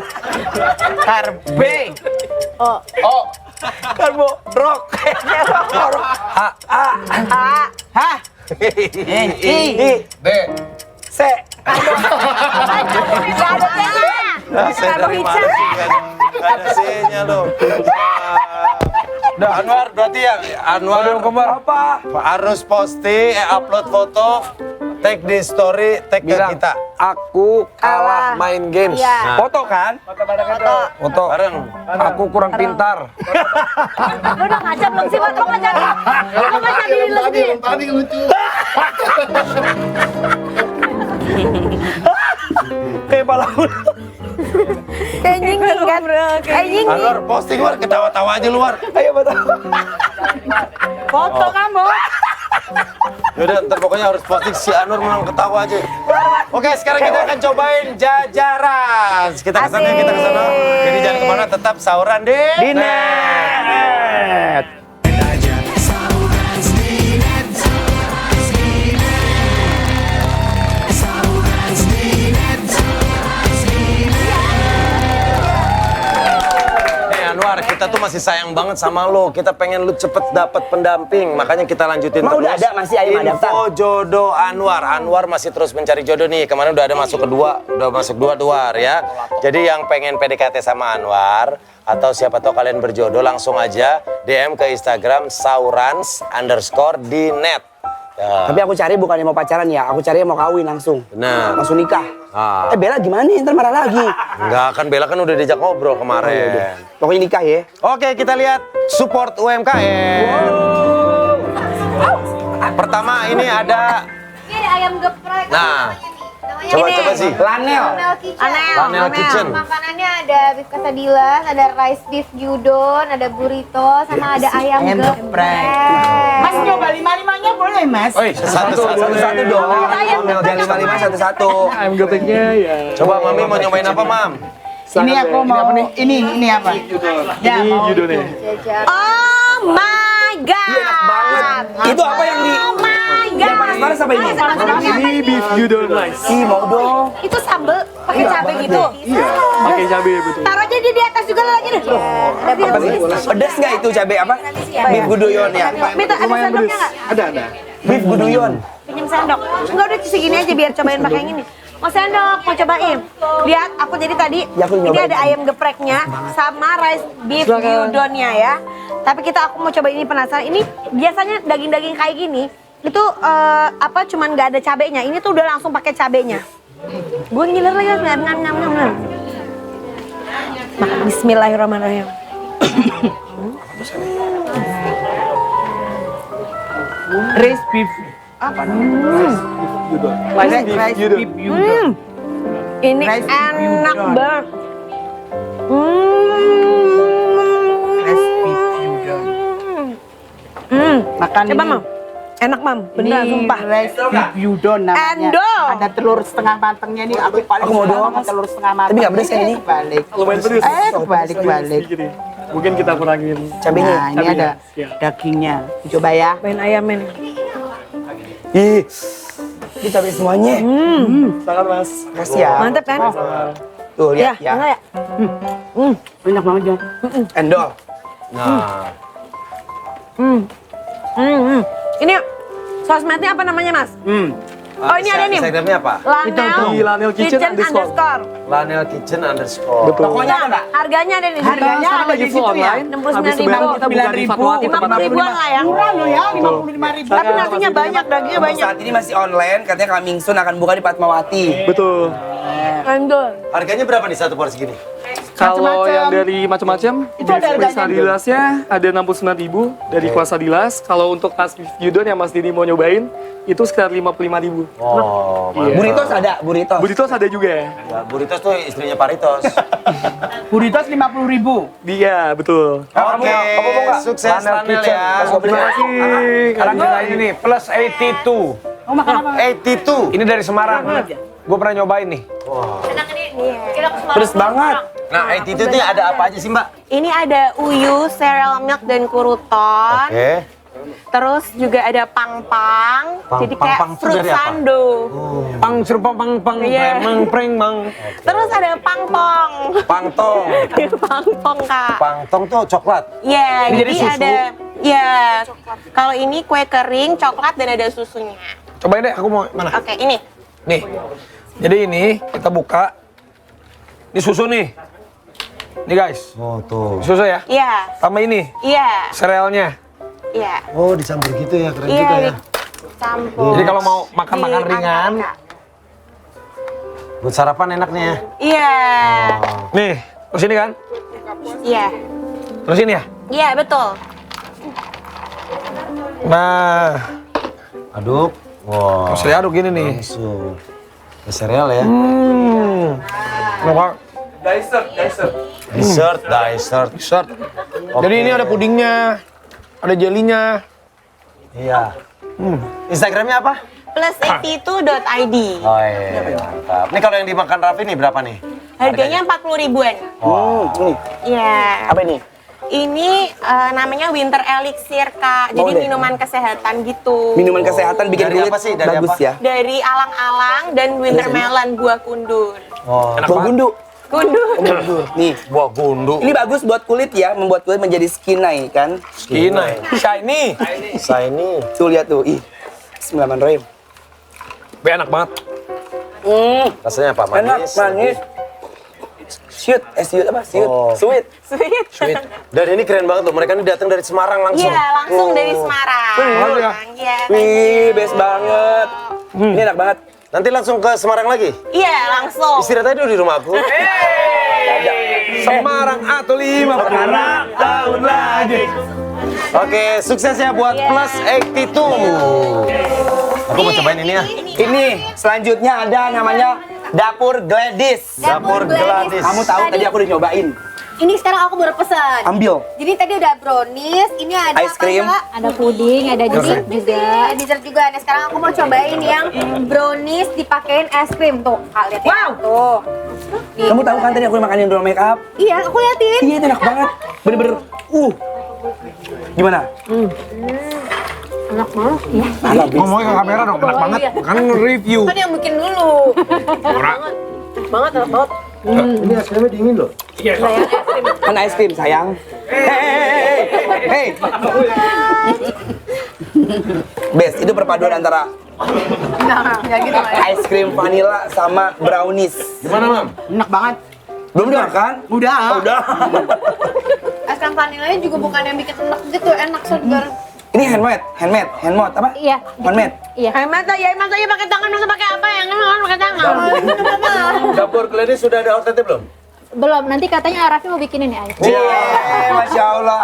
Speaker 5: Karbe.
Speaker 6: Oh.
Speaker 5: O. Karbo. Rock. H. A.
Speaker 9: H
Speaker 5: I. B. C.
Speaker 6: Gak ada C-nya.
Speaker 4: Saya dari mana sih? Nggak ada C-nya lo. Anwar berarti ya Anwar
Speaker 5: Apa?
Speaker 4: harus posting, upload foto, tag di story, tag ke
Speaker 5: Bilang,
Speaker 4: kita.
Speaker 5: aku kalah main games.
Speaker 6: Iya.
Speaker 5: Foto kan? Foto.
Speaker 4: Bareng.
Speaker 5: Aku kurang pintar.
Speaker 6: Lu udah ngaca belum sih? Lu ngaca diri lu sendiri.
Speaker 1: Tadi lucu.
Speaker 5: Kayak pala
Speaker 6: Kayak nyinging kan? Kayak nyinging.
Speaker 4: Anwar posting luar, ketawa-tawa aja luar.
Speaker 5: Ayo foto.
Speaker 9: foto kamu
Speaker 4: Yaudah, ntar pokoknya harus posting si Anwar memang ketawa aja. Oke, sekarang kita akan cobain jajaran. Kita kesana, kita kesana. Jadi jangan kemana, tetap sauran deh.
Speaker 5: Di net.
Speaker 4: Anwar, kita tuh masih sayang banget sama lo. Kita pengen lu cepet dapet pendamping, makanya kita lanjutin
Speaker 5: Emang
Speaker 4: terus.
Speaker 5: udah ada, masih ayo
Speaker 4: Info
Speaker 5: daftar.
Speaker 4: jodoh Anwar. Anwar masih terus mencari jodoh nih. Kemarin udah ada masuk kedua, udah masuk dua ya. Jadi yang pengen PDKT sama Anwar atau siapa tahu kalian berjodoh, langsung aja DM ke Instagram saurans_di_net. Ya.
Speaker 5: Tapi aku cari bukan yang mau pacaran ya, aku cari yang mau kawin langsung.
Speaker 4: Benar.
Speaker 5: Langsung nikah.
Speaker 4: Ah.
Speaker 5: Bella gimana nih? Ntar marah lagi.
Speaker 4: Enggak, kan Bella kan udah diajak ngobrol kemarin.
Speaker 5: Pokoknya nikah ya.
Speaker 4: Oke, kita lihat support UMKM. Pertama ini ada.
Speaker 10: Ini ada ayam geprek.
Speaker 4: Nah,
Speaker 10: Namanya
Speaker 4: coba sih.
Speaker 5: Lanel.
Speaker 10: Lanel Kitchen.
Speaker 4: Lanel Kitchen.
Speaker 10: Makanannya ada beef quesadillas, ada rice beef gyudon, ada burrito, sama ada ayam geprek.
Speaker 9: Mas nyoba 5-5-nya boleh mas
Speaker 5: Satu dong. Jangan 5-5 satu-satu.
Speaker 8: Ayam gepreknya ya.
Speaker 4: Coba Mami mau nyobain apa, Mam?
Speaker 9: ini aku mau ini apa ya
Speaker 8: Ini
Speaker 9: mau
Speaker 8: judulnya.
Speaker 6: Oh my god.
Speaker 5: Enak banget. Itu apa yang di...
Speaker 6: Oh my god.
Speaker 5: Yang panas-panas apa ini?
Speaker 8: Ini beef gyudon rice.
Speaker 5: Ih, mau dong.
Speaker 6: Itu sambel pakai cabai gitu.
Speaker 8: Pakai cabai betul.
Speaker 6: Taruh aja di atas juga lagi deh.
Speaker 5: Apa sih? Pedas nggak itu cabai apa? Beef guduyon ya.
Speaker 6: Minta ada sendoknya nggak?
Speaker 8: Ada.
Speaker 5: Beef guduyon.
Speaker 6: Pinjam sendok. Enggak udah segini aja biar cobain pakai yang ini. Mau sendok, mau cobain. Lihat, aku jadi tadi
Speaker 5: Ya, aku
Speaker 6: ini
Speaker 5: nyobain.
Speaker 6: ada ayam gepreknya sama rice beef gyudonnya ya. Tapi aku mau coba ini penasaran. Ini biasanya daging-daging kayak gini itu apa cuman nggak ada cabenya. Ini tuh udah langsung pakai cabenya. Gue ngiler lagi ngam. Bismillahirrahmanirrahim.
Speaker 9: rice beef
Speaker 8: Rice beef gyudon.
Speaker 6: Ini
Speaker 9: Rice beef
Speaker 6: enak
Speaker 9: gyudon.
Speaker 6: banget.
Speaker 9: rice beef gyudon makan
Speaker 6: Coba
Speaker 9: ini.
Speaker 6: mam, enak mam, beneran
Speaker 9: Ini
Speaker 6: sumpah.
Speaker 9: rice beef gyudon namanya.
Speaker 6: Endo.
Speaker 9: Ada telur setengah matangnya nih. Aku paling
Speaker 5: Aku mau
Speaker 9: suka
Speaker 5: dong.
Speaker 9: sama telur setengah matang.
Speaker 5: Tapi nggak pedes kan ini?
Speaker 9: Balik.
Speaker 8: Lumayan pedes.
Speaker 9: Balik.
Speaker 8: Sedikit nih. Mungkin kita kurangin.
Speaker 5: Cabainya.
Speaker 9: Nah, ini ada
Speaker 8: Ya.
Speaker 9: dagingnya. Coba ya.
Speaker 6: Main ayamnya nih.
Speaker 5: Ih. Ini cabai semuanya.
Speaker 8: Sangat mas.
Speaker 5: Kasih ya.
Speaker 6: Mantep kan?
Speaker 5: Tuh,
Speaker 6: Ya,
Speaker 5: lihat ya.
Speaker 6: enggak ya?
Speaker 9: Enak banget ya.
Speaker 5: Endol.
Speaker 4: Nah,
Speaker 6: Ini sosmednya apa namanya mas?
Speaker 3: Oh ini ada nih.
Speaker 4: Instagramnya apa?
Speaker 8: Di Lanel Kitchen underscore.
Speaker 4: Lanel Kitchen underscore.
Speaker 8: Betul.
Speaker 9: Pokoknya ada nggak?
Speaker 3: Harganya ada nih.
Speaker 9: Harganya
Speaker 8: Sekarang
Speaker 9: ada
Speaker 8: lagi
Speaker 9: di
Speaker 8: full
Speaker 9: situ ya?
Speaker 8: online.
Speaker 3: 69.000.
Speaker 8: Habis lebaran kita buka di Fatmawati
Speaker 3: 50 ribuan lah ya.
Speaker 9: Murah loh ya, 55.000.
Speaker 3: Tapi nasinya banyak, dagingnya banyak.
Speaker 7: Saat ini masih online, katanya coming soon akan buka di Fatmawati.
Speaker 8: Betul.
Speaker 3: Mantul.
Speaker 4: Harganya berapa nih satu porsi gini?
Speaker 8: Kalau yang dari macam-macam,
Speaker 9: Itu ada harganya,
Speaker 8: Quesadillasnya ada 69.000 dari Quesadillas. Kalau untuk Mas Yudon yang Mas Dini mau nyobain, itu sekitar 55.000.
Speaker 4: Oh,
Speaker 8: Iya.
Speaker 7: Burritos ada, burritos.
Speaker 8: Burritos ada juga ya?
Speaker 4: Ya, Burritos tuh istrinya Paritos.
Speaker 9: Burritos 50.000.
Speaker 8: Dia, betul.
Speaker 4: Oke, sukses Lanel ya.
Speaker 8: Terima kasih.
Speaker 5: Sekarang kita ini nih, plus 82.
Speaker 9: Oh makan apa?
Speaker 4: 82.
Speaker 5: Ini dari Semarang. Gue pernah nyobain nih.
Speaker 7: Pedes banget.
Speaker 4: Nah, 82 itu ada apa aja sih, Mbak?
Speaker 3: Ini ada uyu, cereal milk dan kuruton.
Speaker 4: Oke.
Speaker 3: Terus juga ada pangpang. Jadi kayak
Speaker 4: pang-pang itu
Speaker 3: fruit
Speaker 4: dari apa?
Speaker 3: sando.
Speaker 5: Pang serupa pang
Speaker 3: Iya.
Speaker 5: preng mang.
Speaker 3: Terus ada pangpong.
Speaker 4: Pangtong.
Speaker 3: Pangpong kak.
Speaker 4: Pangtong tuh coklat.
Speaker 3: Iya,
Speaker 5: Ini
Speaker 3: jadi
Speaker 5: jadi susu?
Speaker 3: ada. Ya, kalau ini kue kering, coklat dan ada susunya.
Speaker 5: Cobain deh, aku mau mana?
Speaker 3: Oke, ini.
Speaker 5: Nih. Jadi ini kita buka. Ini susu nih. Nih guys,
Speaker 4: Oh, tuh.
Speaker 5: susu ya.
Speaker 3: Iya,
Speaker 5: Tambah ini,
Speaker 3: iya,
Speaker 5: serealnya.
Speaker 3: iya.
Speaker 4: Oh, dicampur gitu ya, keren
Speaker 3: Iya,
Speaker 4: juga ya.
Speaker 3: dicampur.
Speaker 5: Jadi kalau mau makan-makan
Speaker 3: Diangkat,
Speaker 5: ringan,
Speaker 3: Kak.
Speaker 4: Buat sarapan enaknya ya.
Speaker 3: Iya,
Speaker 5: nih, terus ini kan,
Speaker 3: iya,
Speaker 5: terus ini ya.
Speaker 3: iya betul.
Speaker 5: Nah,
Speaker 4: Aduk. Wow.
Speaker 5: terus diaduk gini nih.
Speaker 4: Langsung. Ke sereal ya.
Speaker 5: Nah,
Speaker 4: Dessert.
Speaker 5: dessert. Jadi ini ada pudingnya, ada jelinya.
Speaker 4: Iya. Instagramnya apa?
Speaker 3: Plus82.id.
Speaker 4: Oh iya, mantap. Ini kalau yang dimakan Raffi nih berapa nih?
Speaker 3: Harganya 40 ribuan. Iya.
Speaker 7: Apa ini?
Speaker 3: Ini namanya Winter Elixir, Kak. Jadi minuman kesehatan gitu.
Speaker 7: Minuman kesehatan bikin
Speaker 4: Dari
Speaker 7: kulit
Speaker 4: apa sih? Dari
Speaker 7: bagus
Speaker 4: apa?
Speaker 7: ya.
Speaker 3: Dari alang-alang dan winter melon buah kundur.
Speaker 4: Oh,
Speaker 7: Buah gundu.
Speaker 3: Kundur.
Speaker 7: Nih,
Speaker 4: buah gundu.
Speaker 7: ini bagus buat kulit ya, membuat kulit menjadi skinny kan.
Speaker 5: Skinny, shiny.
Speaker 4: Shiny.
Speaker 7: Tuh lihat tuh, ih. Bismillahirrahmanirrahim.
Speaker 5: Enak banget.
Speaker 4: Rasanya apa?
Speaker 7: Enak,
Speaker 4: Manis.
Speaker 7: manis. Sweet, sweet apa? Sweet,
Speaker 4: Oh.
Speaker 7: sweet.
Speaker 3: Sweet.
Speaker 4: Dan ini keren banget loh. Mereka ini datang dari Semarang langsung.
Speaker 3: Iya, langsung dari Semarang.
Speaker 5: ya?
Speaker 3: Iya.
Speaker 7: Wih, best banget. Ini enak banget.
Speaker 4: Nanti langsung ke Semarang lagi.
Speaker 3: Iya, langsung.
Speaker 4: Istirahat aja dulu di rumah aku.
Speaker 5: Semarang atau 5 tahun lagi.
Speaker 4: Oke, sukses ya buat Plus 82. Aku mau cobain ini ya.
Speaker 7: Ini selanjutnya ada namanya Dapur Gladys.
Speaker 4: Dapur Gladys.
Speaker 7: Kamu tahu tadi aku udah nyobain.
Speaker 11: Ini sekarang aku baru pesan.
Speaker 7: Ambil.
Speaker 11: Jadi tadi udah brownies, ini ada
Speaker 7: Ice cream.
Speaker 11: apa, Kak?
Speaker 6: Ada puding, ada dessert juga.
Speaker 11: Ada dessert juga. Nah, sekarang aku mau cobain yang brownies dipakein es krim tuh. Kak, lihat ya. Tuh. Nih.
Speaker 7: Kamu tahu kan tadi aku makanin dulu make up?
Speaker 11: Iya, aku liatin.
Speaker 7: Iya, itu enak banget. Bener-bener. Gimana?
Speaker 11: Enak banget ya.
Speaker 5: Ngomongin ke kamera dong, enak banget. Kan review.
Speaker 11: Kan yang bikin dulu. Enak banget, enak banget.
Speaker 4: Ini es krimnya dingin loh.
Speaker 7: Kan es krim, sayang. Hei. Best, itu perpaduan antara
Speaker 11: Nah, ya gitu lah ya.
Speaker 7: ice cream vanilla sama brownies.
Speaker 4: Gimana, Mam?
Speaker 9: Enak banget.
Speaker 7: Belum udah kan?
Speaker 9: Udah.
Speaker 7: Udah.
Speaker 11: Es krim vanilanya juga bukan yang bikin enak gitu, enak segar.
Speaker 7: Ini handmade apa?
Speaker 6: Iya.
Speaker 7: Handmade.
Speaker 6: Iya.
Speaker 3: Masa aja pakai tangan, masa pakai apa yang kan pakai tangan.
Speaker 4: Dapur Gladys sudah ada outletnya belum?
Speaker 6: Belum, nanti katanya Raffi mau bikinin ya.
Speaker 7: Masya Allah.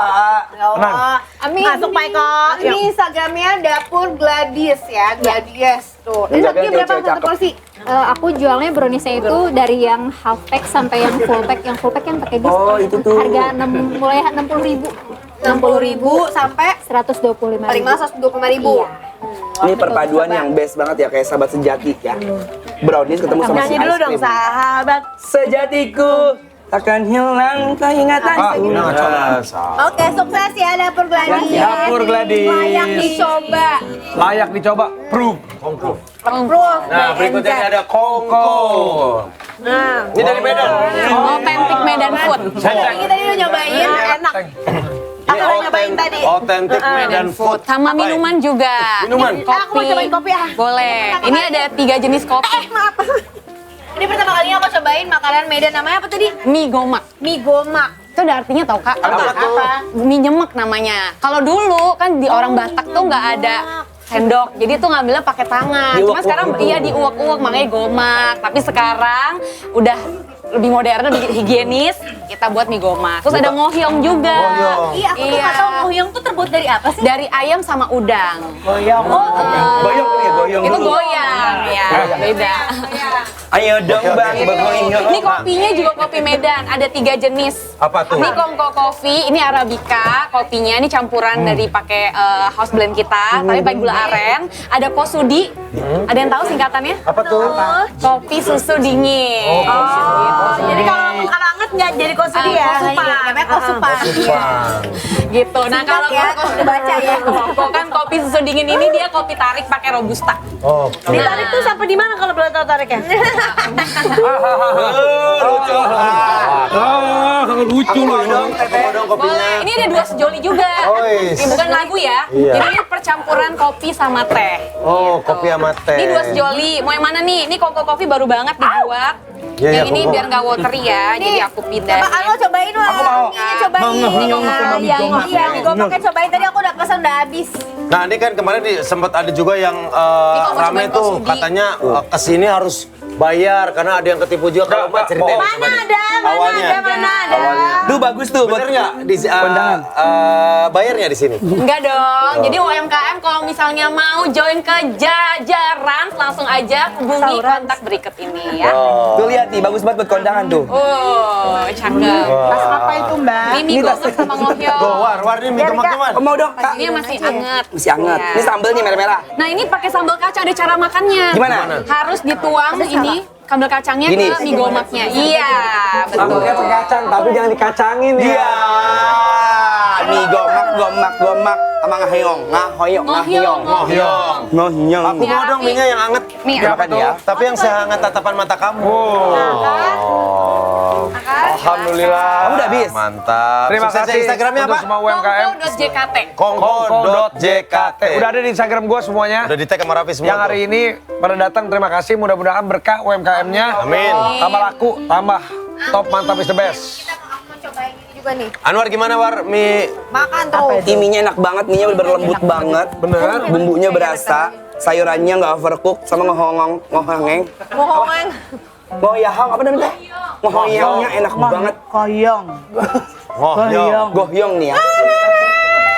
Speaker 11: Tenang.
Speaker 3: Amin. Masuk Pak Eko.
Speaker 11: Ini Instagramnya Dapur Gladys ya, Gladys tuh. Ini
Speaker 7: Jaga
Speaker 11: harganya berapa
Speaker 7: cewek
Speaker 11: satu
Speaker 7: cakep.
Speaker 11: porsi?
Speaker 6: Aku jualnya browniesnya itu dari yang half pack sampai yang full pack. Yang full pack yang pakai diskon.
Speaker 7: Oh, itu tuh.
Speaker 6: Harga mulai 60.000.
Speaker 11: 60.000 sampai
Speaker 6: 125.000.
Speaker 11: paling mahal 125.000.
Speaker 6: Iya.
Speaker 7: Ini perpaduan yang best banget ya, kayak sahabat sejati ya. Brownies ketemu sama si
Speaker 3: Nyanyi
Speaker 7: ice
Speaker 3: dulu dong,
Speaker 7: cream.
Speaker 3: sahabat.
Speaker 7: Sejatiku takkan hilang keingatan.
Speaker 11: Oke, sukses ya Dapur Gladys.
Speaker 7: Dapur Gladys.
Speaker 11: Layak dicoba.
Speaker 5: Layak dicoba, proof.
Speaker 11: Approve.
Speaker 4: Nah, berikutnya ini ada Kongko.
Speaker 3: Nah,
Speaker 4: Ini dari Medan.
Speaker 3: authentic Medan food.
Speaker 11: Ini tadi udah nyobain, enak.
Speaker 3: Apa
Speaker 6: udah nyobain tadi.
Speaker 4: Authentic Medan Food.
Speaker 3: Sama
Speaker 4: Apa ya?
Speaker 3: minuman juga.
Speaker 4: Minuman?
Speaker 3: Kopi.
Speaker 6: Aku mau cobain kopi ah.
Speaker 3: Boleh. Ini ada 3 jenis kopi.
Speaker 6: Maaf.
Speaker 11: Ini pertama kalinya aku cobain makanan Medan, namanya apa tadi?
Speaker 3: Mie gomak.
Speaker 11: Mie gomak.
Speaker 3: Itu ada artinya tau Kak?
Speaker 11: Apa?
Speaker 3: Mie nyemek namanya. Kalau dulu kan di orang Batak tuh nggak ada sendok, jadi tuh ngambilnya pakai tangan. Cuma sekarang iya diuak-uak, makanya gomak. Tapi sekarang udah lebih modern, lebih higienis, kita buat mie gomak. Terus ada ngohyong juga.
Speaker 11: Iya, aku tuh nggak tahu ngohyong tuh terbuat dari apa sih?
Speaker 3: Dari ayam sama udang.
Speaker 7: Goyang. Goyang nih, goyang
Speaker 3: Itu
Speaker 7: dulu.
Speaker 3: goyang, ya beda.
Speaker 7: Ayo dong bang, bergoyang.
Speaker 3: Ini kopinya juga kopi Medan, ada 3 jenis.
Speaker 4: Apa tuh?
Speaker 3: Ini Kongko Coffee, ini Arabica, kopinya ini campuran dari pakai house blend kita, tapi pakai gula aren. Ada Kosudi, ada yang tahu singkatannya?
Speaker 4: Apa tuh?
Speaker 3: Kopi susu dingin.
Speaker 6: Jadi kalau anget nggak jadi kosudi ya.
Speaker 11: Namanya kosupan.
Speaker 3: Gitu. Nah kalau
Speaker 11: baca ya.
Speaker 3: Kongko kan kopi susu dingin ini dia kopi tarik pakai robusta.
Speaker 4: Oh.
Speaker 6: Ditarik tuh sampai di mana kalau boleh tahu tariknya?
Speaker 4: Lucu.
Speaker 7: Lucu loh.
Speaker 4: Aku mau dong kopinya.
Speaker 3: Boleh. Ini ada 2 sejoli juga.
Speaker 4: Ois.
Speaker 3: Ini bukan lagu ya.
Speaker 4: Iya.
Speaker 3: Jadi ini percampuran kopi sama teh.
Speaker 4: Oh, kopi sama teh.
Speaker 3: Ini 2 sejoli. Mau yang mana nih? Ini Kongko Coffee baru banget dibuat.
Speaker 4: Iya,
Speaker 3: Yang
Speaker 4: iya,
Speaker 3: ini
Speaker 4: Kongko.
Speaker 3: biar nggak watery ya. Jadi aku pindahin.
Speaker 11: Coba lo cobain Wak. Ini cobain. Iya, mie gomaknya cobain. Tadi aku udah pesan, udah habis.
Speaker 4: Nah ini kan kemarin sempat ada juga yang
Speaker 3: kamu
Speaker 4: rame
Speaker 3: cobain
Speaker 4: tuh
Speaker 3: Kosudi.
Speaker 4: katanya kesini harus bayar karena ada yang ketipu juga. Kalau Mbak ceritain coba deh. Awalnya.
Speaker 7: Tuh bagus tuh.
Speaker 4: Bener nggak di bayarnya di sini?
Speaker 3: Enggak dong. Jadi UMKM kalau misalnya mau join ke jajaran langsung aja hubungi kontak berikut ini ya.
Speaker 7: Tuh lihat nih, bagus banget buat kondangan tuh.
Speaker 3: Oh, cakep.
Speaker 9: Pas apa itu mbak?
Speaker 3: Ini mie gomak sama ngohyong.
Speaker 4: Tuh, war ini mie gomak gimana?
Speaker 7: Mau dong kak?
Speaker 3: Ini masih anget.
Speaker 7: Masih hangat.
Speaker 3: Iya.
Speaker 7: Ini sambelnya merah-merah.
Speaker 3: Nah ini pakai sambal kacang, ada cara makannya.
Speaker 7: Gimana?
Speaker 3: Harus dituang ini sambal kacangnya
Speaker 7: Gini.
Speaker 3: ke mie gomaknya. Iya, betul.
Speaker 5: Kacang, tapi jangan dikacangin ya.
Speaker 7: Iya. Mie gomak sama ngahoyong. Ngohyong.
Speaker 4: Aku mau dong mie-nya yang anget.
Speaker 3: Mie
Speaker 7: Makan ya.
Speaker 4: Tapi yang sehangat tatapan mata kamu. Alhamdulillah.
Speaker 7: Kamu udah habis?
Speaker 4: Mantap.
Speaker 5: Terima
Speaker 4: Suksesnya
Speaker 5: kasih
Speaker 4: Instagramnya apa?
Speaker 5: untuk semua UMKM.
Speaker 3: Kongko.jkt.
Speaker 4: Kongko.jkt.
Speaker 5: Udah ada di Instagram gue semuanya.
Speaker 4: Udah di tag sama Raffi semua.
Speaker 5: Yang hari ini pada datang, terima kasih. Mudah-mudahan berkah UMKM-nya.
Speaker 4: Amin.
Speaker 5: Tambah laku, tambah top, mantap is the best.
Speaker 11: Mau cobain ini juga nih.
Speaker 4: Anwar gimana War? Mie
Speaker 11: Makan tuh.
Speaker 7: Iminya enak banget, mie-nya bener lembut banget.
Speaker 5: Bener.
Speaker 7: Bumbunya berasa, sayurannya nggak overcook, sama ngohongeng.
Speaker 11: Ngomong.
Speaker 7: Ngoyahong, apa namanya? Ngoyahongnya enak banget.
Speaker 9: Koyong.
Speaker 4: ngohyong.
Speaker 7: Gohyong nih ya.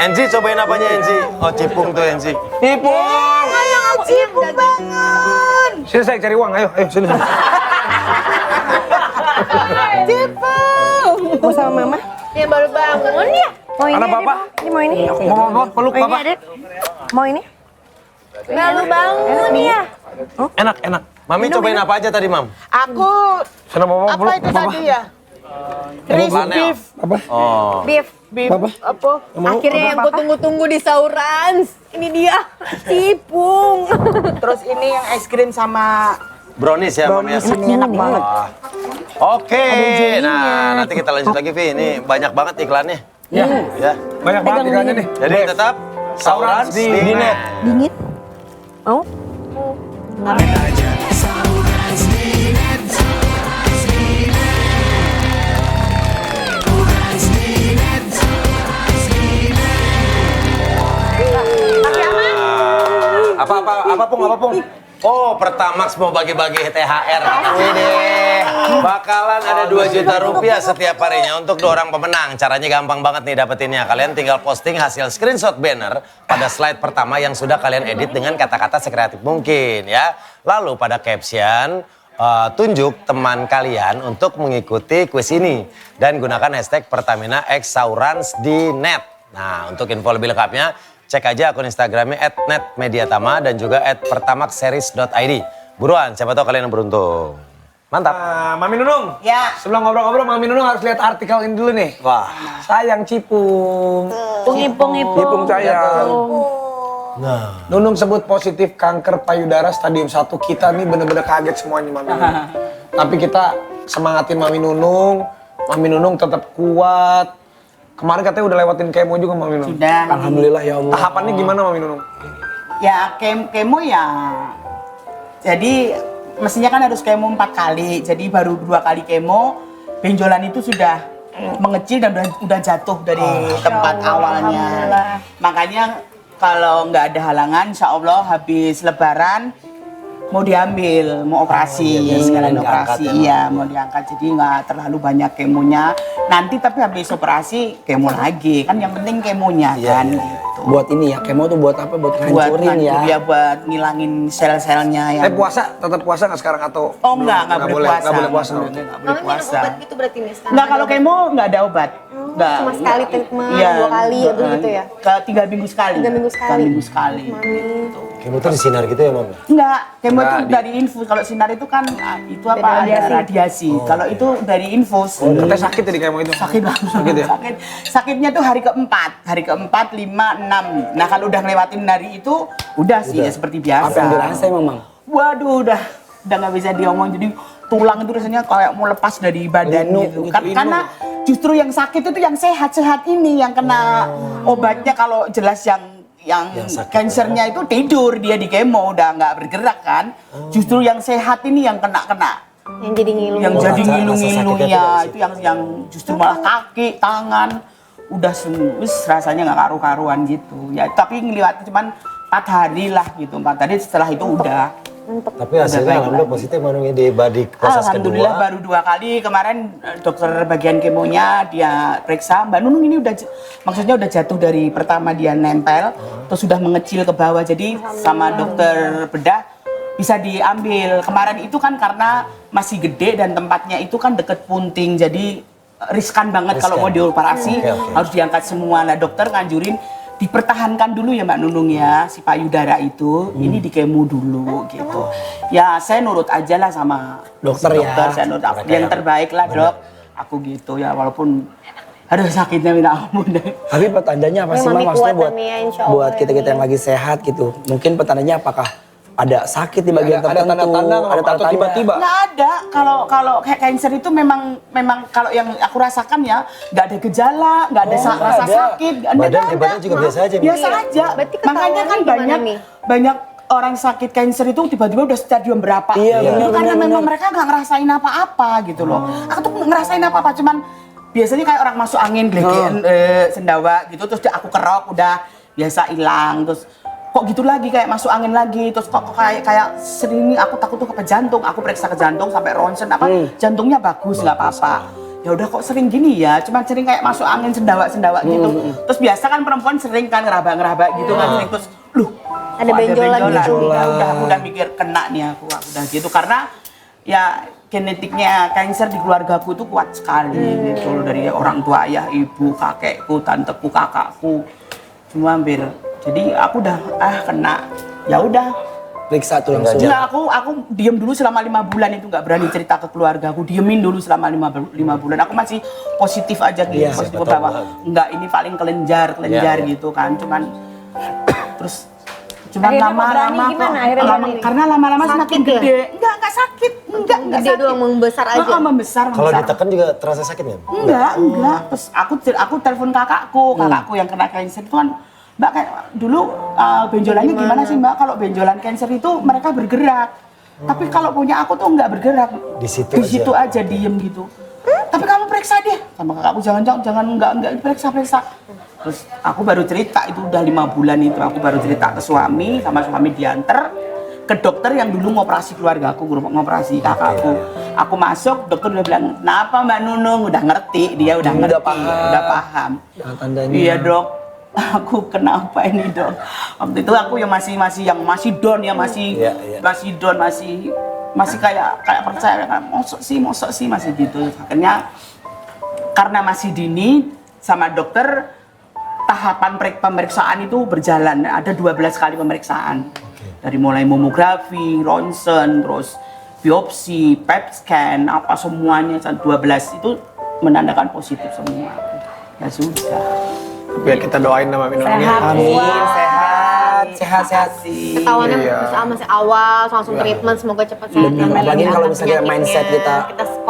Speaker 4: Enzi cobain apanya Enzi? Oh cipung tuh Enzi.
Speaker 7: Ipung.
Speaker 9: Cipung banget.
Speaker 5: Sini saya cari uang, ayo sini.
Speaker 6: Mau sama mama?
Speaker 11: Dia baru bangun ya.
Speaker 6: Mau ini?
Speaker 5: Anak papa?
Speaker 6: Ini mau ini?
Speaker 5: Mau apa? Peluk
Speaker 6: Mau ini
Speaker 5: papa.
Speaker 6: adek? Mau ini?
Speaker 11: Baru bangun ya.
Speaker 5: Enak.
Speaker 4: Mami cobain apa aja tadi Mam?
Speaker 9: Aku
Speaker 5: Sana mama
Speaker 9: apa
Speaker 5: peluk
Speaker 9: itu
Speaker 5: papa.
Speaker 9: tadi ya? Crispy beef.
Speaker 5: Apa?
Speaker 4: Oh.
Speaker 11: Beef.
Speaker 5: Papa.
Speaker 9: Apa?
Speaker 11: Akhirnya yang gue tunggu-tunggu di Saurans. Ini dia. Cipung.
Speaker 9: Terus ini yang es krim sama
Speaker 4: Brownies ya Mam ya?
Speaker 9: ini enak banget.
Speaker 4: Oke. Nah nanti kita lanjut lagi Vi. Ini banyak banget iklannya.
Speaker 5: Ya.
Speaker 4: Ya.
Speaker 5: Banyak banget ikannya nih.
Speaker 4: Jadi tetap Saurans di net.
Speaker 6: Dingin? Mau?
Speaker 4: Apa pung? Oh, Pertamax mau bagi-bagi THR. Wih bakalan ada 2 juta rupiah setiap harinya untuk 2 orang pemenang. Caranya gampang banget nih dapetinnya. Kalian tinggal posting hasil screenshot banner pada slide pertama yang sudah kalian edit dengan kata-kata sekreatif mungkin ya. Lalu pada caption tunjuk teman kalian untuk mengikuti kuis ini dan gunakan hashtag Pertamina X Saurans di net. Nah, untuk info lebih lengkapnya cek aja akun Instagramnya @netmediatama dan juga @pertamaxseries.id. Buruan, siapa tahu kalian yang beruntung. Mantap.
Speaker 5: Mami Nunung.
Speaker 9: Ya.
Speaker 5: Sebelum ngobrol-ngobrol, Mami Nunung harus lihat artikel ini dulu nih.
Speaker 4: Wah.
Speaker 5: Sayang Cipung. Cipung sayang.
Speaker 4: Nah.
Speaker 5: Nunung sebut positif kanker payudara stadium 1. Kita nih bener-bener kaget semuanya Mami Nunung. Tapi kita semangatin Mami Nunung. Mami Nunung tetap kuat. Kemarin katanya udah lewatin kemo juga Mami Nunung.
Speaker 9: Sudah.
Speaker 5: Alhamdulillah ya Allah. Tahapannya gimana Mami Nunung?
Speaker 9: Ya kemo ya. Jadi mestinya kan harus kemo 4 kali. Jadi baru 2 kali kemo, benjolan itu sudah mengecil dan udah jatuh dari tempat awalnya. Makanya kalau nggak ada halangan, insya Allah habis Lebaran mau diambil, mau operasi, sekalian operasi, iya mau diangkat. Jadi nggak terlalu banyak kemonya. Nanti tapi habis operasi kemo lagi, kan yang penting kemonya kan. Gitu.
Speaker 7: Buat ini ya, kemo tuh buat apa? Buat ngancurin ya.
Speaker 9: Buat ngilangin sel-selnya yang.
Speaker 5: Puasa, tetap puasa nggak sekarang atau?
Speaker 9: Oh nggak boleh puasa.
Speaker 5: Nggak boleh puasa.
Speaker 9: Nggak boleh puasa.
Speaker 11: Obat gitu berarti nih sekarang?
Speaker 9: Nggak, kalau kemo nggak ada obat. Nggak.
Speaker 11: Cuma sekali treatment,
Speaker 9: Iya,
Speaker 11: 2 kali gitu ya?
Speaker 9: Ke 3 minggu sekali.
Speaker 11: 3 minggu sekali.
Speaker 9: 3 minggu sekali.
Speaker 4: Kemo tuh disinar gitu ya, Mam?
Speaker 9: Enggak, kemo itu dari infus. Kalau sinar itu kan itu apa? Ada radiasi. Kalau itu dari infus.
Speaker 5: Katanya sakit ya di kemo itu?
Speaker 9: Sakit banget.
Speaker 5: Sakit ya?
Speaker 9: Sakitnya tuh hari keempat, 5, 6. Nah kalau udah ngelewatin hari itu, udah sih ya seperti biasa.
Speaker 7: Apa yang dirasain Mamang?
Speaker 9: Waduh, udah nggak bisa diomong. Jadi tulang itu rasanya kayak mau lepas dari badan gitu. Karena justru yang sakit itu yang sehat-sehat ini yang kena obatnya. Kalau jelas yang kansernya itu tidur, dia di kemo udah nggak bergerak kan. Justru yang sehat ini yang kena.
Speaker 11: Yang jadi ngilu.
Speaker 9: Yang jadi ngilu-ngilu ya, itu yang justru malah kaki, tangan udah semua rasanya nggak karu-karuan gitu. Ya tapi ngeliwati cuman 4 hari lah gitu. 4 hari setelah itu udah.
Speaker 4: Tapi hasilnya alhamdulillah positif Manung di body proses
Speaker 9: Alhamdulillah
Speaker 4: kedua.
Speaker 9: baru 2 kali. Kemarin dokter bagian kemonya dia periksa, Mbak Nunung ini maksudnya udah jatuh dari pertama dia nempel, terus sudah mengecil ke bawah. Jadi sama dokter bedah bisa diambil. Kemarin itu kan karena masih gede dan tempatnya itu kan deket punting, jadi riskan banget kalau mau dioperasi. Harus diangkat semua. Nah dokter nganjurin dipertahankan dulu ya Mbak Nunung ya, si payudara itu ini di kemo dulu gitu. Ya saya nurut aja lah sama
Speaker 7: dokter ya.
Speaker 9: Saya nurut yang terbaik lah dok. Aku gitu ya, walaupun aduh sakitnya minta ampun deh.
Speaker 7: Tapi petandanya apa sih Mam? Maksudnya buat kita-kita yang lagi sehat gitu. Mungkin petandanya apakah ada sakit di bagian tertentu?
Speaker 5: Ada tanda-tanda atau tiba-tiba?
Speaker 9: Nggak ada. Kalau kayak cancer itu memang kalau yang aku rasakan ya nggak ada gejala, nggak ada rasa sakit,
Speaker 4: Badan juga biasa aja.
Speaker 9: Biasa aja. Makanya kan banyak orang sakit cancer itu tiba-tiba udah stadium berapa.
Speaker 7: Iya,
Speaker 9: karena memang mereka nggak ngerasain apa-apa gitu loh. Aku tuh ngerasain apa-apa, cuman biasanya kayak orang masuk angin, gelegean, sendawa gitu, terus aku kerok udah biasa hilang, terus kok gitu lagi kayak masuk angin lagi, terus kok kayak sering aku takut tuh ke jantung, aku periksa ke jantung sampai ronsen jantungnya bagus nggak apa-apa. Ya udah kok sering gini ya, cuma sering kayak masuk angin sendawa gitu. Terus biasa kan perempuan sering kan ngeraba gitu kan, sering terus
Speaker 11: ada benjolan gitu.
Speaker 9: Udah mikir kena nih aku udah gitu karena ya genetiknya kanker di keluargaku itu kuat sekali gitu loh, dari orang tua, ayah, ibu, kakekku, tanteku, kakakku, semua hampir. Jadi aku udah kena, ya udah
Speaker 7: periksa tuh langsung.
Speaker 9: Enggak, aku diem dulu selama 5 bulan itu nggak berani cerita ke keluarga. Aku diemin dulu selama 5 bulan. Aku masih positif aja gitu, positif bahwa enggak ini paling kelenjar gitu kan. Cuman lama-lama karena lama-lama semakin gede. Enggak sakit, enggak
Speaker 11: gede doang membesar aja.
Speaker 9: Membesar.
Speaker 4: Kalau ditekan juga terasa sakit nggak?
Speaker 9: Enggak. Terus aku telepon kakakku yang kena cancer itu kan, Mbak kayak dulu benjolannya gimana sih Mbak? Kalau benjolan cancer itu mereka bergerak. Tapi kalau punya aku tuh nggak bergerak. Di situ aja diem gitu. Tapi kamu periksa deh sama kakakku, jangan nggak periksa. Terus aku baru cerita itu udah 5 bulan itu aku baru cerita ke suami, sama suami diantar ke dokter yang dulu ngoperasi keluargaku, ngoperasi kakakku. Aku masuk, dokter udah bilang, "Kenapa Mbak Nunung?" Udah ngerti, dia udah paham. Iya dok, aku kenapa ini dok? Waktu itu aku yang masih down ya, masih down, masih kayak percaya kan, mosok sih masih gitu. Akhirnya karena masih dini sama dokter, tahapan pemeriksaan itu berjalan, ada 12 kali pemeriksaan. Dari mulai mamografi, ronsen, terus biopsi, PET scan, apa semuanya 12 itu menandakan positif semua. Ya sudah.
Speaker 5: Biar kita doain nama Minum.
Speaker 11: Amin.
Speaker 9: Sehat sih.
Speaker 11: Ketahuannya masih awal, langsung treatment, semoga cepat sehat.
Speaker 7: Apalagi kalau misalnya mindset kita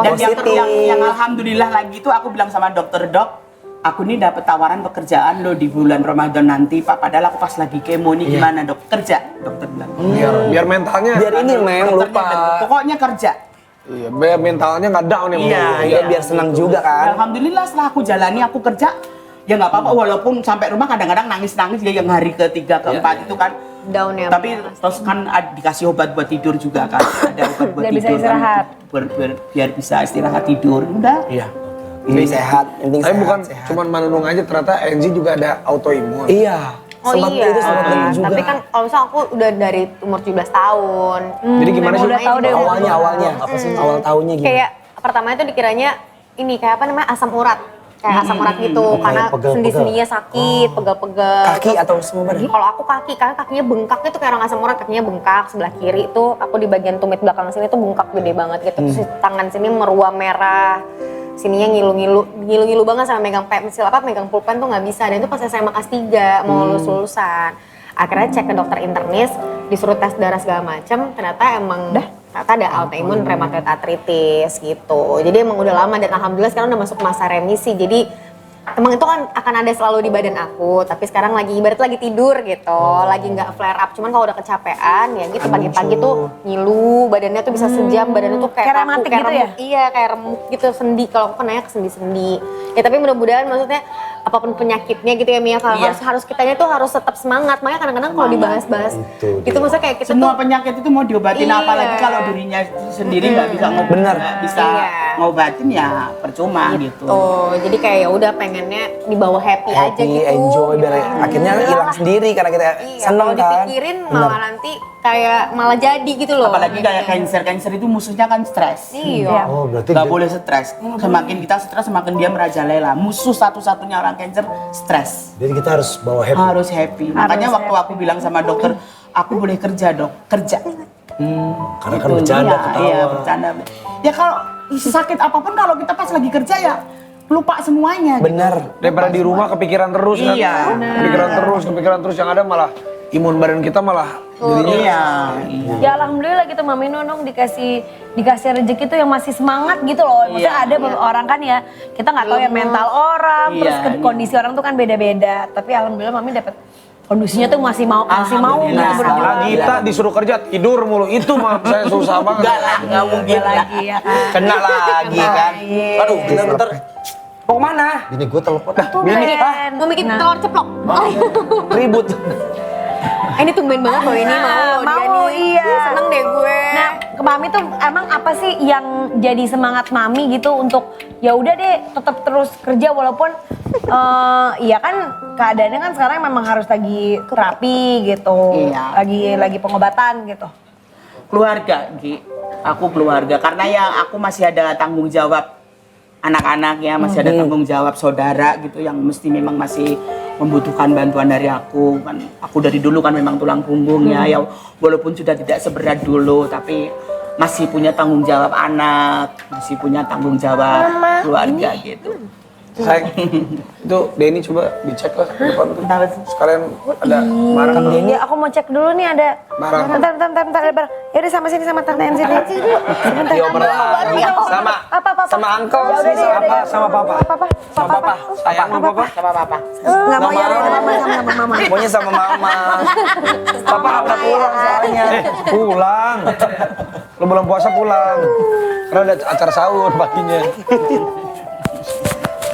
Speaker 9: dan yang alhamdulillah lagi itu aku bilang sama dokter, dok, aku nih dapat tawaran pekerjaan loh di bulan Ramadan nanti Pak. Padahal aku pas lagi kemo nih gimana dok? Kerja, dokter bilang.
Speaker 5: Biar mentalnya.
Speaker 12: Biar ini Meng lupa.
Speaker 9: Pokoknya kerja.
Speaker 5: Iya, biar mentalnya nggak down ya.
Speaker 12: Iya, biar senang juga kan.
Speaker 9: Alhamdulillah setelah aku jalani aku kerja, ya nggak apa-apa walaupun sampai rumah kadang-kadang nangis-nangis ya yang hari ketiga keempat itu kan.
Speaker 3: Down ya.
Speaker 9: Tapi terus kan dikasih obat buat tidur juga kan. Ada obat buat
Speaker 6: Biar
Speaker 9: tidur.
Speaker 6: bisa istirahat.
Speaker 9: Kan, biar bisa istirahat tidur. Udah.
Speaker 5: Iya.
Speaker 12: Ini sehat, penting
Speaker 5: Tapi
Speaker 12: sehat.
Speaker 5: bukan
Speaker 12: sehat.
Speaker 5: cuman Manunung aja, ternyata Enzi juga ada autoimun.
Speaker 12: Iya.
Speaker 3: Oh
Speaker 12: Sempat
Speaker 3: iya,
Speaker 12: itu sempat dengar juga.
Speaker 3: tapi kan kalau misalnya aku udah dari umur 17 tahun.
Speaker 5: Jadi gimana sih?
Speaker 6: Udah tahu deh.
Speaker 12: awalnya apa sih? Awal tahunnya gimana?
Speaker 3: Kayak pertamanya tuh dikiranya ini kayak apa namanya asam urat. Kayak asam urat gitu, karena
Speaker 12: pegel-pegel.
Speaker 3: sendi-sendinya sakit, pegel-pegel.
Speaker 12: Kaki atau semua badan?
Speaker 3: Kalau aku kaki, karena kakinya bengkak itu kayak orang asam urat, kakinya bengkak sebelah kiri itu aku di bagian tumit belakang sini tuh bengkak gede banget gitu. Terus di tangan sini meruam merah, sininya ngilu-ngilu banget sama megang pensil megang pulpen tuh nggak bisa. Dan itu pas SMA kelas 3 mau lulusan. Akhirnya cek ke dokter internis, disuruh tes darah segala macam, ternyata emang ternyata ada autoimun rheumatoid arthritis gitu. Jadi emang udah lama dan alhamdulillah sekarang udah masuk masa remisi. Jadi emang itu kan akan ada selalu di badan aku, tapi sekarang lagi ibarat lagi tidur gitu, lagi nggak flare up. Cuman kalau udah kecapean ya gitu pagi-pagi tuh ngilu, badannya tuh bisa sejam, badannya tuh kayak
Speaker 6: Kayak
Speaker 3: kaku,
Speaker 6: rematik
Speaker 3: kayak
Speaker 6: gitu
Speaker 3: remuk. Iya, kayak remuk gitu sendi. Kalau aku kenanya ke sendi-sendi. Ya tapi mudah-mudahan maksudnya apapun penyakitnya gitu ya Mia, kalau harus kitanya tuh harus tetap semangat. Makanya kadang-kadang kalau dibahas-bahas gitu maksudnya kayak kita
Speaker 9: Semua
Speaker 3: tuh
Speaker 9: penyakit itu mau diobatin
Speaker 3: Iya.
Speaker 9: apalagi kalau dirinya sendiri nggak bisa bisa ngobatin ya percuma gitu.
Speaker 3: Oh, jadi kayak ya udah pengennya dibawa happy aja
Speaker 12: Happy,
Speaker 3: gitu.
Speaker 12: enjoy, biar akhirnya hilang sendiri karena kita
Speaker 3: Iya,
Speaker 12: seneng
Speaker 3: kalau
Speaker 12: kan.
Speaker 3: dipikirin malah nanti kayak malah jadi gitu loh.
Speaker 9: Apalagi kayak cancer itu musuhnya kan stres.
Speaker 3: Iya.
Speaker 12: Oh, berarti
Speaker 9: Nggak boleh stres. Semakin kita stres semakin dia merajalela. Musuh satu-satunya orang cancer stres.
Speaker 12: jadi kita harus bawa happy.
Speaker 9: Harus happy. Makanya waktu aku bilang sama dokter, aku boleh kerja dok, kerja.
Speaker 12: Karena kan bercanda, ketawa.
Speaker 9: Iya, bercanda. Ya kalau sakit apapun kalau kita pas lagi kerja ya lupa semuanya.
Speaker 12: Bener.
Speaker 5: Daripada di rumah kepikiran terus kan.
Speaker 9: Iya.
Speaker 5: Kepikiran terus yang ada malah imun badan kita malah jadinya.
Speaker 9: Iya.
Speaker 6: Ya alhamdulillah gitu Mami Nunung dikasih rezeki tuh yang masih semangat gitu loh. Maksudnya
Speaker 9: Iya,
Speaker 6: ada beberapa orang kan ya, kita nggak tahu ya mental orang,
Speaker 9: Iya,
Speaker 6: terus
Speaker 9: iya.
Speaker 6: kondisi orang tuh kan beda-beda. Tapi alhamdulillah Mami dapat kondisinya tuh masih mau gitu berjuang.
Speaker 5: Lagi kita disuruh kerja tidur mulu itu mah saya susah banget.
Speaker 9: Enggak lah, enggak mungkin
Speaker 6: lagi ya kan.
Speaker 12: Kena lagi kan. Aduh, bentar.
Speaker 5: Mau kemana?
Speaker 12: Bini gue telepon.
Speaker 3: Mau bikin telur ceplok.
Speaker 12: Ribut.
Speaker 3: Ini tumben banget loh ini
Speaker 6: Mau,
Speaker 3: dia nih.
Speaker 6: iya.
Speaker 3: Seneng deh gue.
Speaker 6: Nah, ke Mami tuh emang apa sih yang jadi semangat Mami gitu untuk ya udah deh tetap terus kerja walaupun iya kan keadaannya kan sekarang memang harus lagi terapi gitu.
Speaker 9: Iya.
Speaker 6: Lagi pengobatan gitu.
Speaker 9: Keluarga, Gi. Aku keluarga karena ya aku masih ada tanggung jawab anak-anak ya, masih ada tanggung jawab saudara gitu yang mesti memang masih membutuhkan bantuan dari aku kan. Aku dari dulu kan memang tulang punggungnya ya walaupun sudah tidak seberat dulu tapi masih punya tanggung jawab anak, masih punya tanggung jawab keluarga gitu.
Speaker 5: Sayang, itu Denny coba dicek lah depan tuh. Sekalian ada barang.
Speaker 6: Kang Denny, aku mau cek dulu nih ada.
Speaker 5: Barang.
Speaker 6: Bentar. Ya udah sama sini sama Tante Enzi dulu. Sebentar.
Speaker 12: Sama Uncle.
Speaker 5: Sama papa.
Speaker 12: Sama papa. Sayang sama papa.
Speaker 9: Sama papa.
Speaker 6: Enggak mau ya udah mama sama mama.
Speaker 12: Pokoknya sama mama. Papa udah pulang soalnya.
Speaker 5: Pulang. Lo belum puasa pulang. Karena ada acara sahur paginya.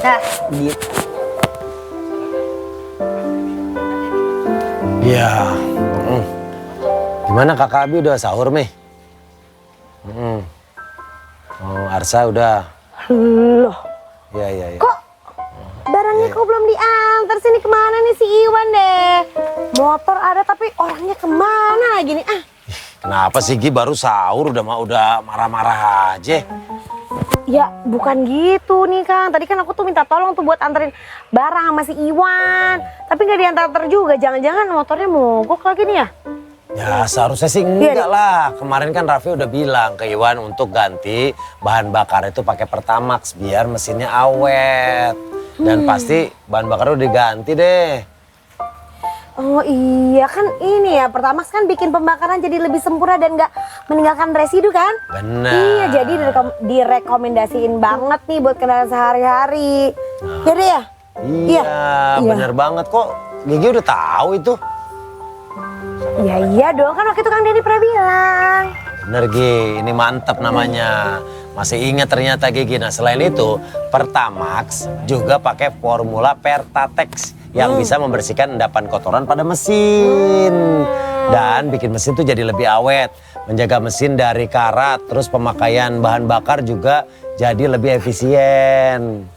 Speaker 6: Nah,
Speaker 12: Gitu. Ya. Gimana kakak Abi udah sahur, Meh? Oh, Arsa udah.
Speaker 6: loh.
Speaker 12: Iya.
Speaker 6: Kok barangnya kok belum diantar sini kemana nih si Iwan deh? Motor ada tapi orangnya kemana lagi nih?
Speaker 12: Kenapa sih Gi baru sahur udah marah-marah aja?
Speaker 6: Ya bukan gitu nih Kang, tadi kan aku tuh minta tolong tuh buat anterin barang sama si Iwan. Tapi nggak diantar juga, jangan-jangan motornya mogok lagi nih ya?
Speaker 12: Ya seharusnya sih enggak lah. Kemarin kan Raffi udah bilang ke Iwan untuk ganti bahan bakar itu pakai Pertamax biar mesinnya awet. Dan pasti bahan bakar udah diganti deh.
Speaker 6: Oh iya kan ini ya, Pertamax kan bikin pembakaran jadi lebih sempurna dan nggak meninggalkan residu kan?
Speaker 12: Benar.
Speaker 6: Iya jadi direkomendasiin banget nih buat kendaraan sehari-hari. Ya deh ya?
Speaker 12: Iya, bener banget kok. Gigi udah tahu itu.
Speaker 6: Iya dong, kan waktu itu Kang Denny pernah bilang.
Speaker 12: Bener Gi, ini mantap namanya. Masih ingat ternyata Gigi. Nah selain itu, Pertamax juga pakai formula Pertatex yang bisa membersihkan endapan kotoran pada mesin. Dan bikin mesin tuh jadi lebih awet. Menjaga mesin dari karat, terus pemakaian bahan bakar juga jadi lebih efisien.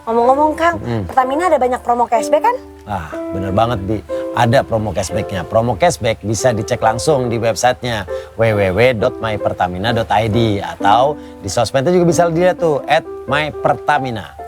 Speaker 6: Ngomong-ngomong Kang, Pertamina ada banyak promo cashback kan?
Speaker 12: Ah, bener banget Bi. Ada promo cashbacknya. Promo cashback bisa dicek langsung di websitenya www.mypertamina.id atau di sosmednya juga bisa dilihat tuh @mypertamina.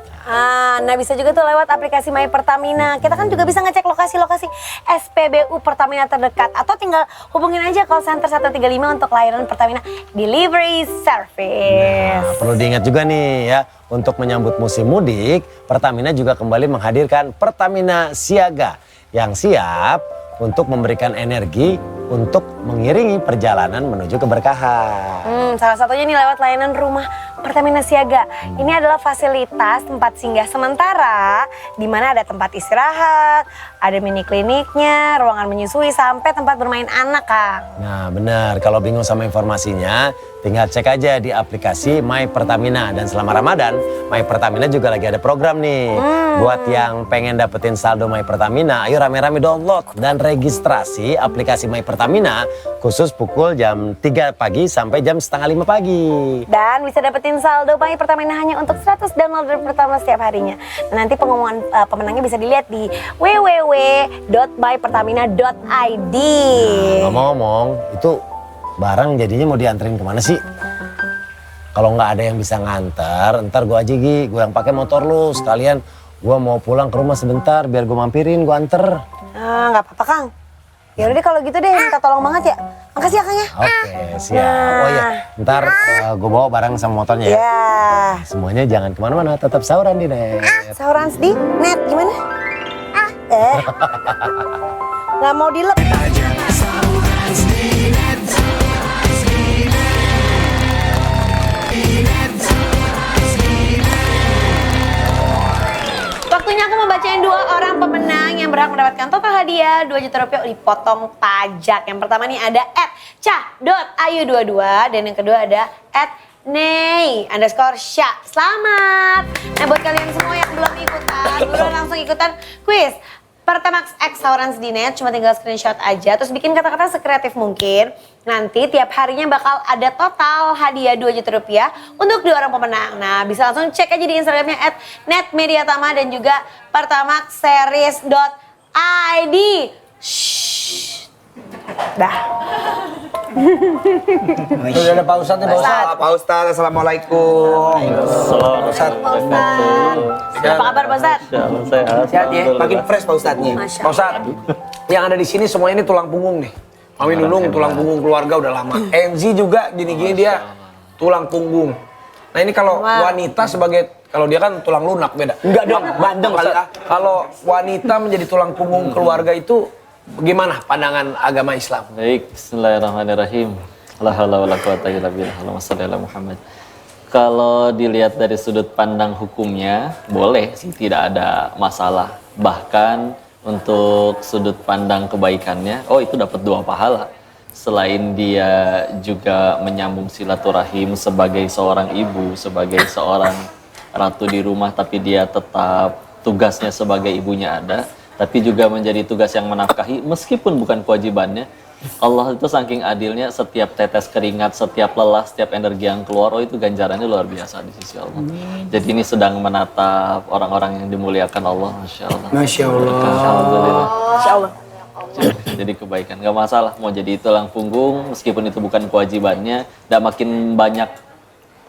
Speaker 6: Nah bisa juga tuh lewat aplikasi My Pertamina. Kita kan juga bisa ngecek lokasi-lokasi SPBU Pertamina terdekat. Atau tinggal hubungin aja call center 135 untuk layanan Pertamina Delivery Service.
Speaker 12: Nah, perlu diingat juga nih ya, untuk menyambut musim mudik, Pertamina juga kembali menghadirkan Pertamina Siaga yang siap untuk memberikan energi untuk mengiringi perjalanan menuju keberkahan.
Speaker 6: Salah satunya nih lewat layanan rumah Pertamina Siaga. Ini adalah fasilitas tempat singgah sementara di mana ada tempat istirahat, ada mini kliniknya, ruangan menyusui sampai tempat bermain anak, Kang.
Speaker 12: Nah benar, kalau bingung sama informasinya tinggal cek aja di aplikasi My Pertamina. Dan selama Ramadan, My Pertamina juga lagi ada program nih. Buat yang pengen dapetin saldo My Pertamina, ayo rame-rame download dan registrasi aplikasi My Pertamina khusus pukul jam 3 pagi sampai jam setengah 5 pagi.
Speaker 6: Dan bisa dapetin saldo My Pertamina hanya untuk 100 downloader pertama setiap harinya. Dan nanti pengumuman pemenangnya bisa dilihat di www.mypertamina.id.
Speaker 12: Ngomong-ngomong, itu barang jadinya mau dianterin kemana sih? Kalau nggak ada yang bisa nganter, ntar gue aja Gi, gue yang pakai motor lu. Sekalian gue mau pulang ke rumah sebentar, biar gue mampirin, gue anter.
Speaker 6: Nggak apa-apa Kang. Ya udah deh kalau gitu deh, minta tolong banget ya. Makasih ya Kang ya.
Speaker 12: Oke, siap. Oh iya, ntar gue bawa barang sama motornya ya. Semuanya jangan kemana-mana, tetap sauran di net.
Speaker 6: Sauran di net gimana? Nggak mau dilep. Waktunya aku mau bacain 2 orang pemenang yang berhak mendapatkan total hadiah 2 juta rupiah dipotong pajak. Yang pertama nih ada @ca.ayu22 dan yang kedua ada @nei_sya. Selamat. Nah buat kalian semua yang belum ikutan, buruan langsung ikutan kuis Pertamax X Sauran Sedinet, cuma tinggal screenshot aja, terus bikin kata-kata sekreatif mungkin. Nanti tiap harinya bakal ada total hadiah 2 juta rupiah untuk 2 orang pemenang. Nah bisa langsung cek aja di Instagramnya @netmediatama dan juga pertamaxseries.id. Dah.
Speaker 5: Sudah ada Pak Ustadz nih, Pak Ustadz.
Speaker 7: Pak Ustadz, Assalamualaikum.
Speaker 5: Pak Ustadz.
Speaker 6: Apa kabar Pak Ustadz?
Speaker 5: Sehat ya, makin fresh Pak Ustadz nih. Pak Ustadz, yang ada di sini semua ini tulang punggung nih. Mami Nunung tulang punggung keluarga udah lama. Enzi juga gini-gini dia tulang punggung. Nah ini kalau wanita sebagai, kalau dia kan tulang lunak beda. Enggak dong, bandeng kali ah. Kalau wanita menjadi tulang punggung keluarga itu bagaimana pandangan agama Islam?
Speaker 13: Baik, bismillahirrahmanirrahim. La haula wala quwata illa billah. Allahumma shalli ala Muhammad. Kalau dilihat dari sudut pandang hukumnya, boleh sih, tidak ada masalah. Bahkan untuk sudut pandang kebaikannya, oh itu dapat 2 pahala. Selain dia juga menyambung silaturahim sebagai seorang ibu, sebagai seorang ratu di rumah, tapi dia tetap tugasnya sebagai ibunya ada. Tapi juga menjadi tugas yang menafkahi meskipun bukan kewajibannya. Allah itu saking adilnya, setiap tetes keringat, setiap lelah, setiap energi yang keluar, oh itu ganjarannya luar biasa di sisi Allah. Jadi ini sedang menatap orang-orang yang dimuliakan Allah, Masya Allah.
Speaker 5: Masya Allah.
Speaker 13: Alhamdulillah.
Speaker 6: Masya Allah.
Speaker 13: Jadi kebaikan, gak masalah mau jadi tulang punggung meskipun itu bukan kewajibannya. Dan makin banyak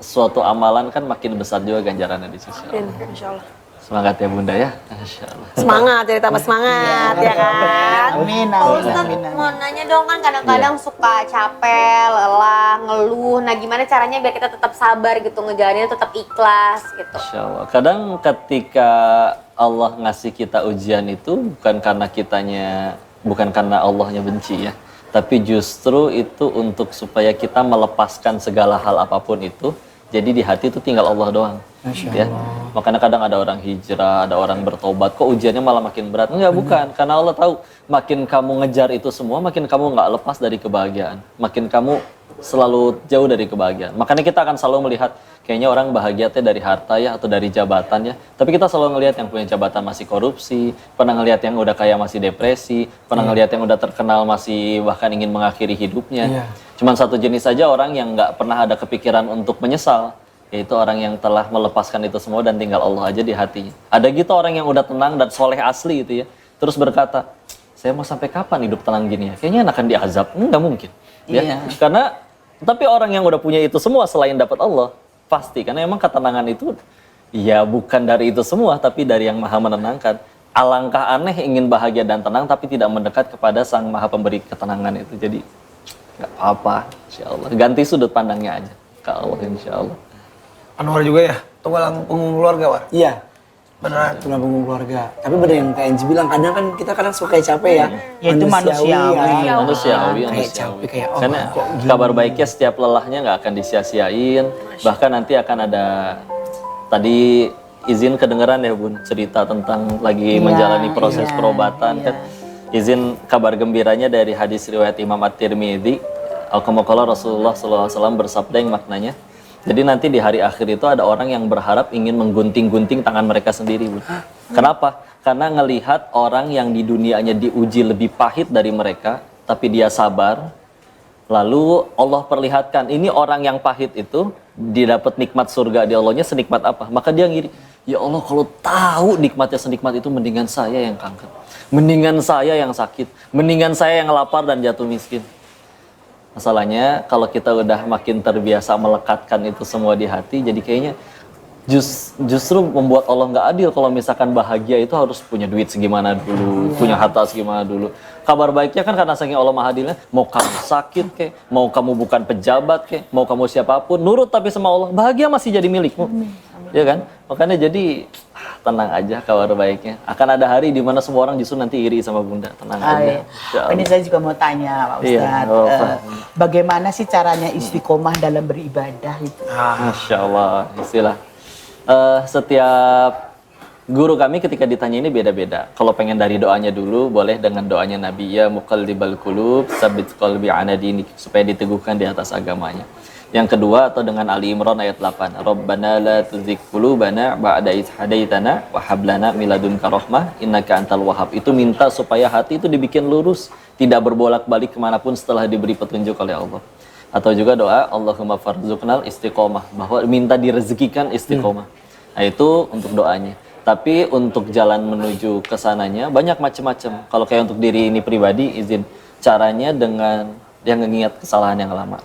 Speaker 13: suatu amalan kan makin besar juga ganjarannya di sisi Allah.
Speaker 6: Masya Allah.
Speaker 13: Semangat ya Bunda ya. Masya Allah.
Speaker 6: Semangat, jadi tambah semangat ya kan.
Speaker 9: Amin,
Speaker 11: Pak Ustadz mau nanya dong, kan kadang-kadang suka capek, lelah, ngeluh. Nah gimana caranya biar kita tetap sabar gitu, ngejalaninnya tetap ikhlas gitu.
Speaker 13: Masya Allah. Kadang ketika Allah ngasih kita ujian itu bukan karena Allahnya benci ya. Tapi justru itu untuk supaya kita melepaskan segala hal apapun itu. Jadi di hati itu tinggal Allah doang. Ya. Makanya kadang ada orang hijrah, ada orang bertobat, kok ujiannya malah makin berat? Enggak, bukan. Karena Allah tahu, makin kamu ngejar itu semua, makin kamu nggak lepas dari kebahagiaan. Makin kamu selalu jauh dari kebahagiaan. Makanya kita akan selalu melihat, kayaknya orang bahagia teh dari harta ya, atau dari jabatan ya. Tapi kita selalu ngelihat yang punya jabatan masih korupsi, pernah ngelihat yang udah kaya masih depresi, pernah ngelihat yang udah terkenal masih bahkan ingin mengakhiri hidupnya. Cuman satu jenis saja orang yang nggak pernah ada kepikiran untuk menyesal, yaitu orang yang telah melepaskan itu semua dan tinggal Allah aja di hatinya. Ada gitu orang yang udah tenang dan soleh asli itu ya, terus berkata, saya mau sampai kapan hidup tenang gini ya? Kayaknya akan diazab. Nggak mungkin. Ya? Karena, tapi orang yang udah punya itu semua selain dapat Allah, pasti. Karena emang ketenangan itu, ya bukan dari itu semua, tapi dari yang maha menenangkan. Alangkah aneh ingin bahagia dan tenang, tapi tidak mendekat kepada sang maha pemberi ketenangan itu. Jadi, nggak apa-apa, insya Allah. Ganti sudut pandangnya aja ke Allah, insya Allah.
Speaker 5: Anwar juga ya, tulang punggung keluarga, War?
Speaker 7: Iya.
Speaker 5: Beneran.
Speaker 7: Tulang punggung keluarga. Tapi bener yang kayak Enzi bilang, kadang kan kita kadang suka kayak capek ya.
Speaker 9: Ya itu manusiawi.
Speaker 13: Manusiawi.
Speaker 7: Kayak capek, kayak oh,
Speaker 13: Karena
Speaker 7: kok gini.
Speaker 13: kabar baiknya setiap lelahnya nggak akan disia-siain. Bahkan nanti akan ada, tadi izin kedengeran ya Bun, cerita tentang lagi menjalani proses perobatan kan. Izin kabar gembiranya dari hadis riwayat Imam At-Tirmidzi. Al-Qamaqala Rasulullah SAW bersabda yang maknanya, jadi nanti di hari akhir itu ada orang yang berharap ingin menggunting-gunting tangan mereka sendiri. Bun. Kenapa? Karena ngelihat orang yang di dunianya diuji lebih pahit dari mereka, tapi dia sabar. Lalu Allah perlihatkan, ini orang yang pahit itu, dia dapat nikmat surga di Allahnya senikmat apa? Maka dia ngiri, ya Allah kalau tahu nikmatnya senikmat itu, mendingan saya yang kanker. Mendingan saya yang sakit. Mendingan saya yang lapar dan jatuh miskin. Masalahnya kalau kita udah makin terbiasa melekatkan itu semua di hati, jadi kayaknya justru membuat Allah nggak adil kalau misalkan bahagia itu harus punya duit segimana dulu, punya harta segimana dulu. Kabar baiknya kan karena saking Allah maha adilnya, mau kamu sakit kek, mau kamu bukan pejabat kek, mau kamu siapapun, nurut tapi sama Allah, bahagia masih jadi milikmu. Ya kan? Makanya jadi tenang aja kabar baiknya. Akan ada hari di mana semua orang justru nanti iri sama Bunda. Tenang aja.
Speaker 9: Ini saya juga mau tanya Pak Ustadz, bagaimana sih caranya istiqomah dalam beribadah itu?
Speaker 13: Masya Allah, istilah. Setiap guru kami ketika ditanya ini beda-beda. Kalau pengen dari doanya dulu, boleh dengan doanya Nabi, ya muqallibal qulub, tsabbit qalbi ala dinik, supaya diteguhkan di atas agamanya. Yang kedua, atau dengan Ali Imran ayat 8, Rabbana la tuzigh qulubana ba'da idh hadaitana wa hab lana min ladunka rahmah innaka antal wahhab. Itu minta supaya hati itu dibikin lurus, tidak berbolak-balik kemanapun setelah diberi petunjuk oleh Allah. Atau juga doa Allahumma farzuqnal istiqomah, bahwa minta direzekikan istiqomah. Nah itu untuk doanya. Tapi untuk jalan menuju ke sananya banyak macam-macam. Kalau kayak untuk diri ini pribadi, izin caranya dengan yang mengingat kesalahan yang lama.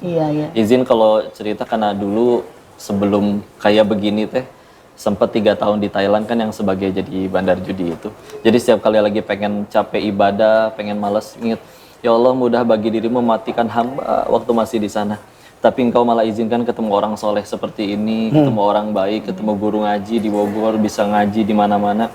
Speaker 13: Izin kalau cerita, karena dulu sebelum kayak begini teh sempat 3 tahun di Thailand kan yang sebagai jadi bandar judi itu. Jadi setiap kali lagi pengen capek ibadah, pengen malas, ingat, ya Allah mudah bagi dirimu mematikan hamba waktu masih di sana. Tapi engkau malah izinkan ketemu orang soleh seperti ini, ketemu orang baik, ketemu guru ngaji di Bogor, bisa ngaji di mana-mana.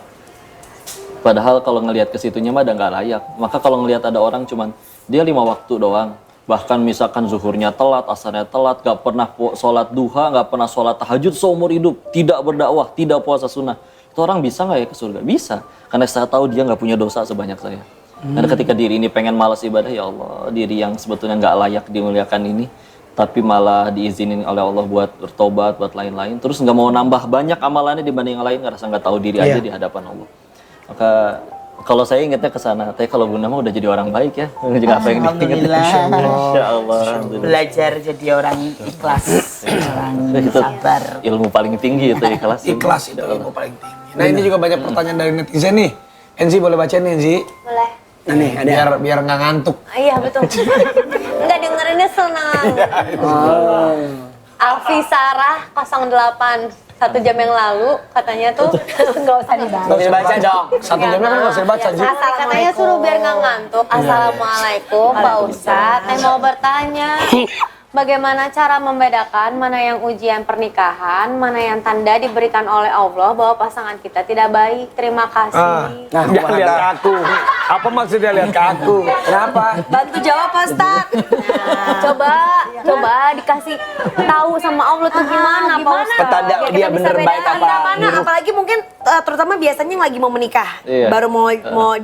Speaker 13: Padahal kalau ngelihat ke situnya mah udah nggak layak. Maka kalau ngelihat ada orang cuman dia 5 waktu doang, bahkan misalkan zuhurnya telat, asarnya telat, gak pernah sholat duha, gak pernah sholat tahajud seumur hidup, tidak berdakwah, tidak puasa sunnah, itu orang bisa nggak ya ke surga? Bisa, karena saya tahu dia nggak punya dosa sebanyak saya. Karena ketika diri ini pengen malas ibadah, ya Allah, diri yang sebetulnya nggak layak dimuliakan ini, tapi malah diizinin oleh Allah buat bertobat, buat lain-lain, terus nggak mau nambah banyak amalannya dibanding yang lain, ngerasa nggak tahu diri aja di hadapan Allah. Maka kalau saya ingatnya ke sana, tapi kalau Bunda mah udah jadi orang baik ya. Juga apa yang diingat. Insya Allah.
Speaker 9: Belajar jadi orang ikhlas, orang sabar.
Speaker 13: Ilmu paling tinggi itu ikhlas.
Speaker 5: Ikhlas itu ilmu paling tinggi. Nah ini juga banyak pertanyaan dari netizen nih. Enzi boleh bacain nih Enzi?
Speaker 11: Boleh.
Speaker 5: Nah nih, biar nggak ngantuk.
Speaker 11: Iya betul. Enggak dengerinnya senang. Alfi Sarah 08 1 jam yang lalu katanya tuh nggak usah dibahas.
Speaker 5: Nggak usah baca dong. 1 jamnya kan nggak usah baca.
Speaker 11: Asal katanya suruh biar nggak ngantuk. Assalamualaikum Pak Ustadz. Saya mau bertanya, bagaimana cara membedakan mana yang ujian pernikahan, mana yang tanda diberikan oleh Allah bahwa pasangan kita tidak baik? Terima kasih.
Speaker 5: Nah, jangan lihat aku. Apa maksudnya lihat ke aku? Kenapa?
Speaker 6: Bantu jawab Pak Ustaz.
Speaker 11: Coba dikasih tahu sama Allah tuh gimana Pak Ustaz.
Speaker 5: Petanda
Speaker 11: Biar
Speaker 5: dia
Speaker 11: kita
Speaker 5: bener
Speaker 11: bisa
Speaker 5: baik
Speaker 11: bedain.
Speaker 5: apa?
Speaker 6: Mana, apalagi mungkin terutama biasanya yang lagi mau menikah,
Speaker 13: Iya.
Speaker 6: baru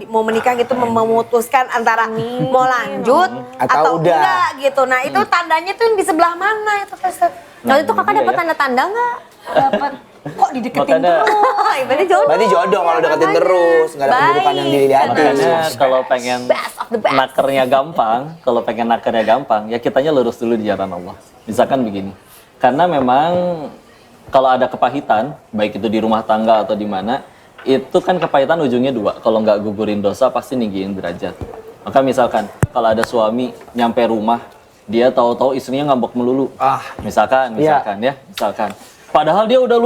Speaker 6: mau menikah gitu, memutuskan antara mau lanjut atau
Speaker 5: udah.
Speaker 6: enggak gitu. Nah itu tandanya tuh yang di sebelah mana itu Pak Ustaz?
Speaker 11: Waktu itu kakak dapat tanda-tanda nggak?
Speaker 6: Dapat kok dideketin
Speaker 13: Makanya-
Speaker 6: terus?
Speaker 11: Berarti jodoh.
Speaker 5: Berarti jodoh kalau deketin terus, nggak ada keburukan yang dilihatin.
Speaker 13: Makanya kalau pengen nakernya gampang, ya kitanya lurus dulu di jalan Allah. Misalkan begini, karena memang kalau ada kepahitan, baik itu di rumah tangga atau di mana, itu kan kepahitan ujungnya dua. Kalau nggak gugurin dosa, pasti ninggiin derajat. Maka misalkan kalau ada suami nyampe rumah, dia tahu-tahu istrinya ngambek melulu. Misalkan ya. Padahal dia udah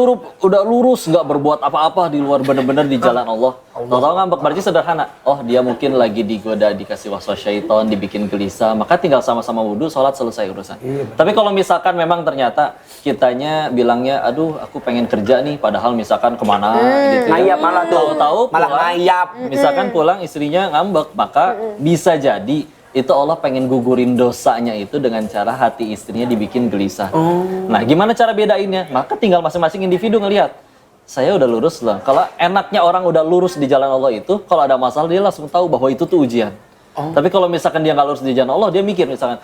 Speaker 13: lurus, nggak berbuat apa-apa di luar bener-bener di jalan Allah. Tahu-tahu ngambek, berarti sederhana. Oh, dia mungkin lagi digoda, dikasih waswas syaitan, dibikin gelisah, maka tinggal sama-sama wudhu, sholat, selesai urusan. Tapi kalau misalkan memang ternyata kitanya bilangnya, aduh aku pengen kerja nih, padahal misalkan kemana gitu.
Speaker 5: Ngayap malah tuh.
Speaker 13: Tahu-tahu
Speaker 5: Malah
Speaker 13: pulang,
Speaker 5: ngayap.
Speaker 13: misalkan pulang istrinya ngambek, maka bisa jadi itu Allah pengen gugurin dosanya itu dengan cara hati istrinya dibikin gelisah. Nah, gimana cara bedainnya? Maka tinggal masing-masing individu ngelihat. Saya udah lurus lah. Kalau enaknya orang udah lurus di jalan Allah itu, kalau ada masalah dia langsung tahu bahwa itu tuh ujian. Tapi kalau misalkan dia nggak lurus di jalan Allah, dia mikir misalkan,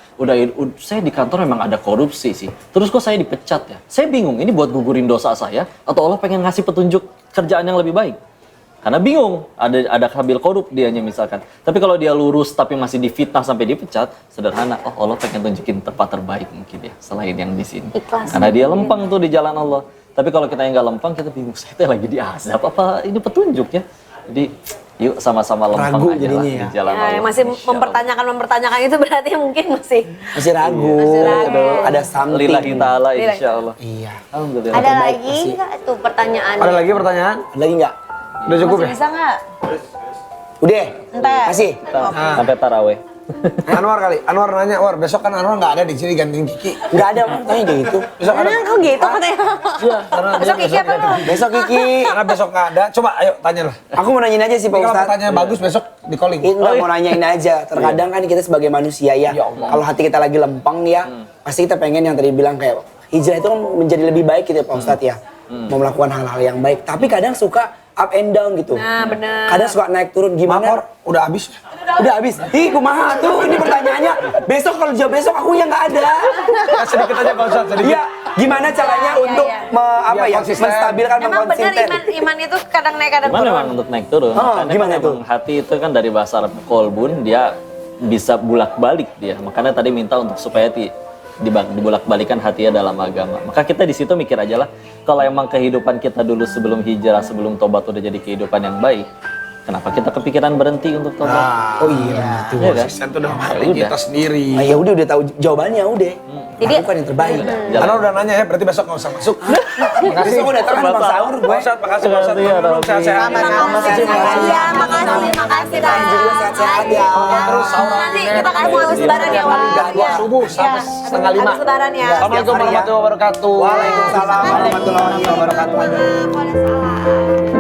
Speaker 13: saya di kantor memang ada korupsi sih. Terus kok saya dipecat ya? Saya bingung, ini buat gugurin dosa saya atau Allah pengen ngasih petunjuk kerjaan yang lebih baik? Karena bingung, ada kabil korup dianya misalkan. Tapi kalau dia lurus tapi masih difitnah sampai dipecat, sederhana. Oh, Allah pengen tunjukin tempat terbaik mungkin ya, selain yang di sini.
Speaker 11: Ikhlas.
Speaker 13: Karena dia lempeng tuh di jalan Allah. Tapi kalau kita yang nggak lempeng, kita bingung. Saya tuh lagi diazab apa ini petunjuknya? Jadi yuk sama-sama lempeng
Speaker 5: Ragu
Speaker 13: aja
Speaker 5: jadinya
Speaker 13: lah
Speaker 5: ya.
Speaker 13: di jalan Allah.
Speaker 6: Masih
Speaker 13: Insya Allah.
Speaker 6: mempertanyakan itu berarti mungkin masih
Speaker 5: ragu. Ada something.
Speaker 13: Lillahi ta'ala insya Allah.
Speaker 5: Iya.
Speaker 13: Alhamdulillah.
Speaker 11: Ada lagi nggak tuh pertanyaan?
Speaker 5: Ada lagi pertanyaan? Ada lagi nggak? Udah cukup ya?
Speaker 6: bisa nggak?
Speaker 5: Udah.
Speaker 6: Entar.
Speaker 5: Kasih.
Speaker 13: Sampai taraweh.
Speaker 5: Anwar kali. Anwar nanya, War, besok kan Anwar nggak ada di sini gantiin Kiki. Nggak ada, tanya gitu. Besok ada.
Speaker 6: Kok gitu katanya?
Speaker 5: Iya, karena
Speaker 6: Besok Kiki apa lu?
Speaker 5: Besok Kiki. Karena besok nggak ada. Coba, ayo tanya lah. Aku mau nanyain aja sih Pak
Speaker 7: Kalau
Speaker 5: Ustadz.
Speaker 7: pertanyaan bagus besok di calling.
Speaker 5: Enggak mau nanyain aja. Terkadang kan kita sebagai manusia ya. Kalau hati kita lagi lempeng nih ya, pasti kita pengen yang tadi bilang kayak hijrah itu kan menjadi lebih baik gitu ya Pak Ustadz ya. Mau melakukan hal-hal yang baik. Tapi kadang suka up and down gitu.
Speaker 6: Nah, bener.
Speaker 5: Kadang suka naik turun gimana?
Speaker 7: Makor, udah habis.
Speaker 5: Udah habis. Ih, kumaha tuh ini pertanyaannya. Besok kalau jawab besok aku yang nggak ada.
Speaker 7: Sedikit aja Pak Ustadz, sedikit.
Speaker 5: Iya, gimana caranya untuk
Speaker 7: konsisten.
Speaker 5: menstabilkan,
Speaker 6: Emang bener
Speaker 5: mengkonsisten.
Speaker 6: iman itu kadang naik kadang
Speaker 13: Gimana
Speaker 6: turun.
Speaker 13: memang untuk naik turun? Makanya
Speaker 5: gimana
Speaker 13: kan
Speaker 5: tuh?
Speaker 13: emang hati itu kan dari bahasa Arab kolbun, dia bisa bulak-balik dia. Makanya tadi minta untuk supaya dibulak-balikan hatinya dalam agama. Maka kita di situ mikir aja lah, kalau emang kehidupan kita dulu sebelum hijrah, sebelum tobat udah jadi kehidupan yang baik, kenapa kita kepikiran berhenti untuk tobat?
Speaker 5: Oh iya,
Speaker 13: Iya kan?
Speaker 7: Konsisten tuh udah hati
Speaker 13: Udah.
Speaker 7: kita sendiri.
Speaker 5: ya udah tahu jawabannya udah.
Speaker 6: Jadi
Speaker 5: Lakukan yang terbaik.
Speaker 7: Karena udah nanya ya, berarti besok nggak usah masuk. Makasih.
Speaker 5: Besok udah datang kan Bang Sahur gue.
Speaker 7: Pak Ustadz, makasih Pak Ustadz. Tolong sehat-sehat.
Speaker 6: makasih Ran.
Speaker 5: juga sehat-sehat ya.
Speaker 7: Terus sahur
Speaker 6: Nanti kita kasih habis lebaran ya, Wan.
Speaker 7: Dua subuh sampai setengah 5.
Speaker 6: Habis lebaran ya.
Speaker 7: Assalamualaikum warahmatullahi wabarakatuh.
Speaker 5: Waalaikumsalam warahmatullahi wabarakatuh.
Speaker 6: Waalaikumsalam.